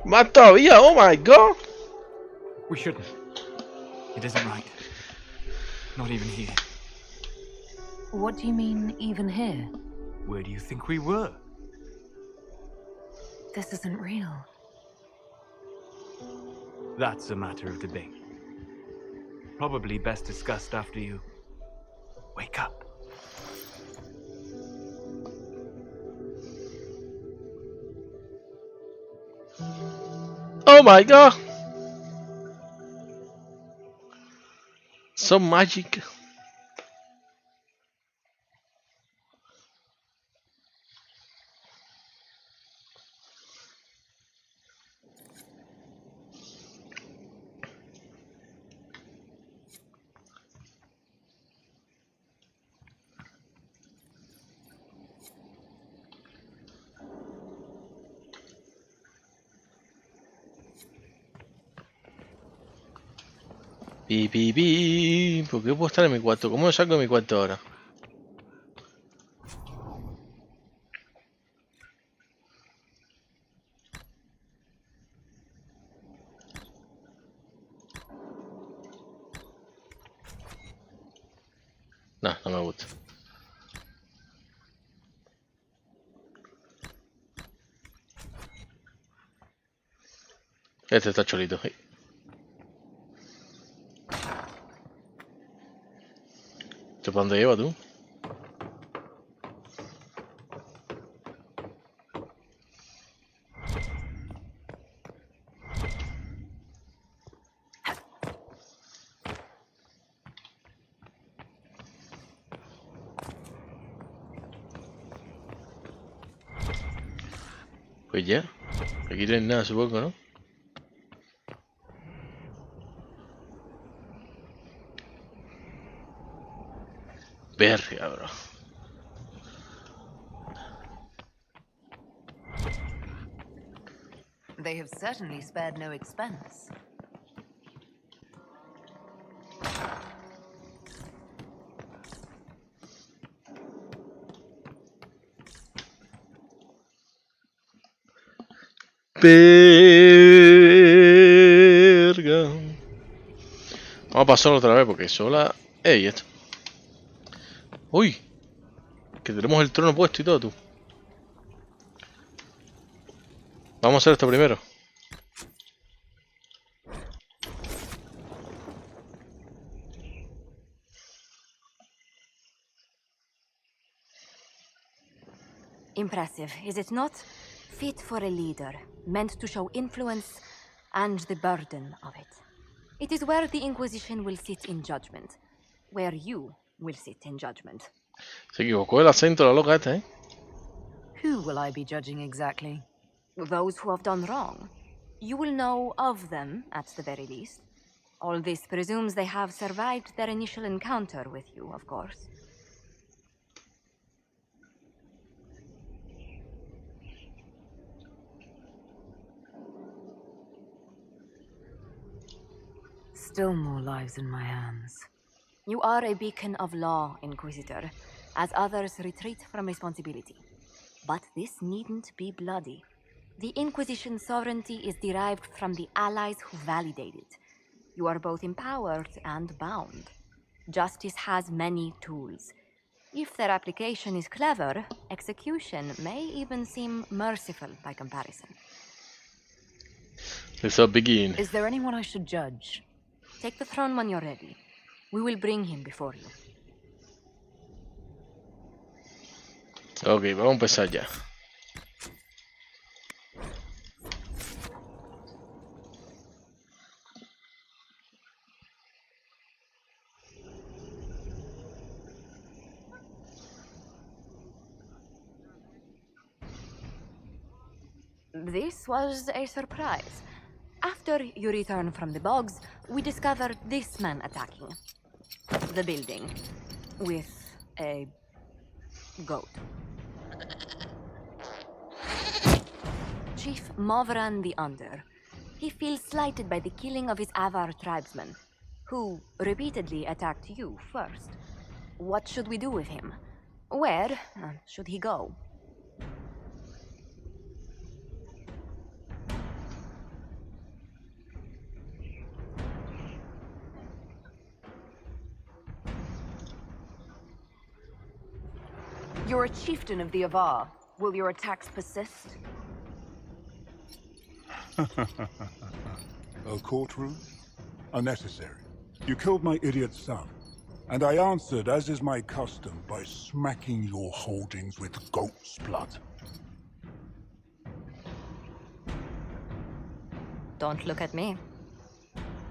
D: Más todavía, oh my god.
M: We shouldn't. It isn't right. Not even here.
J: What do you mean, even here?
M: Where do you think we were?
J: This isn't real.
M: That's a matter of debate. Probably best discussed after you wake up.
D: Oh my god! So magic. Pi. ¿Por qué puedo estar en mi cuarto? ¿Cómo lo saco de mi cuarto ahora? No, no me gusta. Este está cholito. ¿Esto para dónde lleva tú? Pues ya. Aquí no hay nada, supongo, ¿no? Verga, bro.
J: They have certainly spared no expense.
D: Verga. Vamos a pasarlo otra vez porque sola... ¡Ey, esto! ¡Uy! Que tenemos el trono puesto y todo, tú. Vamos a hacer esto primero.
C: Impressive, is it not? Fit for a leader, meant to show influence and the burden of it. It is where the Inquisition will sit in judgment. Where you will sit in judgment.
D: Se equivocó el acento la loca esta, ¿eh?
J: Who will I be judging exactly?
C: Those who have done wrong. You will know of them, at the very least. All this presumes they have survived their initial encounter with you, of course.
J: Still more lives in my hands.
C: You are a beacon of law, Inquisitor, as others retreat from responsibility. But this needn't be bloody. The Inquisition's sovereignty is derived from the allies who validate it. You are both empowered and bound. Justice has many tools. If their application is clever, execution may even seem merciful by comparison.
D: Let's begin.
J: Is there anyone I should judge?
C: Take the throne when you're ready. We will bring him before you.
D: Ok, vamos a empezar ya.
C: This was a surprise. After you return from the bogs, we discovered this man attacking the building with a goat. Chief Movran the Under. He feels slighted by the killing of his Avar tribesmen, who repeatedly attacked you first. What should we do with him? Where should he go?
J: You're a chieftain of the Avar. Will your attacks persist?
P: A courtroom? Unnecessary. You killed my idiot son, and I answered, as is my custom, by smacking your holdings with goat's blood.
C: Don't look at me.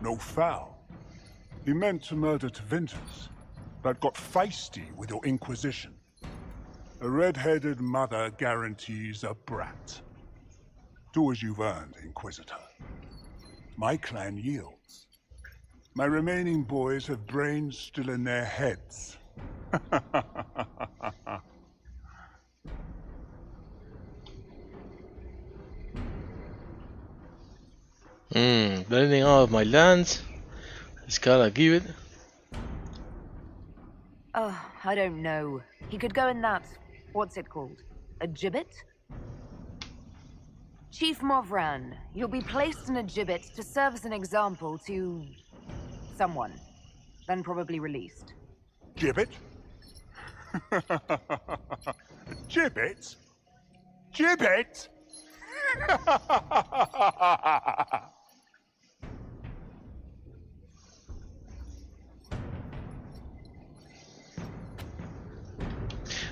P: No foul. He meant to murder Tevintus, but got feisty with your Inquisition. A red-headed mother guarantees a brat. Do as you've earned, Inquisitor. My clan yields. My remaining boys have brains still in their heads.
D: Blending out of my lands. It's gotta give it.
J: Oh, I don't know. He could go in that... what's it called? A gibbet? Chief Movran, you'll be placed in a gibbet to serve as an example to... someone. Then probably released.
P: Gibbet? Gibbet? Gibbet?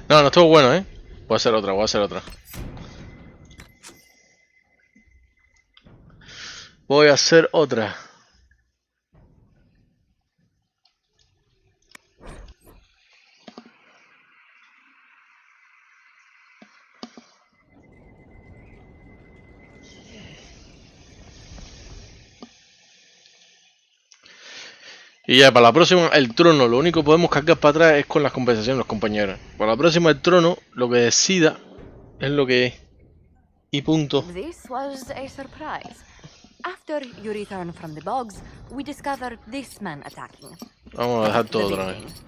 D: No, no estuvo bueno, ¿eh? Voy a hacer otra, voy a hacer otra. Voy a hacer otra. Y ya, para la próxima, el trono. Lo único que podemos cargar para atrás es con las compensaciones, los compañeros. Para la próxima, el trono, lo que decida es lo que es. Y punto.
C: This was a surprise. After you return from the bogs, we discovered this man attacking.
D: Vamos a dejar todo otra vez.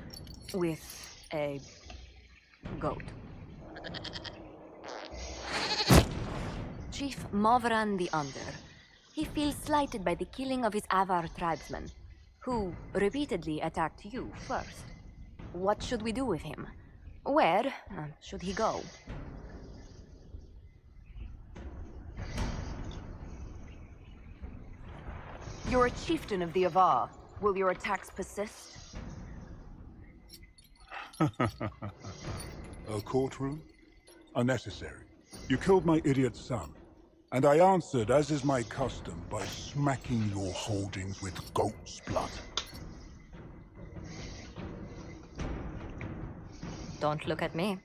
C: With a goat. Chief Movran the Under. He feels slighted by the killing of his Avar tribesmen, who repeatedly attacked you first. What should we do with him? Where should he go?
J: You're a chieftain of the Avar. Will your attacks persist?
P: A courtroom? Unnecessary. You killed my idiot son, and I answered, as is my custom, by smacking your holdings with goat's blood.
C: Don't look at me.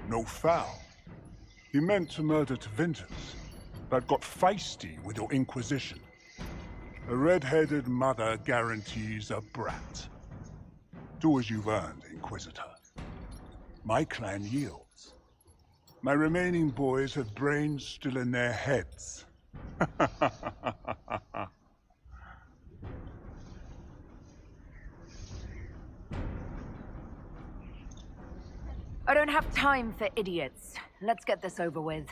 P: No foul. He meant to murder Tevintus, but got feisty with your Inquisition. A red-headed mother guarantees a brat. Do as you've earned, Inquisitor. My clan yields. My remaining boys have brains still in their heads.
J: I don't have time for idiots. Let's get this over with.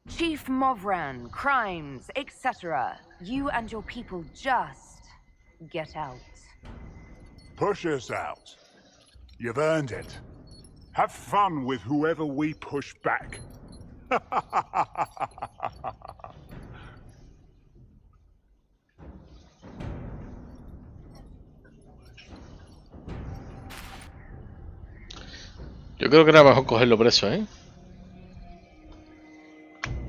J: Chief Movran, crimes, etc. You and your people just get out.
P: Push us out. You've earned it. Have fun with whoever we push back.
D: Yo creo que era mejor cogerlo preso, ¿eh?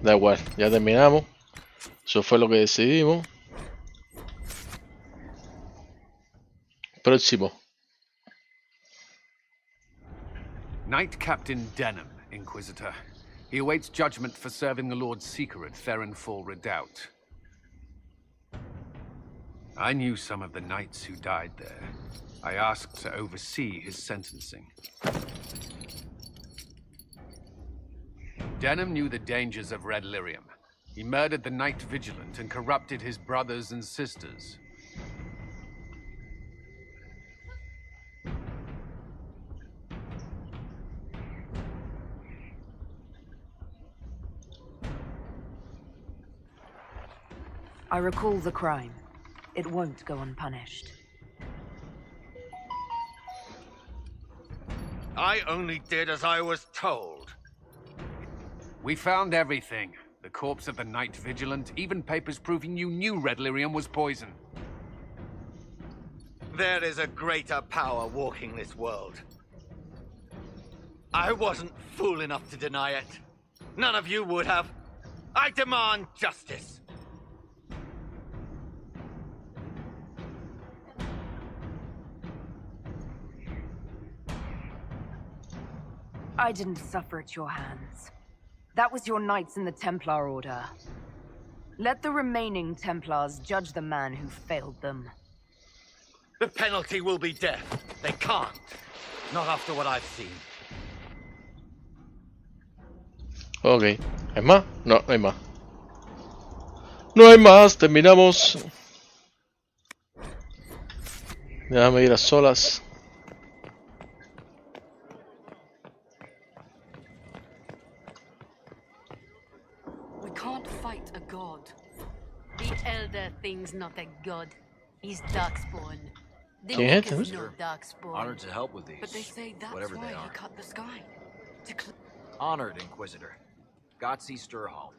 D: Da igual, ya terminamos. Eso fue lo que decidimos. Próximo.
E: Knight Captain Denham, Inquisitor. He awaits judgment for serving the Lord Seeker at Ferrenfall Redoubt. I knew some of the knights who died there. I asked to oversee his sentencing. Denham knew the dangers of Red Lyrium. He murdered the Knight Vigilant and corrupted his brothers and sisters.
J: I recall the crime. It won't go unpunished.
Q: I only did as I was told.
E: We found everything. The corpse of the Knight Vigilant, even papers proving you knew Red Lyrium was poison.
Q: There is a greater power walking this world. I wasn't fool enough to deny it. None of you would have. I demand justice.
J: I didn't suffer at your hands. That was your knights in the Templar Order. Let the remaining Templars judge the man who failed them.
Q: The penalty will be death. They can't. Not after what I've seen.
D: Ok. ¿Hay más? No, no hay más. No hay más, terminamos. Déjame ir a solas.
R: We can't fight a god. The Elder thing's not a god. He's Darkspawn. The
D: ¿Quién es
R: Nick is
D: este?
R: no Darkspawn.
S: Honored to help with these,
R: But they say that's
S: whatever
R: why
S: they
R: he
S: are.
R: cut the sky.
S: Honored, Inquisitor. Godsey Sturhall.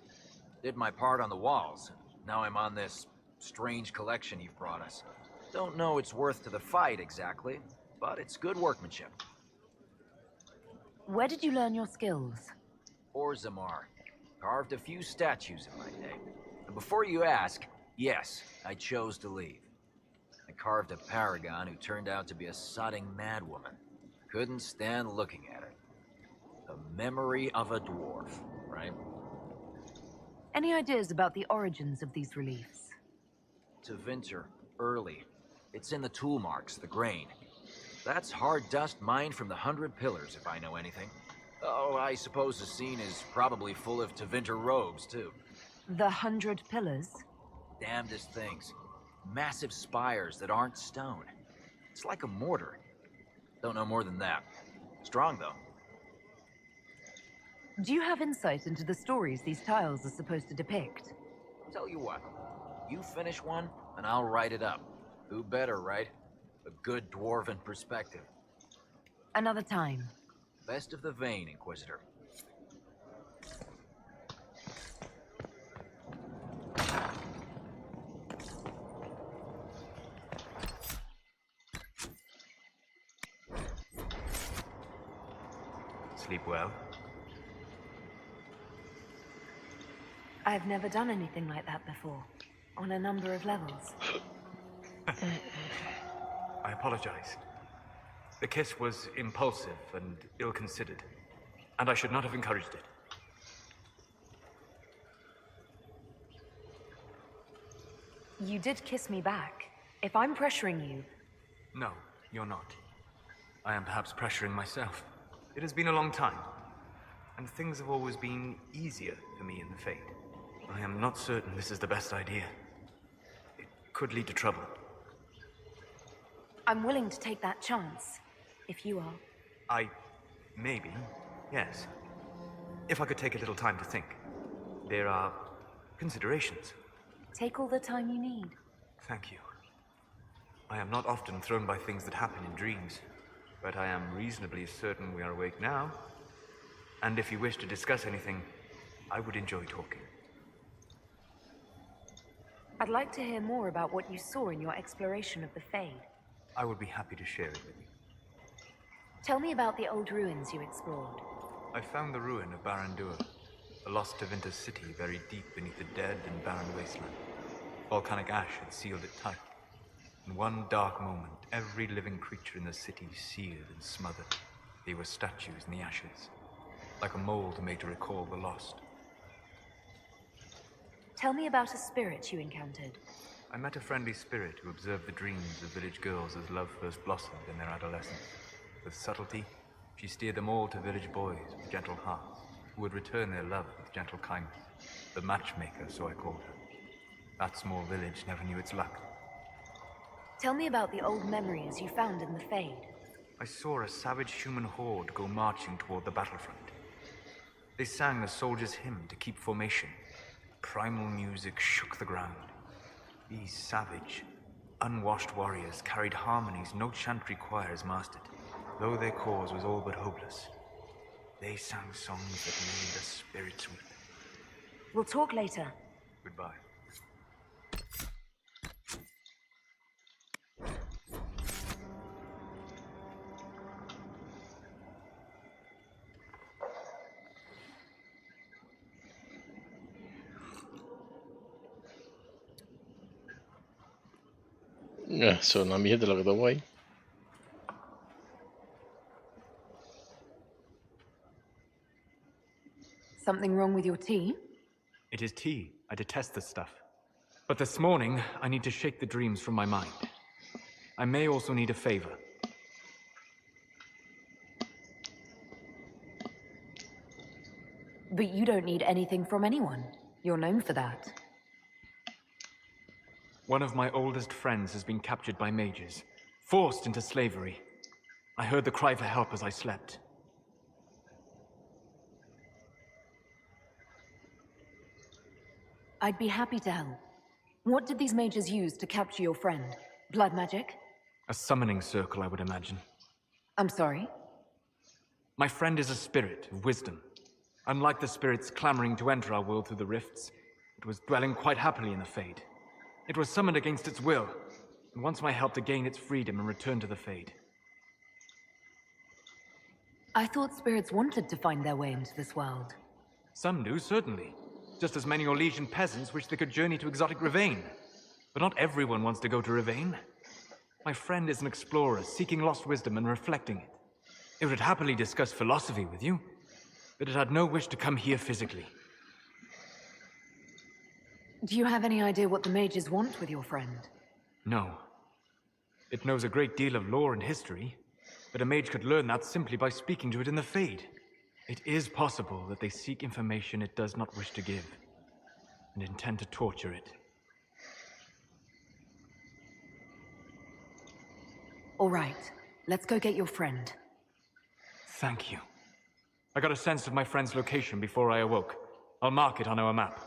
S: Did my part on the walls. Now I'm on this strange collection you've brought us. Don't know its worth to the fight exactly, but it's good workmanship.
J: Where did you learn your skills?
S: Orzammar. Carved a few statues in my day. And before you ask, yes, I chose to leave. I carved a paragon who turned out to be a sodding madwoman. Couldn't stand looking at her. The memory of a dwarf, right?
J: Any ideas about the origins of these reliefs?
S: To Vinter, early. It's in the tool marks, the grain. That's hard dust mined from the 100 Pillars, if I know anything. Oh, I suppose the scene is probably full of Tevinter robes, too.
J: The 100 Pillars?
S: Damnedest things. Massive spires that aren't stone. It's like a mortar. Don't know more than that. Strong, though.
J: Do you have insight into the stories these tiles are supposed to depict?
S: Tell you what. You finish one, and I'll write it up. Who better, right? A good dwarven perspective.
J: Another time.
S: Best of the vein, Inquisitor.
M: Sleep well?
J: I've never done anything like that before, on a number of levels.
M: I apologize. The kiss was impulsive and ill-considered, and I should not have encouraged it.
J: You did kiss me back. If I'm pressuring you...
M: No, you're not. I am perhaps pressuring myself. It has been a long time, and things have always been easier for me in the Fade. I am not certain this is the best idea. It could lead to trouble.
J: I'm willing to take that chance, if you are.
M: Maybe, yes. If I could take a little time to think. There are considerations.
J: Take all the time you need.
M: Thank you. I am not often thrown by things that happen in dreams, but I am reasonably certain we are awake now. And if you wish to discuss anything, I would enjoy talking.
J: I'd like to hear more about what you saw in your exploration of the Fade.
M: I would be happy to share it with you.
J: Tell me about the old ruins you explored.
M: I found the ruin of Barandur, a lost Tevinter city buried deep beneath a dead and barren wasteland. Volcanic ash had sealed it tight. In one dark moment, every living creature in the city seared and smothered. They were statues in the ashes, like a mold made to recall the lost.
J: Tell me about a spirit you encountered.
M: I met a friendly spirit who observed the dreams of village girls as love first blossomed in their adolescence. With subtlety, she steered them all to village boys with gentle hearts, who would return their love with gentle kindness. The matchmaker, so I called her. That small village never knew its luck.
J: Tell me about the old memories you found in the Fade.
M: I saw a savage human horde go marching toward the battlefront. They sang a soldier's hymn to keep formation. Primal music shook the ground. These savage, unwashed warriors carried harmonies no chantry choirs mastered, though their cause was all but hopeless. They sang songs that made the spirits weep.
J: We'll talk later.
M: Goodbye.
D: Eso es una mierda lo que tengo ahí.
J: Something wrong with your tea?
T: It is tea. I detest this stuff. But this morning, I need to shake the dreams from my mind. I may also need a favor.
J: But you don't need anything from anyone. You're known for that.
T: One of my oldest friends has been captured by mages, forced into slavery. I heard the cry for help as I slept.
J: I'd be happy to help. What did these mages use to capture your friend? Blood magic?
T: A summoning circle, I would imagine.
J: I'm sorry?
T: My friend is a spirit of wisdom. Unlike the spirits clamoring to enter our world through the rifts, it was dwelling quite happily in the Fade. It was summoned against its will, and wants my help to gain its freedom and return to the Fade.
J: I thought spirits wanted to find their way into this world.
T: Some do, certainly. Just as many Orlesian peasants wish they could journey to exotic Rivain. But not everyone wants to go to Rivain. My friend is an explorer, seeking lost wisdom and reflecting it. It would happily discuss philosophy with you, but it had no wish to come here physically.
J: Do you have any idea what the mages want with your friend?
T: No. It knows a great deal of lore and history, but a mage could learn that simply by speaking to it in the Fade. It is possible that they seek information it does not wish to give, and intend to torture it.
J: All right, let's go get your friend.
T: Thank you. I got a sense of my friend's location before I awoke. I'll mark it on our map.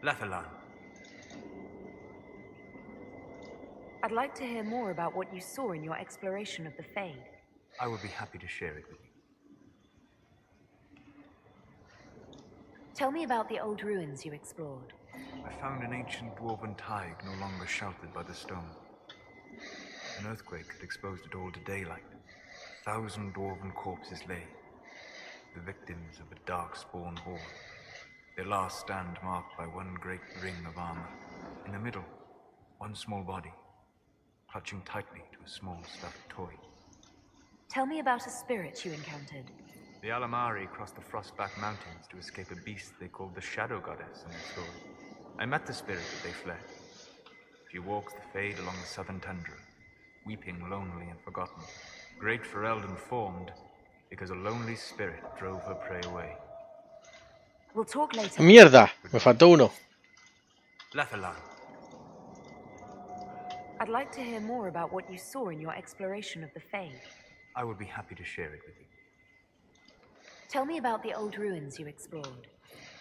M: Lethalan.
J: I'd like to hear more about what you saw in your exploration of the Fade.
M: I would be happy to share it with you.
J: Tell me about the old ruins you explored.
M: I found an ancient dwarven thaig no longer sheltered by the stone. An earthquake had exposed it all to daylight. 1,000 dwarven corpses lay, the victims of a dark-spawn horde. Their last stand marked by one great ring of armor. In the middle, one small body, clutching tightly to a small stuffed toy.
J: Tell me about a spirit you encountered.
M: The Alamari crossed the Frostback Mountains to escape a beast they called the Shadow Goddess in their story. I met the spirit, but they fled. She walks the Fade along the southern tundra, weeping lonely and forgotten. Great Ferelden formed because a lonely spirit drove her prey away.
J: We'll talk later.
D: Mierda, me faltó uno.
M: Lethalan.
J: I'd like to hear more about what you saw in your exploration of the Fade.
M: I would be happy to share it with you.
J: Tell me about the old ruins you explored.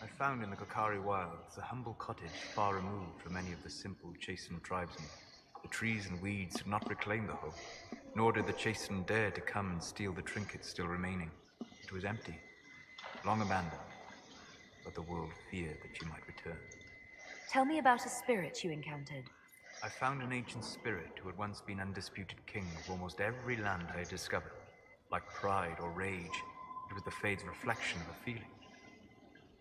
M: I found in the Kokari wilds a humble cottage far removed from any of the simple, chastened tribesmen. The trees and weeds had not reclaimed the home, nor did the chastened dare to come and steal the trinkets still remaining. It was empty, long abandoned, but the world feared that she might return.
J: Tell me about a spirit you encountered.
M: I found an ancient spirit who had once been undisputed king of almost every land I had discovered. Like pride or rage, it was the Fade's reflection of a feeling.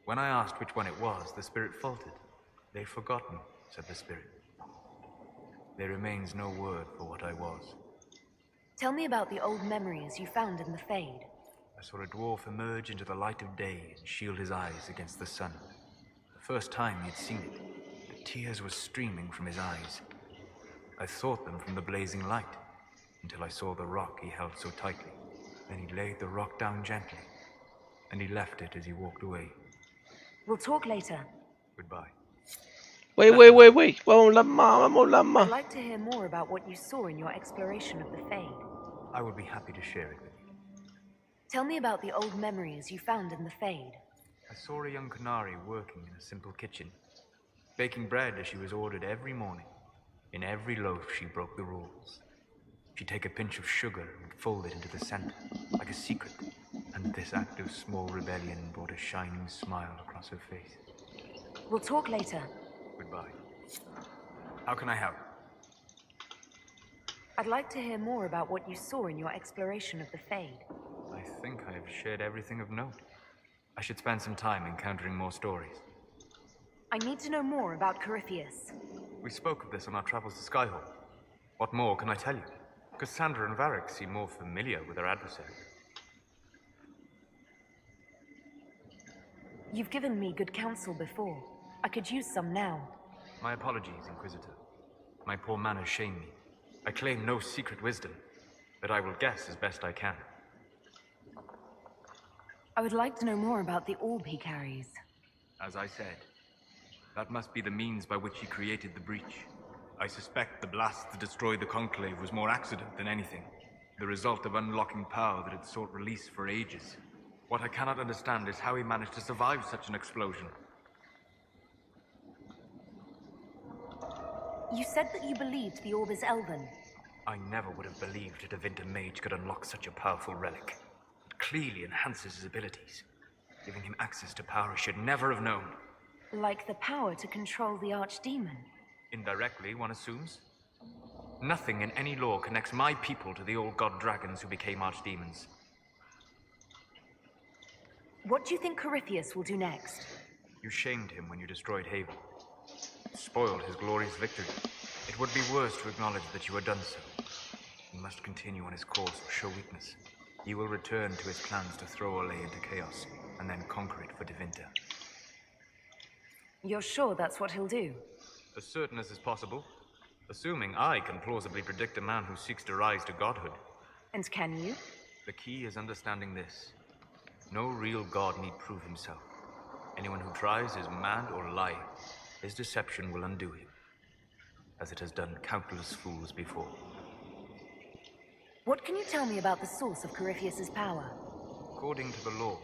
M: When I asked which one it was, the spirit faltered. They'd forgotten, said the spirit. There remains no word for what I was.
J: Tell me about the old memories you found in the Fade.
M: I saw a dwarf emerge into the light of day and shield his eyes against the sun. The first time he'd seen it, the tears were streaming from his eyes. I thought them from the blazing light, until I saw the rock he held so tightly. Then he laid the rock down gently, and he left it as he walked away.
J: We'll talk later.
M: Goodbye.
D: Wait. Vamos las más.
J: I'd like to hear more about what you saw in your exploration of the Fade.
M: I would be happy to share it with you.
J: Tell me about the old memories you found in the Fade.
M: I saw a young Canary working in a simple kitchen, baking bread as she was ordered every morning. In every loaf, she broke the rules. She'd take a pinch of sugar and fold it into the center, like a secret, and this act of small rebellion brought a shining smile across her face.
J: We'll talk later.
M: Goodbye. How can I help?
J: I'd like to hear more about what you saw in your exploration of the Fade.
M: I think I have shared everything of note. I should spend some time encountering more stories.
J: I need to know more about Corypheus.
T: We spoke of this on our travels to Skyhall. What more can I tell you? Cassandra and Varric seem more familiar with their adversary.
J: You've given me good counsel before. I could use some now.
T: My apologies, Inquisitor. My poor manners shame me. I claim no secret wisdom, but I will guess as best I can.
J: I would like to know more about the orb he carries.
T: As I said, that must be the means by which he created the breach. I suspect the blast that destroyed the Conclave was more accident than anything, the result of unlocking power that had sought release for ages. What I cannot understand is how he managed to survive such an explosion.
J: You said that you believed the orb is elven.
T: I never would have believed a Tevinter mage could unlock such a powerful relic. It clearly enhances his abilities, giving him access to power he should never have known.
J: Like the power to control the Archdemon.
T: Indirectly, one assumes. Nothing in any lore connects my people to the old god dragons who became archdemons.
J: What do you think Corypheus will do next?
T: You shamed him when you destroyed Haven. Spoiled his glorious victory. It would be worse to acknowledge that you had done so. He must continue on his course or show weakness. He will return to his plans to throw Olay into chaos, and then conquer it for Tevinter.
J: You're sure that's what he'll do?
T: As certain as is possible. Assuming I can plausibly predict a man who seeks to rise to godhood.
J: And can you?
T: The key is understanding this. No real god need prove himself. Anyone who tries is mad or lying. His deception will undo him, as it has done countless fools before.
J: What can you tell me about the source of Corypheus's power?
T: According to the law,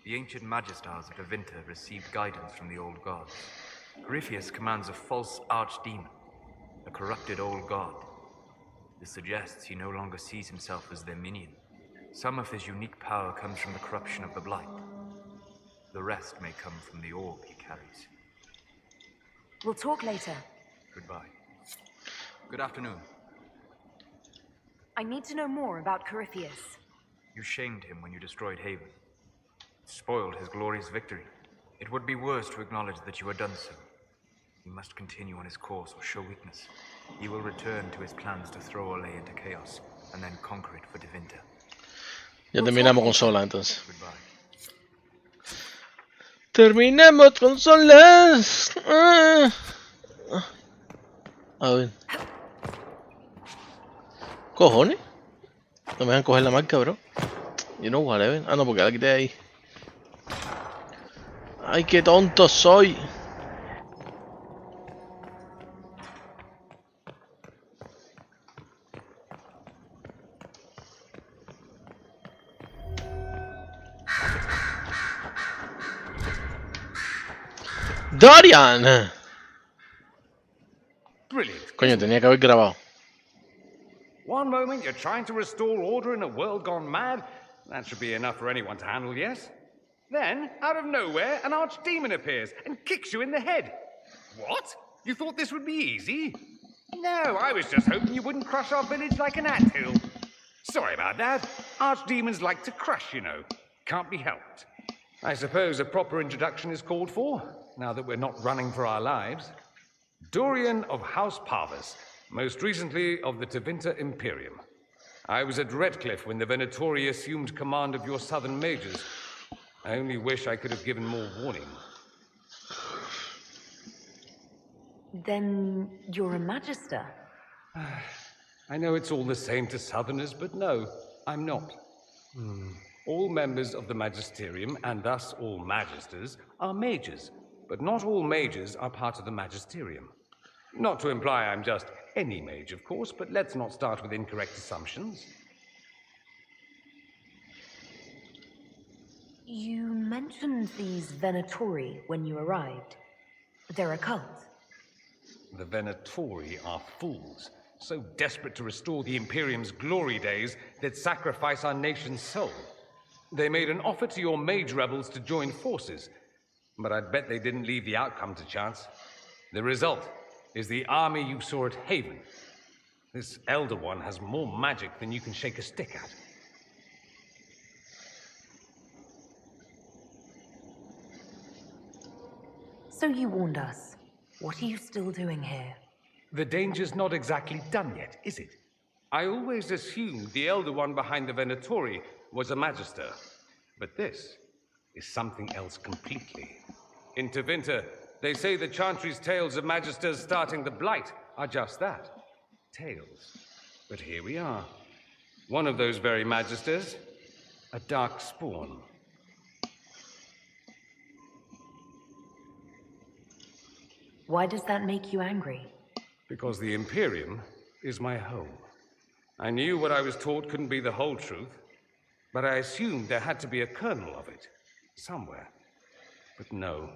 T: the ancient Magistars of Tevinter received guidance from the old gods. Corypheus commands a false archdemon, a corrupted old god. This suggests he no longer sees himself as their minion. Some of his unique power comes from the corruption of the blight. The rest may come from the orb he carries.
J: We'll talk later.
T: Goodbye. Good afternoon.
J: I need to know more about Corypheus.
T: You shamed him when you destroyed Haven. Spoiled his glorious victory. It would be worse to acknowledge that you had done so. He must continue on his course or show weakness. He will return to his plans to throw Olay into chaos, and then conquer it for Tevinter.
D: Ya terminamos con Sola entonces.
T: Goodbye.
D: Terminemos con Solas. A ver. Cojones. No me dejan coger la marca, bro. You know whatever. Ah, no, porque la quité ahí. Ay, qué tonto soy. Dorian.
I: Brilliant.
D: Coño, tenía que haber grabado.
I: One moment you're trying to restore order in a world gone mad. That should be enough for anyone to handle, yes? Then, out of nowhere, an archdemon appears and kicks you in the head. What? You thought this would be easy? No, I was just hoping you wouldn't crush our village like an anthill. Sorry about that. Archdemons like to crush, you know. Can't be helped. I suppose a proper introduction is called for, now that we're not running for our lives. Dorian of House Parvus, most recently of the Tevinter Imperium. I was at Redcliffe when the Venatori assumed command of your southern mages. I only wish I could have given more warning.
J: Then you're a Magister?
I: I know it's all the same to southerners, but no, I'm not. All members of the Magisterium, and thus all Magisters, are mages, but not all mages are part of the Magisterium. Not to imply I'm just any mage, of course, but let's not start with incorrect assumptions.
J: You mentioned these Venatori when you arrived. They're a cult.
I: The Venatori are fools, so desperate to restore the Imperium's glory days they'd sacrifice our nation's soul. They made an offer to your mage rebels to join forces, but I'd bet they didn't leave the outcome to chance. The result is the army you saw at Haven. This Elder One has more magic than you can shake a stick at.
J: So you warned us. What are you still doing here?
I: The danger's not exactly done yet, is it? I always assumed the Elder One behind the Venatori was a Magister. But this is something else completely. In Tevinter, they say the Chantry's tales of Magisters starting the Blight are just that. Tales. But here we are. One of those very Magisters. A dark spawn.
J: Why does that make you angry?
I: Because the Imperium is my home. I knew what I was taught couldn't be the whole truth, but I assumed there had to be a kernel of it, somewhere. But no,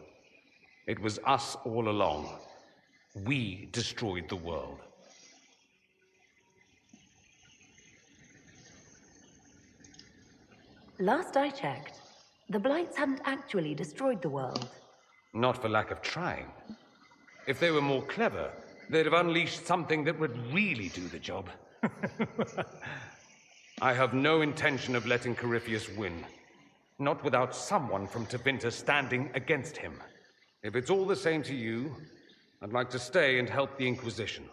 I: it was us all along. We destroyed the world.
J: Last I checked, the Blights hadn't actually destroyed the world.
I: Not for lack of trying. If they were more clever, they'd have unleashed something that would really do the job. I have no intention of letting Corypheus win. Not without someone from Tevinter standing against him. If it's all the same to you, I'd like to stay and help the Inquisition.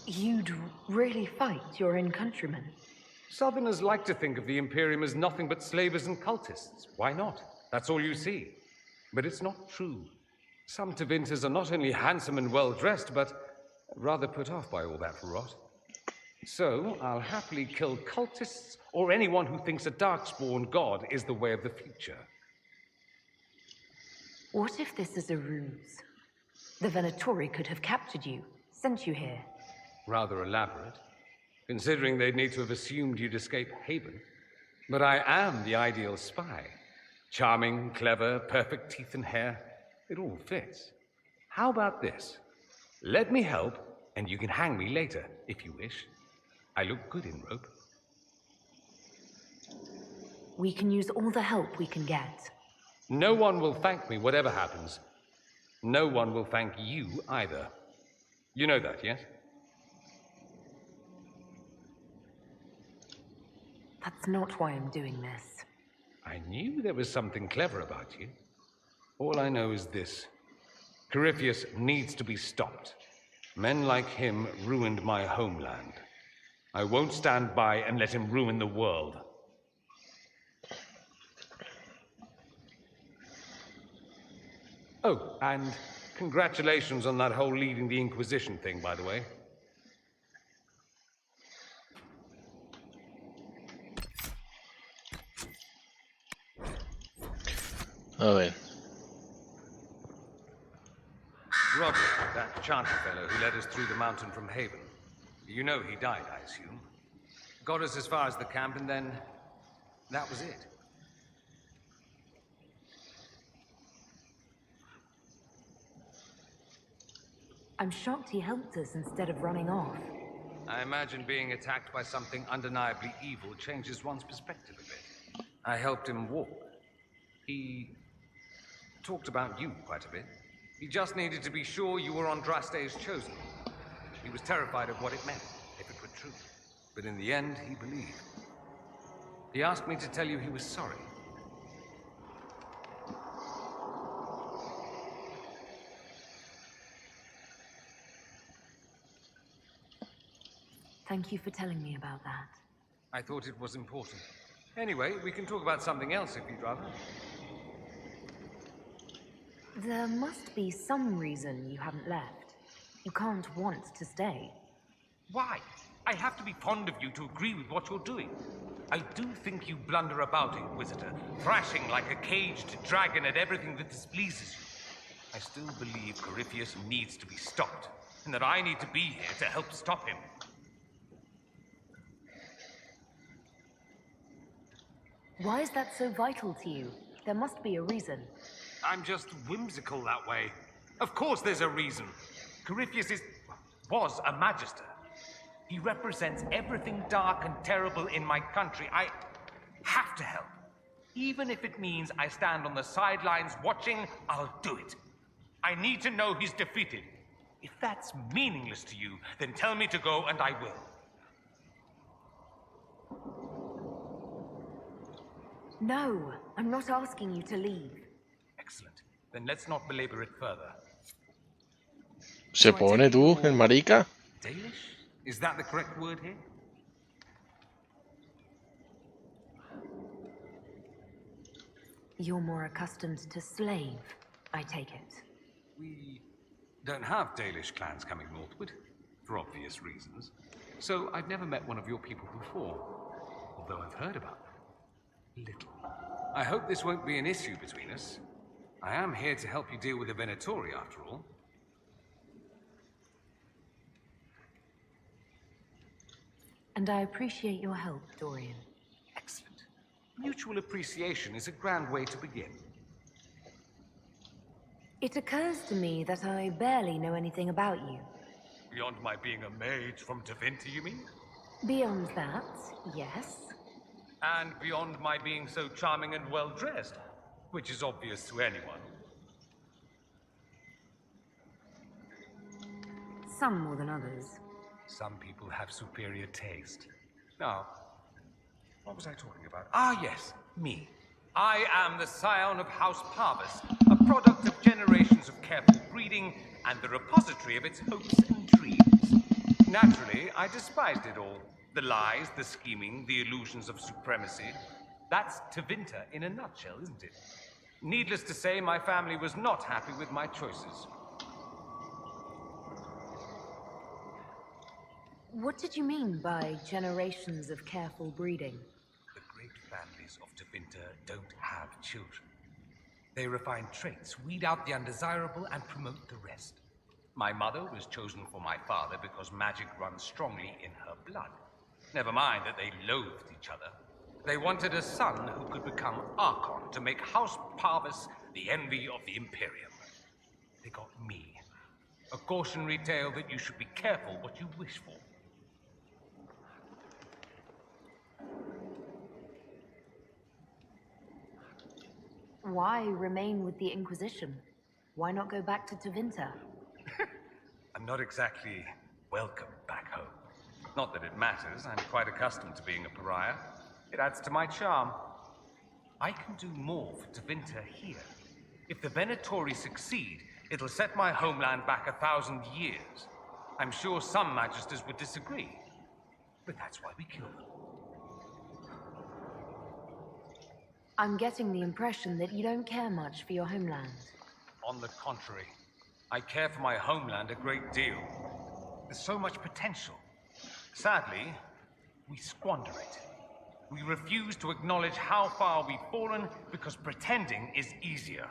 J: You'd really fight your own countrymen?
I: Southerners like to think of the Imperium as nothing but slavers and cultists. Why not? That's all you see. But it's not true. Some Tevinters are not only handsome and well-dressed, but rather put off by all that rot. So, I'll happily kill cultists or anyone who thinks a darkspawn god is the way of the future.
J: What if this is a ruse? The Venatori could have captured you, sent you here.
I: Rather elaborate, considering they'd need to have assumed you'd escape Haven. But I am the ideal spy. Charming, clever, perfect teeth and hair. It all fits. How about this? Let me help, and you can hang me later, if you wish. I look good in rope.
J: We can use all the help we can get.
I: No one will thank me, whatever happens. No one will thank you either. You know that, yes?
J: That's not why I'm doing this.
I: I knew there was something clever about you. All I know is this. Corypheus needs to be stopped. Men like him ruined my homeland. I won't stand by and let him ruin the world. Oh, and congratulations on that whole leading the Inquisition thing, by the way.
D: A ver.
I: Roderick, that chanter fellow who led us through the mountain from Haven. You know he died, I assume. Got us as far as the camp, and then that was it.
J: I'm shocked he helped us instead of running off.
I: I imagine being attacked by something undeniably evil changes one's perspective a bit. I helped him walk. He talked about you quite a bit. He just needed to be sure you were Andraste's chosen. He was terrified of what it meant, if it were true. But in the end, he believed. He asked me to tell you he was sorry.
J: Thank you for telling me about that.
I: I thought it was important. Anyway, we can talk about something else if you'd rather.
J: There must be some reason you haven't left. You can't want to stay.
Q: Why? I have to be fond of you to agree with what you're doing. I do think you blunder about, Inquisitor, thrashing like a caged dragon at everything that displeases you. I still believe Corypheus needs to be stopped, and that I need to be here to help stop him.
J: Why is that so vital to you? There must be a reason.
Q: I'm just whimsical that way. Of course there's a reason. Corypheus was a Magister. He represents everything dark and terrible in my country. I have to help. Even if it means I stand on the sidelines watching, I'll do it. I need to know he's defeated. If that's meaningless to you, then tell me to go and I will.
J: No, I'm not asking you to leave.
Q: Excellent. Then let's not belabor it further.
D: Se pone tú, el marica.
Q: Dalish? Is that the correct word here?
J: You're more accustomed to slave, I take it.
Q: We don't have Dalish clans coming northward, for obvious reasons. So I've never met one of your people before, although I've heard about them. Little. I hope this won't be an issue between us. I am here to help you deal with the Venatori, after all.
J: And I appreciate your help, Dorian.
Q: Excellent. Mutual appreciation is a grand way to begin.
J: It occurs to me that I barely know anything about you.
Q: Beyond my being a mage from Tevinter, you mean?
J: Beyond that, yes.
Q: And beyond my being so charming and well-dressed, which is obvious to anyone.
J: Some more than others.
Q: Some people have superior taste. Now, what was I talking about? Ah, yes, me. I am the scion of House Parvis, a product of generations of careful breeding and the repository of its hopes and dreams. Naturally, I despised it all. The lies, the scheming, the illusions of supremacy. That's Tevinter in a nutshell, isn't it? Needless to say, my family was not happy with my choices.
J: What did you mean by generations of careful breeding?
Q: The great families of Tevinter don't have children. They refine traits, weed out the undesirable, and promote the rest. My mother was chosen for my father because magic runs strongly in her blood. Never mind that they loathed each other. They wanted a son who could become Archon to make House Parvis the envy of the Imperium. They got me. A cautionary tale that you should be careful what you wish for.
J: Why remain with the Inquisition? Why not go back to Tevinter?
Q: I'm not exactly welcome back home. Not that it matters, I'm quite accustomed to being a pariah. It adds to my charm. I can do more for Tevinter here. If the Venatori succeed, it'll set my homeland back 1,000 years. I'm sure some magisters would disagree, but that's why we kill them.
J: I'm getting the impression that you don't care much for your homeland.
Q: On the contrary, I care for my homeland a great deal. There's so much potential. Sadly, we squander it. We refuse to acknowledge how far we've fallen because pretending is easier.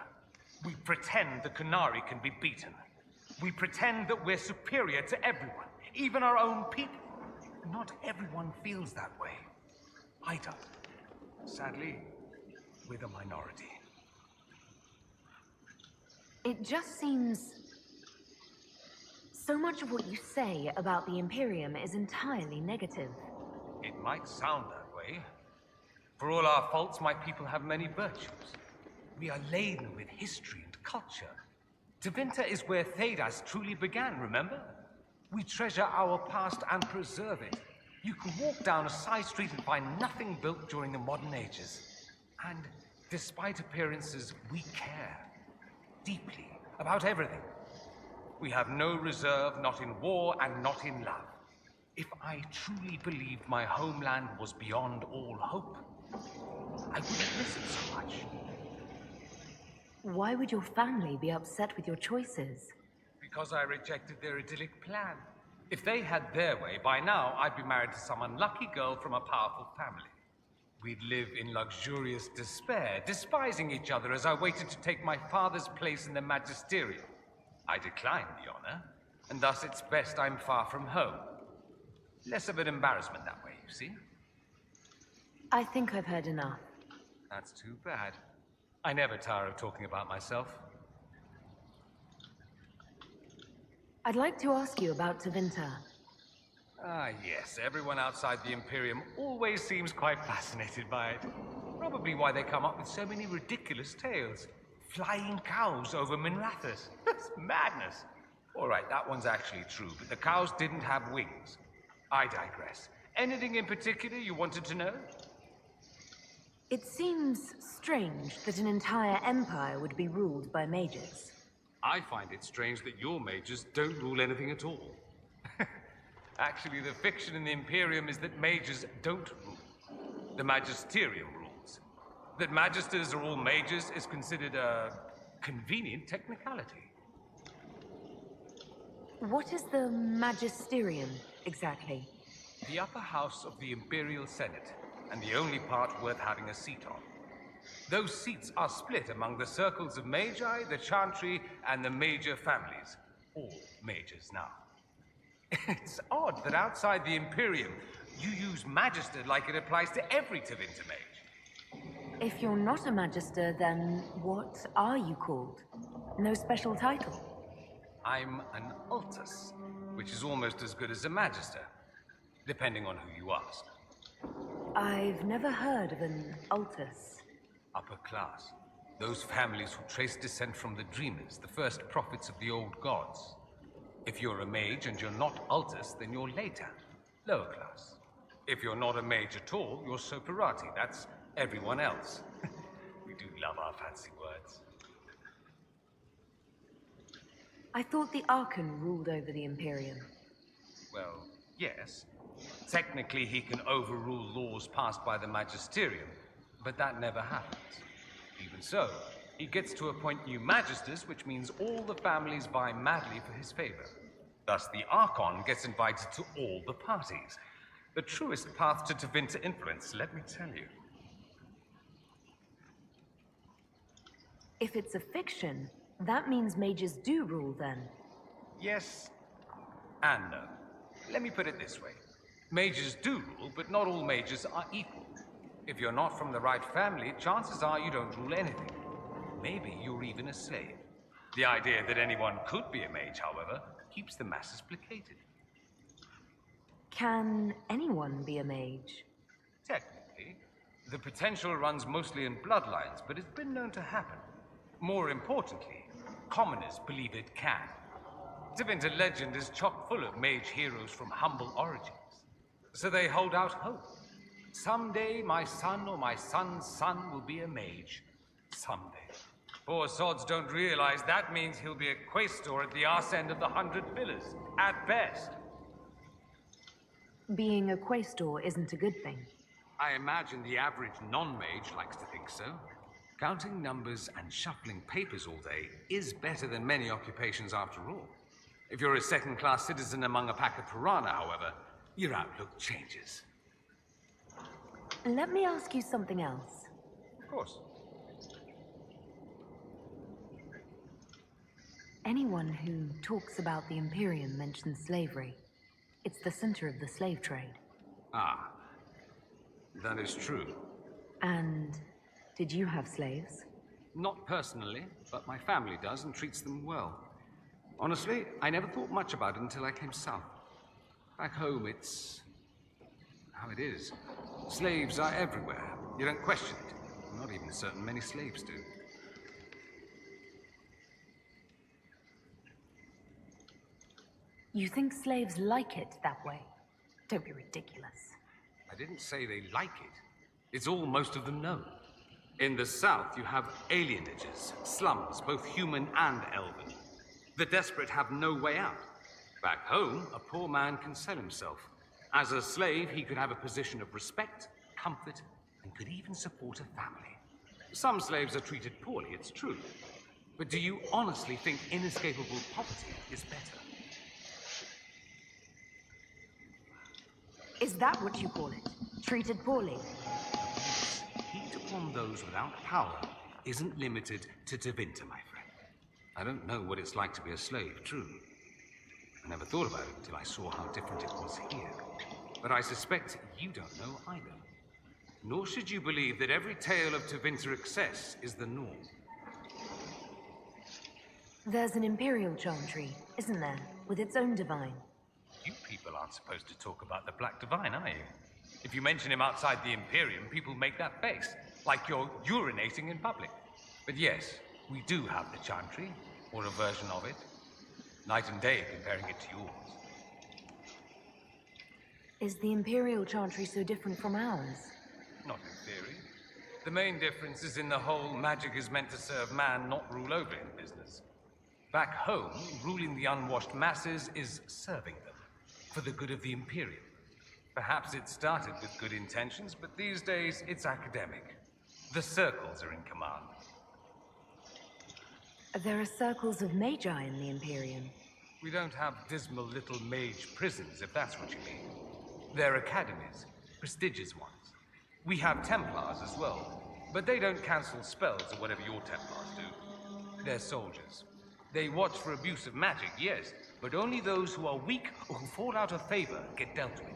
Q: We pretend the Qunari can be beaten. We pretend that we're superior to everyone, even our own people. Not everyone feels that way. I don't. Sadly, we're the minority.
J: It just seems... So much of what you say about the Imperium is entirely negative.
Q: It might sound that way. For all our faults, my people have many virtues. We are laden with history and culture. Tevinter is where Thedas truly began, remember? We treasure our past and preserve it. You can walk down a side street and find nothing built during the modern ages. And despite appearances, we care deeply about everything. We have no reserve, not in war and not in love. If I truly believed my homeland was beyond all hope, I wouldn't miss it so much.
J: Why would your family be upset with your choices?
Q: Because I rejected their idyllic plan. If they had their way, by now I'd be married to some unlucky girl from a powerful family. We'd live in luxurious despair, despising each other as I waited to take my father's place in the magisterium. I declined the honor, and thus it's best I'm far from home. Less of an embarrassment that way, you see?
J: I think I've heard enough.
Q: That's too bad. I never tire of talking about myself.
J: I'd like to ask you about Tevinter.
Q: Ah, yes. Everyone outside the Imperium always seems quite fascinated by it. Probably why they come up with so many ridiculous tales. Flying cows over Minrathous. That's madness. All right, that one's actually true, but the cows didn't have wings. I digress. Anything in particular you wanted to know?
J: It seems strange that an entire empire would be ruled by mages.
E: I find it strange that your mages don't rule anything at all. Actually, the fiction in the Imperium is that mages don't rule. The Magisterium rules. That magisters are all mages is considered a convenient technicality.
J: What is the Magisterium, exactly?
E: The upper house of the Imperial Senate, and the only part worth having a seat on. Those seats are split among the circles of Magi, the Chantry, and the major families. All mages now. It's odd that outside the Imperium, you use Magister like it applies to every Tevinter mage.
J: If you're not a Magister, then what are you called? No special title?
E: I'm an Altus, which is almost as good as a Magister, depending on who you ask.
J: I've never heard of an Altus.
E: Upper class. Those families who trace descent from the Dreamers, the first prophets of the old gods. If you're a mage and you're not Altus, then you're later, lower class. If you're not a mage at all, you're Soperati. That's everyone else. We do love our fancy words.
J: I thought the Archon ruled over the Imperium.
E: Well, yes. Technically, he can overrule laws passed by the Magisterium, but that never happens. Even so, he gets to appoint new Magisters, which means all the families vie madly for his favor. Thus, the Archon gets invited to all the parties. The truest path to Tevinter influence, let me tell you.
J: If it's a fiction, that means mages do rule then.
E: Yes and no. Let me put it this way. Mages do rule, but not all mages are equal. If you're not from the right family, chances are you don't rule anything. Maybe you're even a slave. The idea that anyone could be a mage, however, keeps the masses placated.
J: Can anyone be a mage?
E: Technically. The potential runs mostly in bloodlines, but it's been known to happen. More importantly, commoners believe it can. Tevinter legend is chock full of mage heroes from humble origins. So they hold out hope. Someday my son or my son's son will be a mage. Someday. Poor sods don't realize that means he'll be a quaestor at the arse end of the 100 Pillars, at best.
J: Being a quaestor isn't a good thing.
E: I imagine the average non-mage likes to think so. Counting numbers and shuffling papers all day is better than many occupations after all. If you're a second-class citizen among a pack of piranha, however, your outlook changes.
J: Let me ask you something else.
E: Of course.
J: Anyone who talks about the Imperium mentions slavery. It's the center of the slave trade.
E: Ah, that is true.
J: And did you have slaves?
E: Not personally, but my family does and treats them well. Honestly, I never thought much about it until I came south. Back home, it's how it is. Slaves are everywhere. You don't question it. I'm not even certain many slaves do.
J: You think slaves like it that way? Don't be ridiculous.
E: I didn't say they like it. It's all most of them know. In the south, you have alienages, slums, both human and elven. The desperate have no way out. Back home, a poor man can sell himself. As a slave, he could have a position of respect, comfort, and could even support a family. Some slaves are treated poorly, it's true. But do you honestly think inescapable poverty is better?
J: Is that what you call it? Treated poorly?
E: Heat upon those without power isn't limited to Tevinter, my friend. I don't know what it's like to be a slave, true. I never thought about it until I saw how different it was here. But I suspect you don't know either. Nor should you believe that every tale of Tevinter excess is the norm.
J: There's an Imperial Chantry, isn't there? With its own divine.
E: You people aren't supposed to talk about the Black Divine, are you? If you mention him outside the Imperium, people make that face, like you're urinating in public. But yes, we do have the Chantry, or a version of it. Night and day comparing it to yours.
J: Is the Imperial Chantry so different from ours?
E: Not in theory.
Q: The main difference is in the whole magic is meant to serve man, not rule over him business. Back home, ruling the unwashed masses is serving them, for the good of the Imperium. Perhaps it started with good intentions, but these days it's academic. The circles are in command.
J: There are circles of magi in the Imperium.
Q: We don't have dismal little mage prisons, if that's what you mean. They're academies, prestigious ones. We have Templars as well, but they don't cancel spells or whatever your Templars do. They're soldiers. They watch for abuse of magic, yes, but only those who are weak or who fall out of favor get dealt with.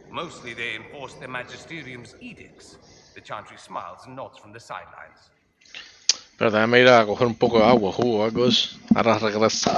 Q: Mostly they enforce their magisterium's edicts. The Chantry smiles and nods from the sidelines.
D: Pero déjame ir a coger un poco de agua, jugo, algo. Ahora regreso.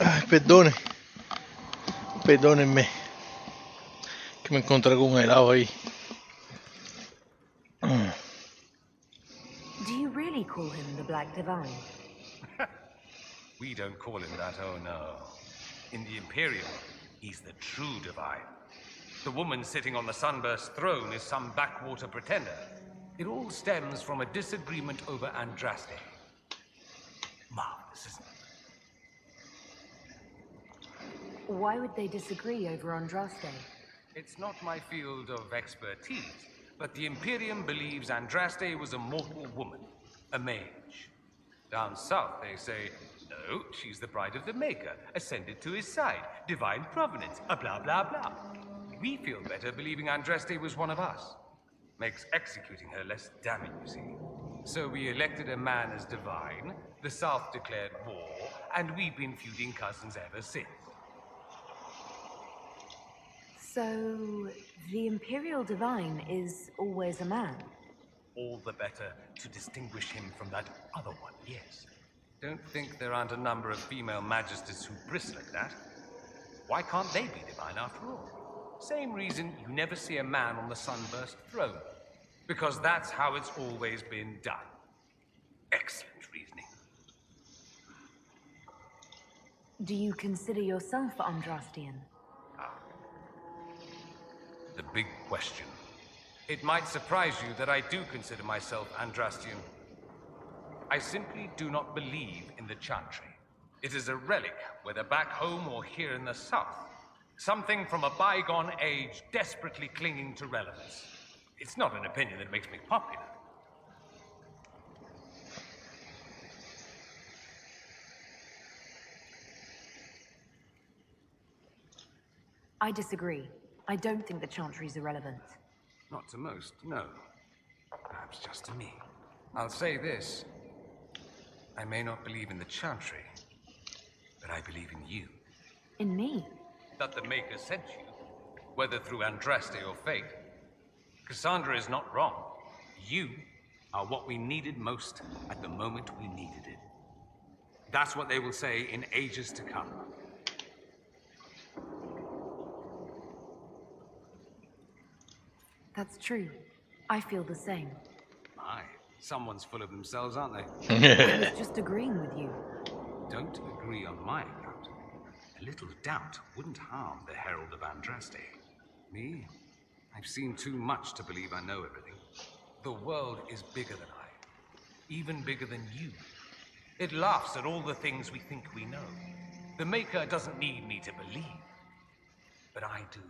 D: Ay, perdónenme, que me encontré con un helado ahí.
J: Do you really call him the Black Divine?
Q: We don't call him that, oh no. In the Imperium, he's the true Divine. The woman sitting on the Sunburst throne is some backwater pretender. It all stems from a disagreement over Andraste. Marvelous, isn't it?
J: Why would they disagree over Andraste?
Q: It's not my field of expertise, but the Imperium believes Andraste was a mortal woman, a mage. Down south, they say, no, she's the bride of the Maker, ascended to his side, divine provenance, a blah blah blah. We feel better believing Andraste was one of us. Makes executing her less damning, you see. So we elected a man as divine, the South declared war, and we've been feuding cousins ever since.
J: So, the Imperial Divine is always a man?
Q: All the better to distinguish him from that other one, yes. Don't think there aren't a number of female magisters who bristle at that. Why can't they be divine after all? Same reason you never see a man on the Sunburst throne. Because that's how it's always been done. Excellent reasoning.
J: Do you consider yourself Andrastian?
Q: The big question. It might surprise you that I do consider myself Andrastian. I simply do not believe in the Chantry. It is a relic, whether back home or here in the South. Something from a bygone age desperately clinging to relevance. It's not an opinion that makes me popular.
J: I disagree. I don't think the Chantry's irrelevant.
Q: Not to most, no. Perhaps just to me. I'll say this. I may not believe in the Chantry, but I believe in you.
J: In me?
Q: That the Maker sent you, whether through Andraste or fate. Cassandra is not wrong. You are what we needed most at the moment we needed it. That's what they will say in ages to come.
J: That's true. I feel the same.
Q: My, someone's full of themselves, aren't they?
J: I was just agreeing with you.
Q: Don't agree on my account. A little doubt wouldn't harm the Herald of Andraste. Me? I've seen too much to believe I know everything. The world is bigger than I. Even bigger than you. It laughs at all the things we think we know. The Maker doesn't need me to believe. But I do.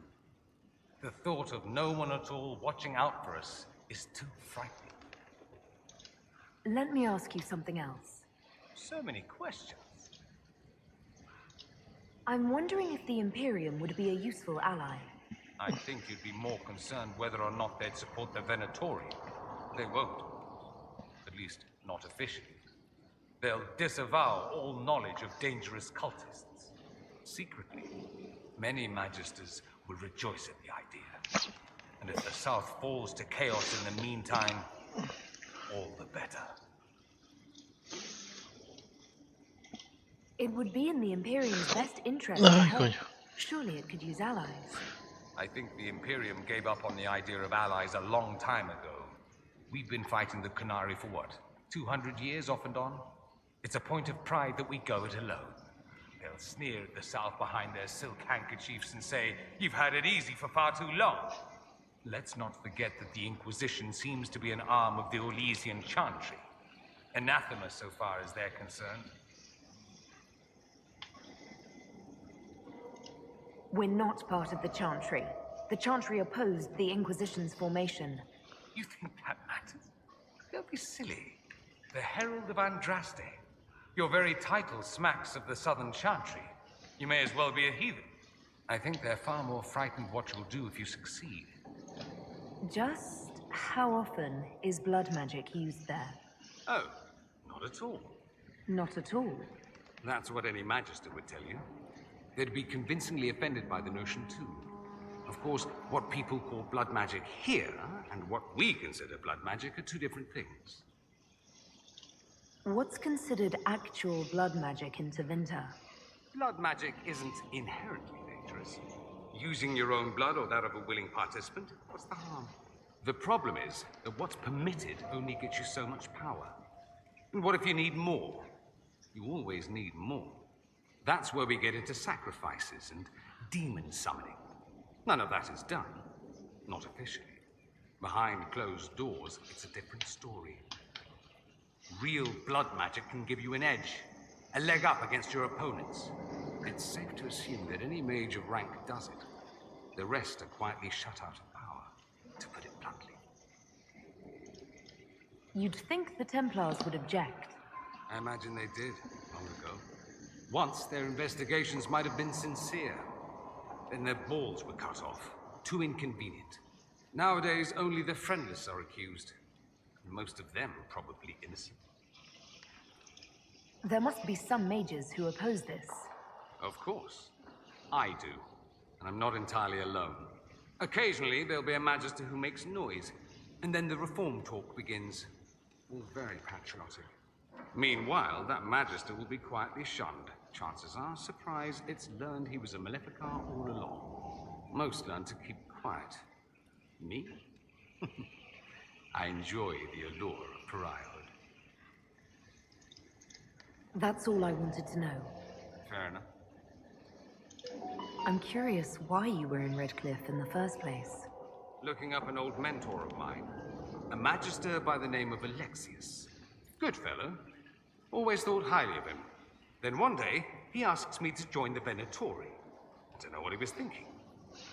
Q: The thought of no one at all watching out for us is too frightening.
J: Let me ask you something else.
Q: So many questions.
J: I'm wondering if the Imperium would be a useful ally.
Q: I think you'd be more concerned whether or not they'd support the Venatori. They won't. At least, not officially. They'll disavow all knowledge of dangerous cultists. Secretly, many Magisters will rejoice at the idea. And if the South falls to chaos in the meantime, all the better.
J: It would be in the Imperium's best interest to help. Surely it could use allies.
Q: I think the Imperium gave up on the idea of allies a long time ago. We've been fighting the Qunari for what, 200 years off and on? It's a point of pride that we go it alone. They'll sneer at the South behind their silk handkerchiefs and say, "You've had it easy for far too long." Let's not forget that the Inquisition seems to be an arm of the Orlesian Chantry. Anathema so far as they're concerned.
J: We're not part of the Chantry. The Chantry opposed the Inquisition's formation.
Q: You think that matters? Don't be silly. The Herald of Andraste. Your very title smacks of the Southern Chantry. You may as well be a heathen. I think they're far more frightened what you'll do if you succeed.
J: Just how often is blood magic used there?
Q: Oh, not at all.
J: Not at all.
Q: That's what any Magister would tell you. They'd be convincingly offended by the notion, too. Of course, what people call blood magic here, and what we consider blood magic, are two different things.
J: What's considered actual blood magic in Tevinter?
I: Blood magic isn't inherently dangerous. Using your own blood or that of a willing participant, what's the harm? The problem is that what's permitted only gets you so much power. And what if you need more? You always need more. That's where we get into sacrifices and demon summoning. None of that is done. Not officially. Behind closed doors, it's a different story. Real blood magic can give you an edge, a leg up against your opponents. It's safe to assume that any mage of rank does it. The rest are quietly shut out of power, to put it bluntly.
J: You'd think the Templars would object.
I: I imagine they did, long ago. Once, their investigations might have been sincere. Then their balls were cut off. Too inconvenient. Nowadays, only the friendless are accused. And most of them probably innocent.
J: There must be some mages who oppose this.
I: Of course. I do. And I'm not entirely alone. Occasionally, there'll be a magister who makes noise. And then the reform talk begins. All very patriotic. Meanwhile, that magister will be quietly shunned. Chances are, surprise, it's learned he was a Maleficar all along. Most learn to keep quiet. Me? I enjoy the allure of pariahhood.
J: That's all I wanted to know.
I: Fair enough.
J: I'm curious why you were in Redcliffe in the first place.
I: Looking up an old mentor of mine. A magister by the name of Alexius. Good fellow. Always thought highly of him. Then one day, he asks me to join the Venatori. I don't know what he was thinking.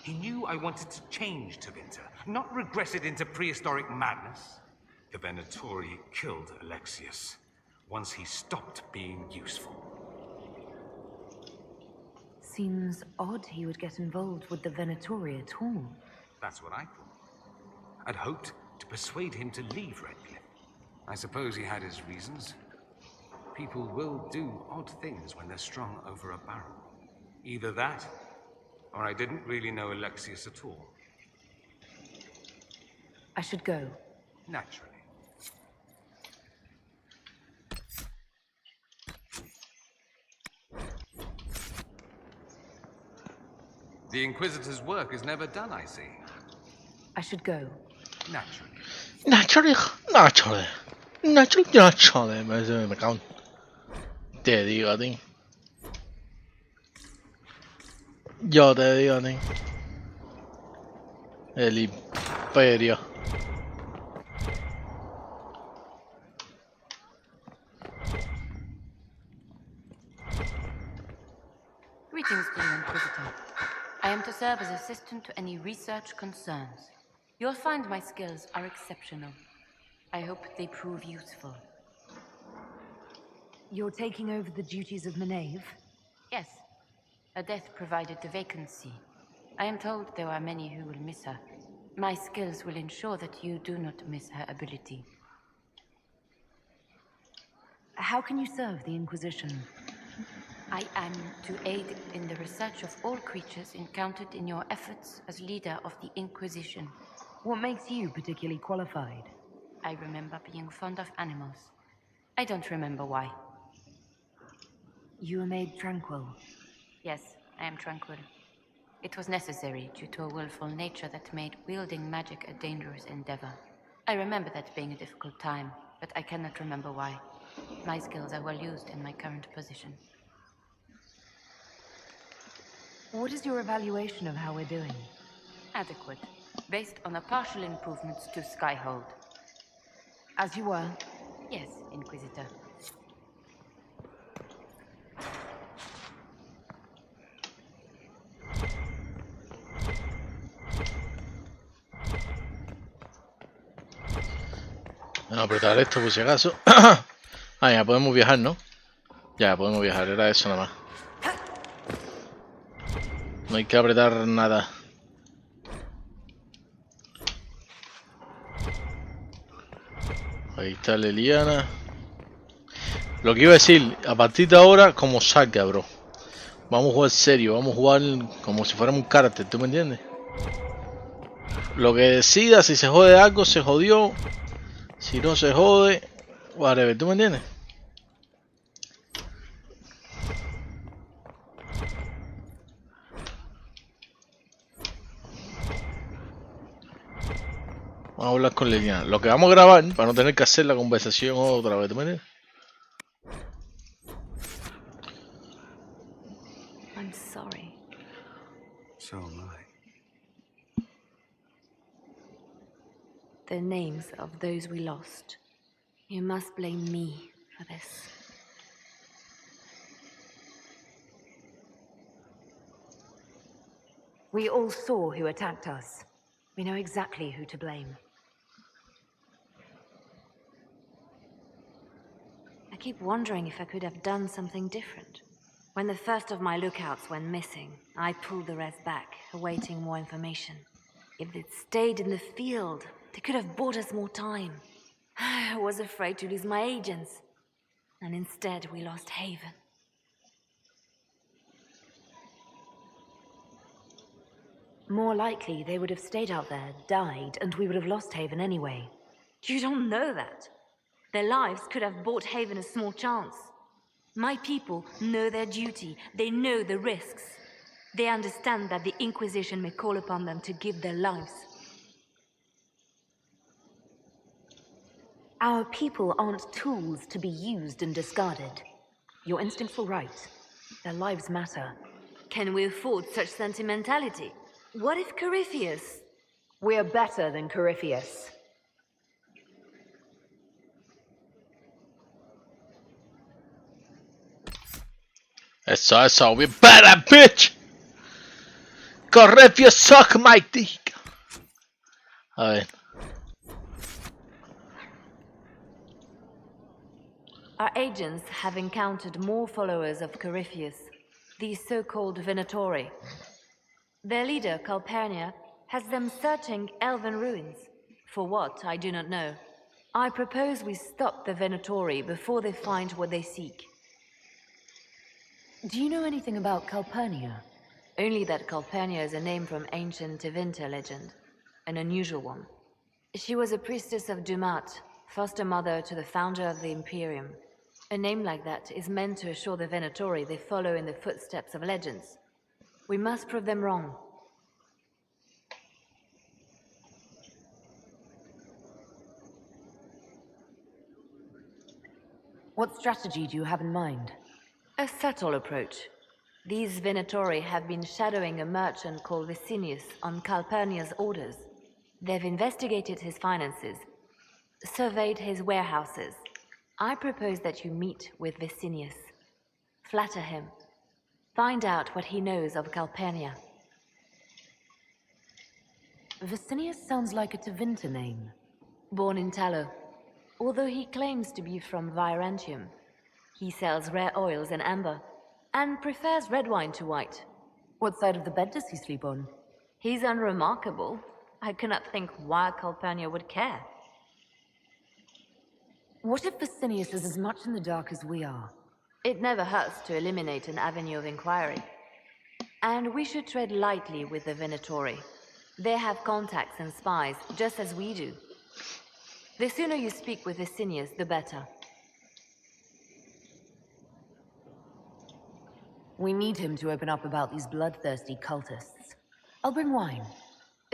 I: He knew I wanted to change Tevinter, not regress it into prehistoric madness. The Venatori killed Alexius once he stopped being useful.
J: Seems odd he would get involved with the Venatori at all.
I: That's what I thought. I'd hoped to persuade him to leave Redcliffe. I suppose he had his reasons. People will do odd things when they're strung over a barrel. Either that, or I didn't really know Alexius at all.
J: I should go.
I: Naturally. The Inquisitor's work is never done, I see.
J: I should go.
I: Naturally.
D: Naturally. Me cago en... Te digo a ti. Yo te digo a ti. El imperio.
U: Greetings, Grand Inquisitor. I am to serve as assistant to any research concerns. You'll find my skills are exceptional. I hope they prove useful.
J: You're taking over the duties of Menave?
U: Yes. Her death provided a vacancy. I am told there are many who will miss her. My skills will ensure that you do not miss her ability.
J: How can you serve the Inquisition?
U: I am to aid in the research of all creatures encountered in your efforts as leader of the Inquisition.
J: What makes you particularly qualified?
U: I remember being fond of animals. I don't remember why.
J: You were made tranquil.
U: Yes, I am tranquil. It was necessary due to a willful nature that made wielding magic a dangerous endeavor. I remember that being a difficult time, but I cannot remember why. My skills are well used in my current position.
J: What is your evaluation of how we're doing?
U: Adequate, based on the partial improvements to Skyhold.
J: As you were?
U: Yes, Inquisitor.
D: Vamos a apretar esto por si acaso. Ah, ya podemos viajar, ¿no? Ya podemos viajar, era eso nada más. No hay que apretar nada. Ahí está Leliana. Lo que iba a decir, a partir de ahora, como salga, bro. Vamos a jugar serio, vamos a jugar como si fuéramos un carácter, ¿tú me entiendes? Lo que decida, si se jode algo, se jodió. Si no se jode, whatever, ¿tú me entiendes? Vamos a hablar con Liliana. Lo que vamos a grabar, para no tener que hacer la conversación otra vez, ¿te entiendes?
C: I'm sorry.
E: So am I.
C: The names of those we lost. You must blame me for this.
J: We all saw who attacked us. We know exactly who to blame.
C: I keep wondering if I could have done something different. When the first of my lookouts went missing, I pulled the rest back, awaiting more information. If they'd stayed in the field, they could have bought us more time. I was afraid to lose my agents. And instead, we lost Haven.
J: More likely, they would have stayed out there, died, and we would have lost Haven anyway.
C: You don't know that. Their lives could have bought Haven a small chance. My people know their duty. They know the risks. They understand that the Inquisition may call upon them to give their lives.
J: Our people aren't tools to be used and discarded. Your instincts were right. Their lives matter.
C: Can we afford such sentimentality? What if Corypheus?
J: We're better than Corypheus.
D: Eso, we better, bitch! Corre, suck my dick! A ver.
C: Our agents have encountered more followers of Corypheus, these so-called Venatori. Their leader, Calpurnia, has them searching elven ruins. For what, I do not know. I propose we stop the Venatori before they find what they seek.
J: Do you know anything about Calpurnia?
C: Only that Calpurnia is a name from ancient Tevinter legend. An unusual one. She was a priestess of Dumat, foster mother to the founder of the Imperium. A name like that is meant to assure the Venatori they follow in the footsteps of legends. We must prove them wrong.
J: What strategy do you have in mind?
C: A subtle approach. These Venatori have been shadowing a merchant called Vicinius on Calpurnia's orders. They've investigated his finances, surveyed his warehouses. I propose that you meet with Vicinius. Flatter him. Find out what he knows of Calpurnia.
J: Vicinius sounds like a Tevinter name.
C: Born in Tallow. Although he claims to be from Virantium, he sells rare oils and amber, and prefers red wine to white.
J: What side of the bed does he sleep on?
C: He's unremarkable. I cannot think why Calpurnia would care.
J: What if Vicinius is as much in the dark as we are?
C: It never hurts to eliminate an avenue of inquiry. And we should tread lightly with the Venatori. They have contacts and spies, just as we do. The sooner you speak with Vicinius, the better.
J: We need him to open up about these bloodthirsty cultists. I'll bring wine.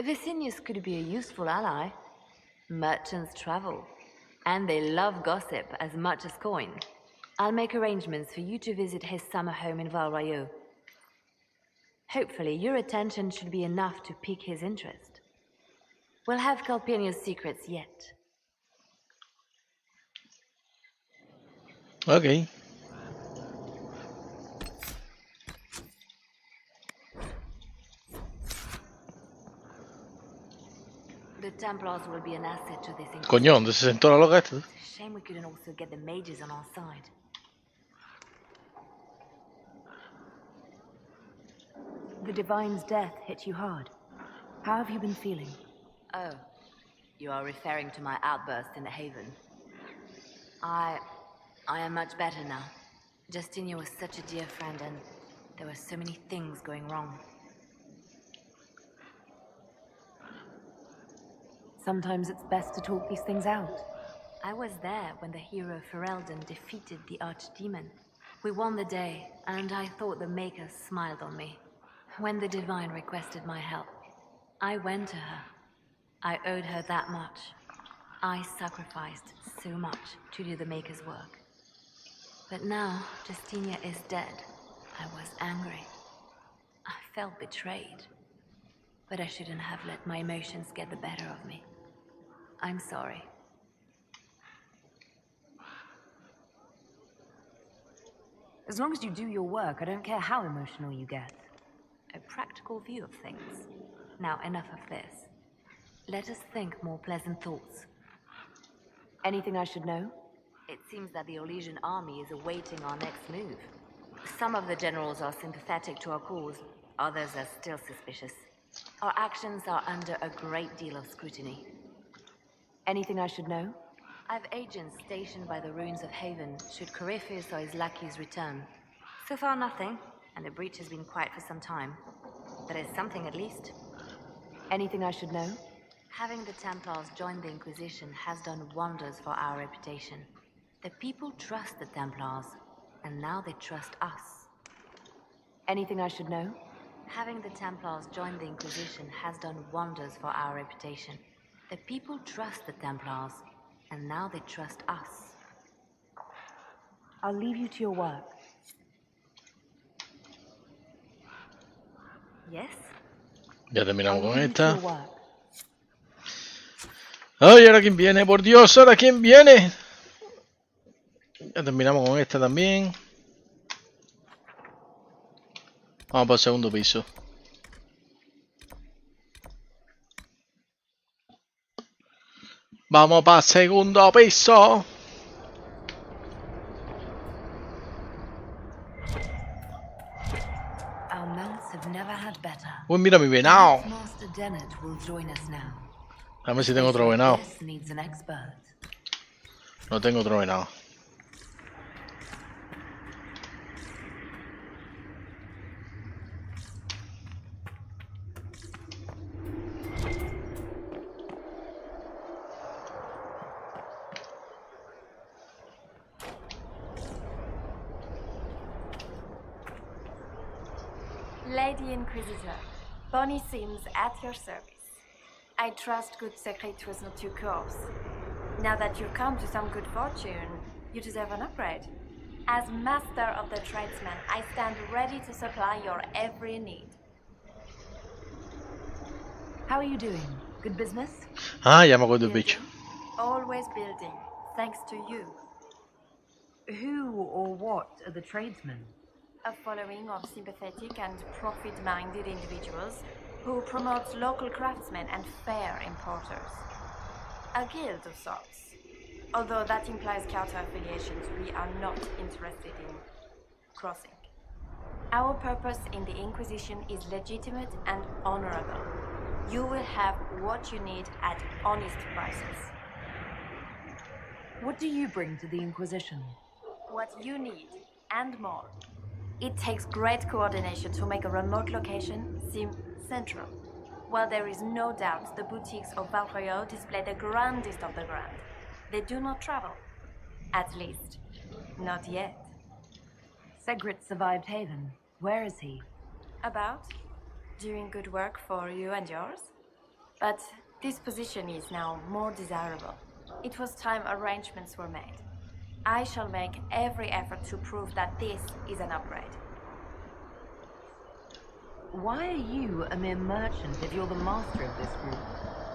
C: Vicinius could be a useful ally. Merchants travel, and they love gossip as much as coin. I'll make arrangements for you to visit his summer home in Val Royeaux. Hopefully, your attention should be enough to pique his interest. We'll have Calpurnia's secrets yet.
D: Okay.
C: The Templars will be an asset to this Inquisition.
D: Coño, ¿dónde se sentó la loca esta?
C: Shame we couldn't also get the mages on our side.
J: The Divine's death hit you hard. How have you been feeling?
C: Oh, you are referring to my outburst in the Haven. I am much better now. Justinia was such a dear friend, and there were so many things going wrong.
J: Sometimes it's best to talk these things out.
C: I was there when the hero Ferelden defeated the Archdemon. We won the day, and I thought the Maker smiled on me. When the Divine requested my help, I went to her.
J: I owed her that much. I sacrificed so much to do the Maker's work. But now Justinia is dead. I was angry. I felt betrayed. But I shouldn't have let my emotions get the better of me. I'm sorry.
A: As long as you do your work, I don't care how emotional you get.
J: A practical view of things. Now enough of this. Let us think more pleasant thoughts.
A: Anything I should know?
J: It seems that the Orlesian army is awaiting our next move. Some of the generals are sympathetic to our cause, others are still suspicious. Our actions are under a great deal of scrutiny.
A: Anything I should know?
J: I've agents stationed by the ruins of Haven, should Corypheus or his lackeys return. So far nothing, and the breach has been quiet for some time. But it's something at least.
A: Anything I should know?
J: Having the Templars join the Inquisition has done wonders for our reputation. The people trust the Templars, and now they trust us.
A: Anything I should know?
J: Having the Templars join the Inquisition has done wonders for our reputation. The people trust the Templars, and now they trust us.
A: I'll leave you to your work.
J: Yes?
D: Ya terminamos con esta.
A: Your work.
D: Ay, ahora quién viene, por Dios, ahora quién viene. Ya terminamos con esta también. Vamos para el segundo piso. Vamos para el segundo piso.
J: Our mounts have never had better.
D: Uy, mira mi venado.
J: Master Dennett will join us now.
D: A ver si tengo otro venado.
J: This needs an expert.
D: No tengo otro venado.
V: Lady Inquisitor, Bonnie Sims at your service. I trust good secret was not too coarse. Now that you've come to some good fortune, you deserve an upgrade. As master of the tradesmen, I stand ready to supply your every need.
A: How are you doing? Good business?
D: Ah, ya me acuerdo del bicho.
V: Always building, thanks to you.
A: Who or what are the tradesmen?
V: A following of sympathetic and profit-minded individuals who promote local craftsmen and fair importers. A guild of sorts. Although that implies counter-affiliations we are not interested in crossing. Our purpose in the Inquisition is legitimate and honorable. You will have what you need at honest prices.
A: What do you bring to the Inquisition?
V: What you need, and more. It takes great coordination to make a remote location seem central. While there is no doubt the boutiques of Valroyo display the grandest of the grand, they do not travel. At least, not yet.
A: Segrit survived Haven. Where is he?
V: About? Doing good work for you and yours? But this position is now more desirable. It was time arrangements were made. I shall make every effort to prove that this is an upgrade.
A: Why are you a mere merchant if you're the master of this group?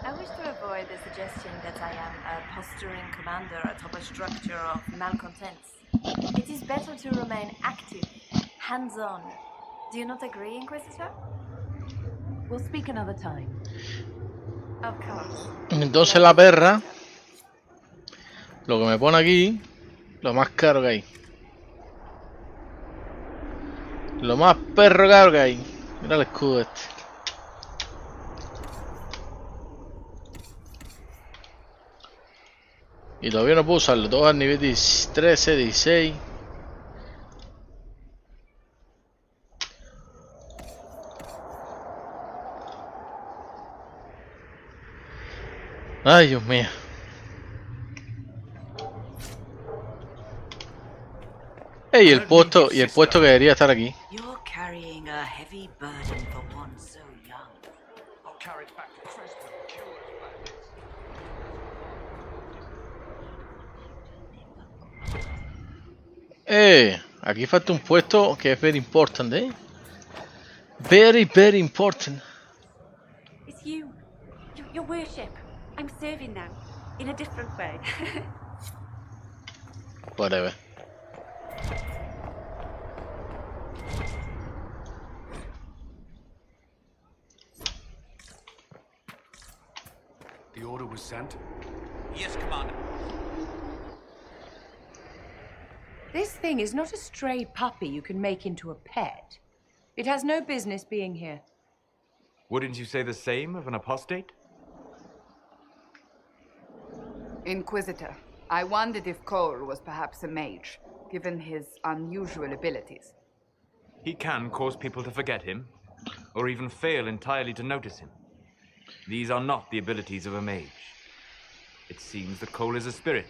V: I wish to avoid the suggestion that I am a posturing commander atop a structure of malcontents. It is better to remain active, hands-on. Do you not agree, Inquisitor?
A: We'll speak another time.
V: Of course.
D: Entonces la perra, lo que me pone aquí, lo más caro que hay. Lo más perro caro que hay. Mira el escudo este. Y todavía no puedo usarlo, todo al nivel 13, 16. Ay, Dios mío. Ey, el puesto que debería estar aquí.
B: You're carrying a heavy burden for one so young.
G: I'll carry it back to Crusade and kill those
D: Aquí falta un puesto que es very important, Very, very important.
K: It's you. Your worship. I'm serving now. In a different way.
D: Whatever.
E: The order was sent?
L: Yes, Commander.
W: This thing is not a stray puppy you can make into a pet. It has no business being here.
T: Wouldn't you say the same of an apostate?
F: Inquisitor, I wondered if Cole was perhaps a mage, given his unusual abilities.
T: He can cause people to forget him, or even fail entirely to notice him. These are not the abilities of a mage. It seems that Cole is a spirit.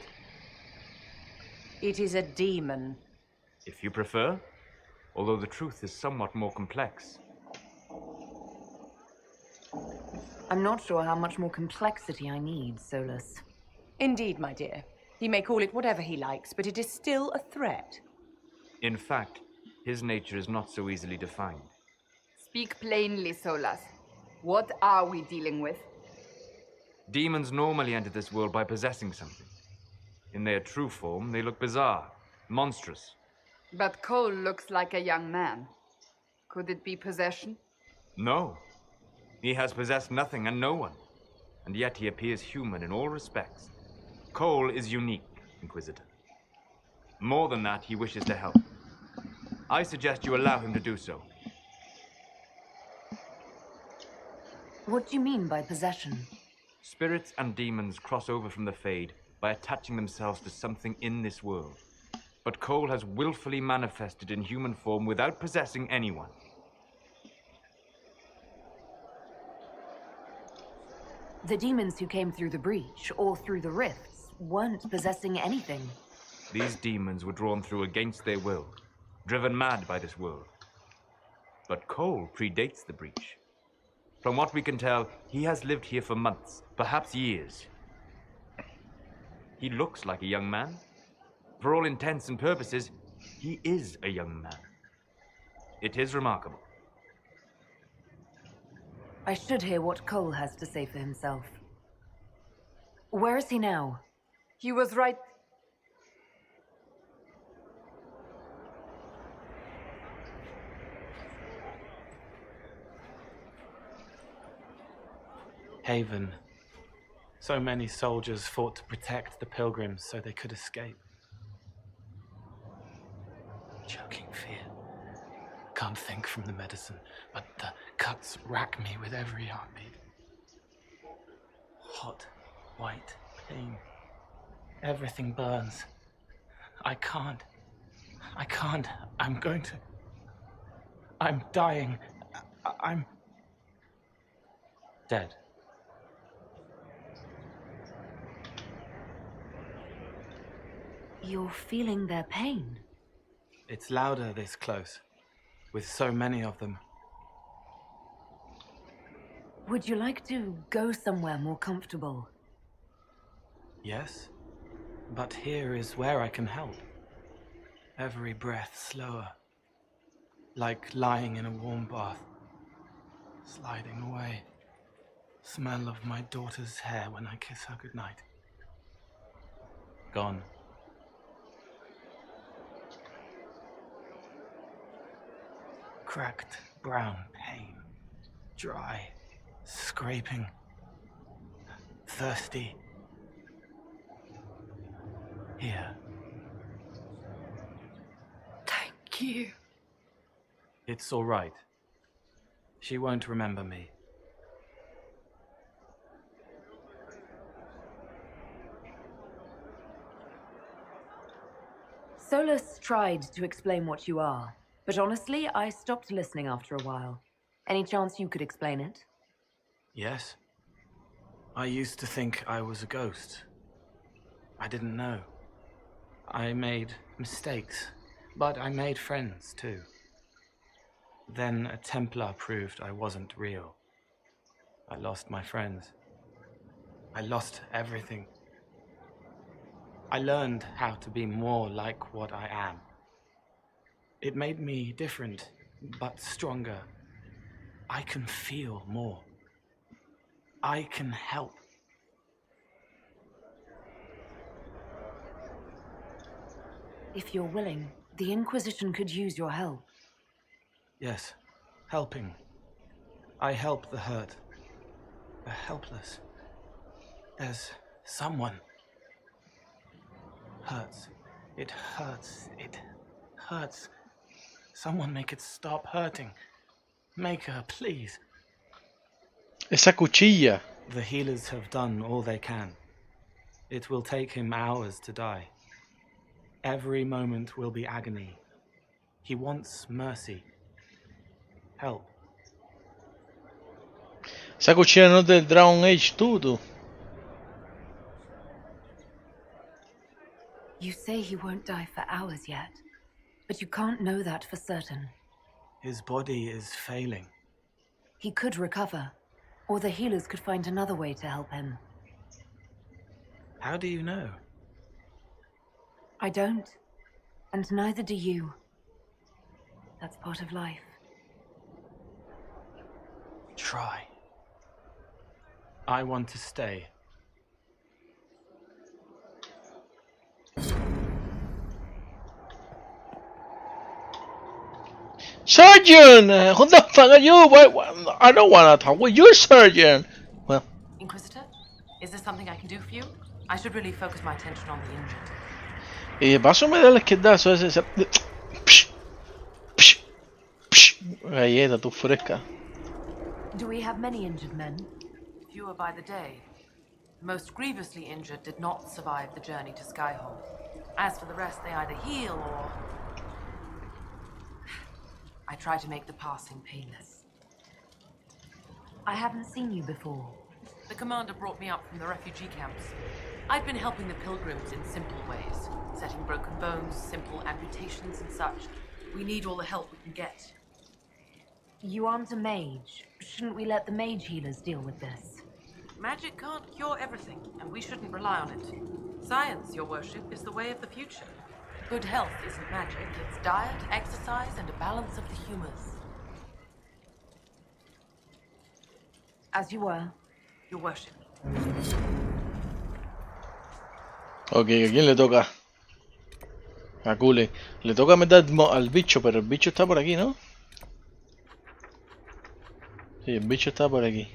W: It is a demon.
T: If you prefer, although the truth is somewhat more complex.
A: I'm not sure how much more complexity I need, Solus.
W: Indeed, my dear. He may call it whatever he likes, but it is still a threat.
T: In fact, his nature is not so easily defined.
F: Speak plainly, Solus. What are we dealing with?
T: Demons normally enter this world by possessing something. In their true form, they look bizarre, monstrous.
F: But Cole looks like a young man. Could it be possession?
T: No. He has possessed nothing and no one. And yet he appears human in all respects. Cole is unique, Inquisitor. More than that, he wishes to help. I suggest you allow him to do so.
A: What do you mean by possession?
T: Spirits and demons cross over from the Fade by attaching themselves to something in this world. But Cole has willfully manifested in human form without possessing anyone.
A: The demons who came through the breach, or through the rifts, weren't possessing anything.
T: These demons were drawn through against their will, driven mad by this world. But Cole predates the breach. From what we can tell, he has lived here for months, perhaps years. He looks like a young man. For all intents and purposes, he is a young man. It is remarkable.
A: I should hear what Cole has to say for himself. Where is he now?
F: He was right.
X: Haven. So many soldiers fought to protect the pilgrims so they could escape. Choking fear. Can't think from the medicine, but the cuts rack me with every heartbeat. Hot, white pain. Everything burns. I can't. I'm going to. I'm dying. I'm dead.
A: You're feeling their pain?
X: It's louder this close, with so many of them.
A: Would you like to go somewhere more comfortable?
X: Yes, but here is where I can help. Every breath slower, like lying in a warm bath, sliding away. Smell of my daughter's hair when I kiss her goodnight. Gone. Cracked brown pain, dry, scraping, thirsty. Here.
F: Thank you.
X: It's all right. She won't remember me.
A: Solus tried to explain what you are, but honestly, I stopped listening after a while. Any chance you could explain it?
X: Yes. I used to think I was a ghost. I didn't know. I made mistakes, but I made friends too. Then a Templar proved I wasn't real. I lost my friends. I lost everything. I learned how to be more like what I am. It made me different, but stronger. I can feel more. I can help.
A: If you're willing, the Inquisition could use your help.
X: Yes, helping. I help the hurt, the helpless. There's someone. Hurts. It hurts. It hurts. Someone make it stop hurting. Make her, please.
D: Esa cuchilla.
X: The healers have done all they can. It will take him hours to die. Every moment will be agony. He wants mercy. Help.
D: Esa cuchilla no es del Dragon Age 2, tú.
A: You say he won't die for hours yet, but you can't know that for certain.
X: His body is failing.
A: He could recover, or the healers could find another way to help him.
X: How do you know?
A: I don't, and neither do you. That's part of life.
X: Try. I want to stay.
D: Surgeon! Who the fuck are you? I don't want to talk with you, Surgeon. Well.
H: Inquisitor, is there something I can do for you? I should really focus my attention on the injured.
D: Y de paso me da el izquierdazo ese. Galleta, tú fresca.
A: Do we have many injured men?
H: Fewer by the day. The most grievously injured did not survive the journey to Skyhold. As for the rest, they either heal or... I try to make the passing painless.
A: I haven't seen you before.
H: The commander brought me up from the refugee camps. I'd been helping the pilgrims in simple ways, setting broken bones, simple amputations and such. We need all the help we can get.
A: You aren't a mage. Shouldn't we let the mage healers deal with this?
H: Magic can't cure everything, and we shouldn't rely on it. Science, your worship, is the way of the future. Good health isn't magic, it's diet, exercise, and a balance of the humors.
A: As you were.
H: Your worship.
D: Ok, ¿a quién le toca? A Kule. Le toca meter al bicho, pero el bicho está por aquí, ¿no? Sí, el bicho está por aquí.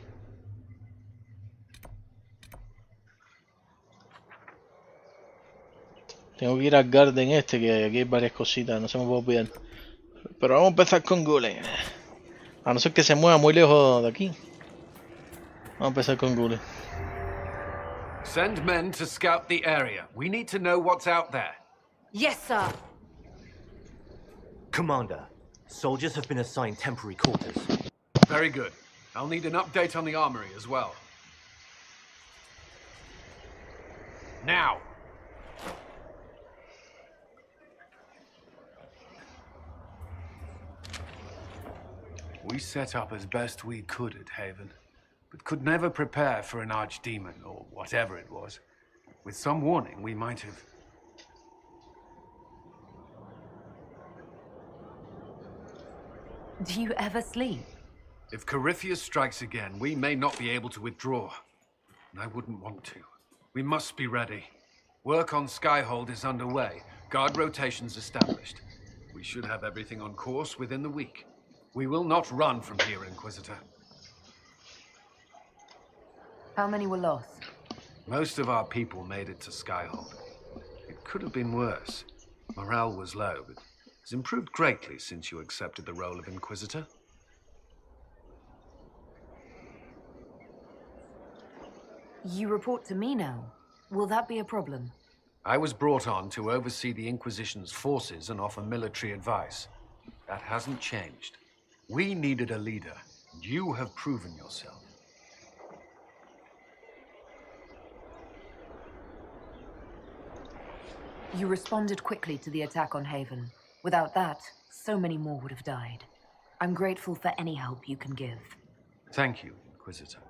D: Tengo que ir al garden este, que aquí hay varias cositas, no se me puede olvidar. Pero vamos a empezar con Gulen. A no ser que se mueva muy lejos de aquí. Vamos a empezar con Gulen.
E: Send men to scout the area. We need to know what's out there.
K: Yes, sir.
L: Commander, soldiers have been assigned temporary quarters.
E: Very good. I'll need an update on the armory as well. Now! We set up as best we could at Haven, but could never prepare for an archdemon, or whatever it was. With some warning, we might have...
A: Do you ever sleep?
E: If Corypheus strikes again, we may not be able to withdraw. And I wouldn't want to. We must be ready. Work on Skyhold is underway. Guard rotations established. We should have everything on course within the week. We will not run from here, Inquisitor.
A: How many were lost?
E: Most of our people made it to Skyhold. It could have been worse. Morale was low, but it's improved greatly since you accepted the role of Inquisitor.
A: You report to me now. Will that be a problem?
E: I was brought on to oversee the Inquisition's forces and offer military advice. That hasn't changed. We needed a leader, and you have proven yourself.
A: You responded quickly to the attack on Haven. Without that, so many more would have died. I'm grateful for any help you can give.
E: Thank you, Inquisitor.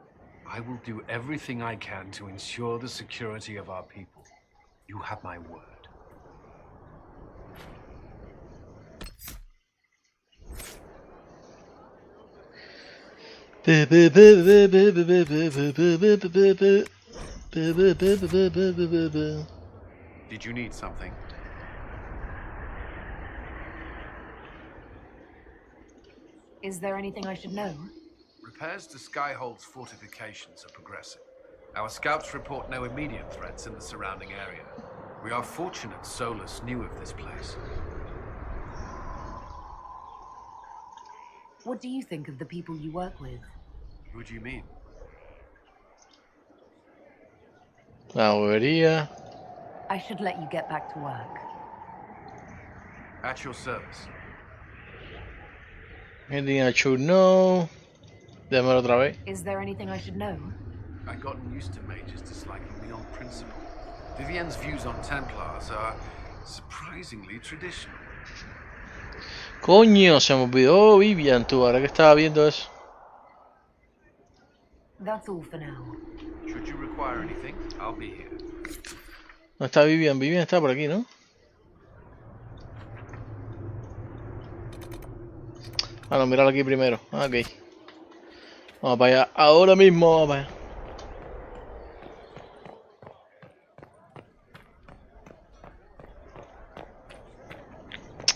E: I will do everything I can to ensure the security of our people. You have my word. Did you need something?
A: Is there anything I should know?
E: Repairs to Skyhold's fortifications are progressing. Our scouts report no immediate threats in the surrounding area. We are fortunate Solus knew of this place.
A: What do you think of the people you work with?
E: Who do you mean?
D: La bobería.
A: I should let you get back to work.
E: At your service.
D: Anything I should know? Démelo otra vez.
A: Is there anything I should know?
E: I've gotten used to mages disliking me on principle. Vivienne's views on Templars are surprisingly traditional.
D: Coño, se me olvidó Vivian, tú, ahora que estaba viendo eso.
A: That's all for now.
E: Should you require anything, I'll be here.
D: No está Vivian, Vivian está por aquí, ¿no? Ah, no, míralo aquí primero. Ok. Vamos para allá. Ahora mismo vamos para allá.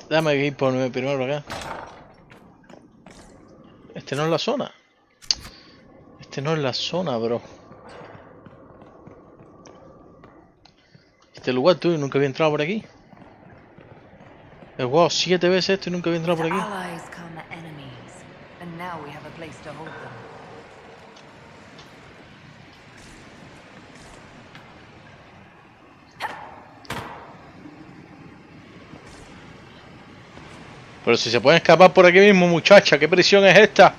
D: Déjame ir por primero acá. Este no es la zona. Este no es la zona, bro. Este lugar, tú, nunca había entrado por aquí. He jugado 7 veces esto y nunca había entrado por aquí. Pero si se pueden escapar por aquí mismo, muchacha, ¿qué prisión es esta?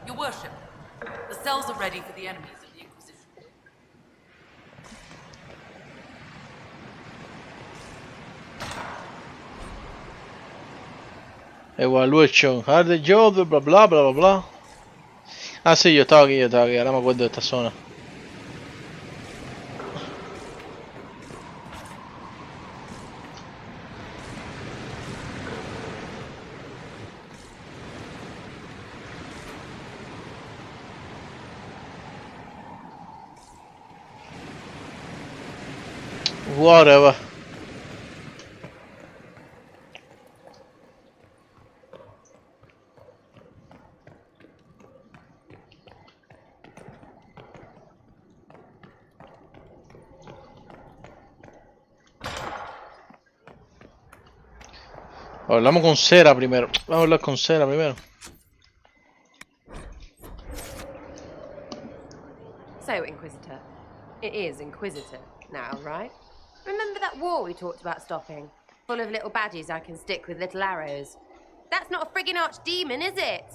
H: Your worship, the cells are ready for the enemies of the Inquisition.
D: Evaluation, hard the job, bla bla bla bla bla. Ah, sí, yo estaba aquí, ahora me acuerdo de esta zona. Whatever. Hablamos con Cera primero. Vamos a hablar con Cera primero.
N: So, Inquisitor. It is Inquisitor now, right? Remember that war we talked about stopping? Full of little badges I can stick with little arrows. That's not a friggin' archdemon, is it?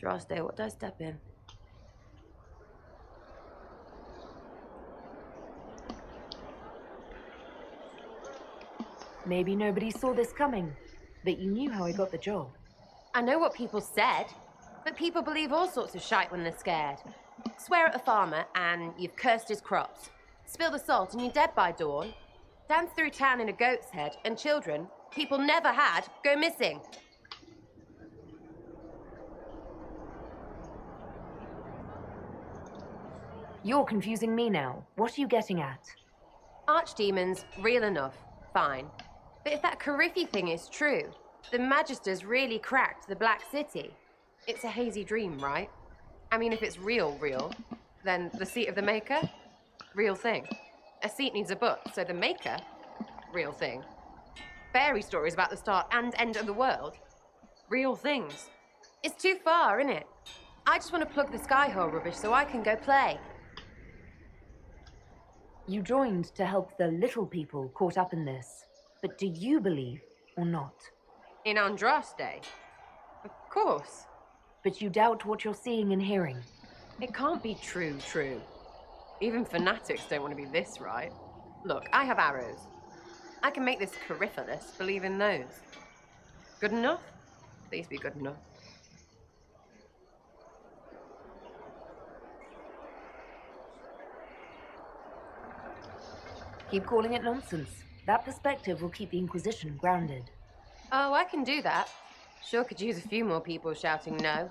N: Droste, what did I step in?
A: Maybe nobody saw this coming, but you knew how I got the job.
N: I know what people said, but people believe all sorts of shite when they're scared. Swear at a farmer and you've cursed his crops. Spill the salt and you're dead by dawn. Dance through town in a goat's head and children people never had go missing.
A: You're confusing me now. What are you getting at?
N: Archdemons, real enough, fine. But if that Carifi thing is true, the Magisters really cracked the Black City. It's a hazy dream, right? I mean, if it's real, then the seat of the Maker? Real thing. A seat needs a book, so the Maker? Real thing. Fairy stories about the start and end of the world? Real things. It's too far, innit? I just want to plug the Skyhole rubbish so I can go play.
A: You joined to help the little people caught up in this. But do you believe or not?
N: In Andraste? Of course.
A: But you doubt what you're seeing and hearing.
N: It can't be true. Even fanatics don't want to be this right. Look, I have arrows. I can make this Cariphilus believe in those. Good enough? Please be good enough.
A: Keep calling it nonsense. That perspective will keep the Inquisition grounded.
N: Oh, I can do that. Sure could use a few more people shouting no.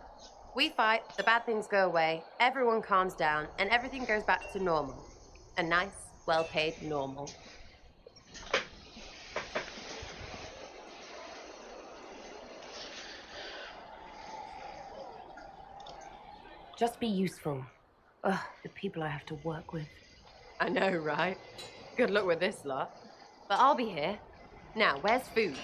N: We fight, the bad things go away, everyone calms down, and everything goes back to normal. A nice, well-paid normal.
A: Just be useful. Ugh, the people I have to work with.
N: I know, right? Good luck with this lot. But I'll be here. Now, where's food?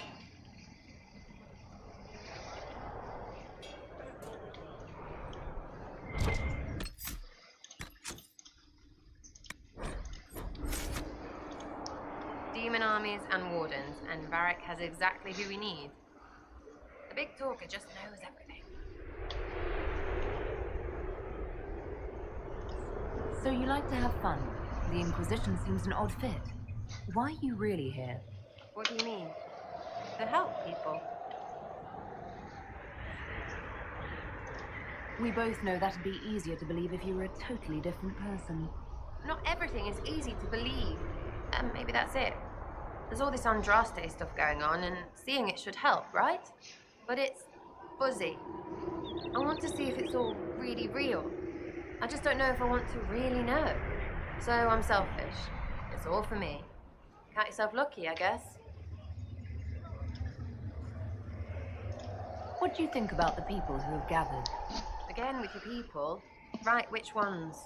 N: Demon armies and wardens, and Varric has exactly who we need. The big talker just knows everything.
A: So you like to have fun. The Inquisition seems an odd fit. Why are you really here?
N: What do you mean? To help people.
A: We both know that'd be easier to believe if you were a totally different person.
N: Not everything is easy to believe. And maybe that's it. There's all this Andraste stuff going on, and seeing it should help, right? But it's fuzzy. I want to see if it's all really real. I just don't know if I want to really know. So I'm selfish. It's all for me. Count yourself lucky, I guess.
A: What do you think about the people who have gathered?
N: Again with your people. Right, which ones?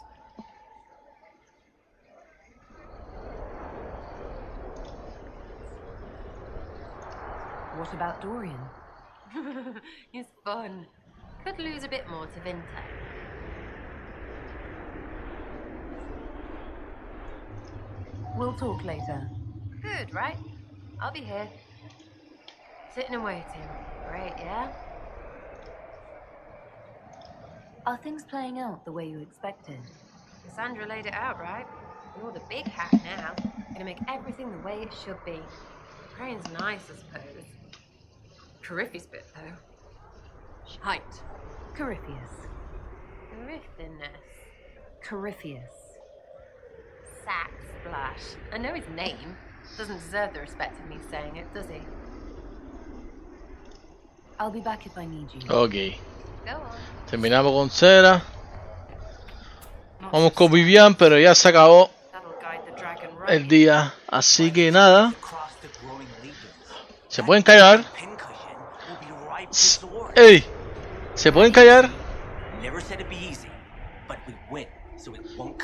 A: What about Dorian?
N: He's fun. Could lose a bit more to Vinter.
A: We'll talk later.
N: Good, right? I'll be here. Sitting and waiting. Great, yeah?
A: Are things playing out the way you expected?
N: Cassandra laid it out, right? You're the big hat now. Gonna make everything the way it should be. Praying's nice, I suppose. Corypheus bit, though. Shite.
A: Corypheus.
N: Coryphiness.
A: Corypheus.
N: Sack Splash. I know his name. Doesn't deserve the respect of me saying it, does he?
A: I'll be back if I need you.
D: Ok.
N: Go on.
D: Terminamos con Cera. Vamos con Vivian, pero ya se acabó el día. Así que nada. ¿Se pueden callar? ¡Ey! ¿Se pueden callar?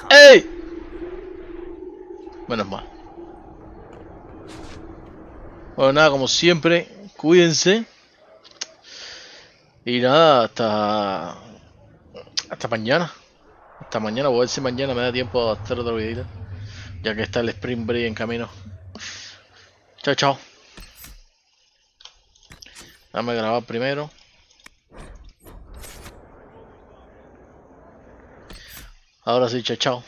D: ¡Ey! Menos mal. Bueno, nada, como siempre, cuídense. Y nada, hasta mañana. Hasta mañana, voy a ver si mañana me da tiempo a hacer otra videita, ya que está el Spring Break en camino. Chao, chao. Dame grabar primero. Ahora sí, chao, chao.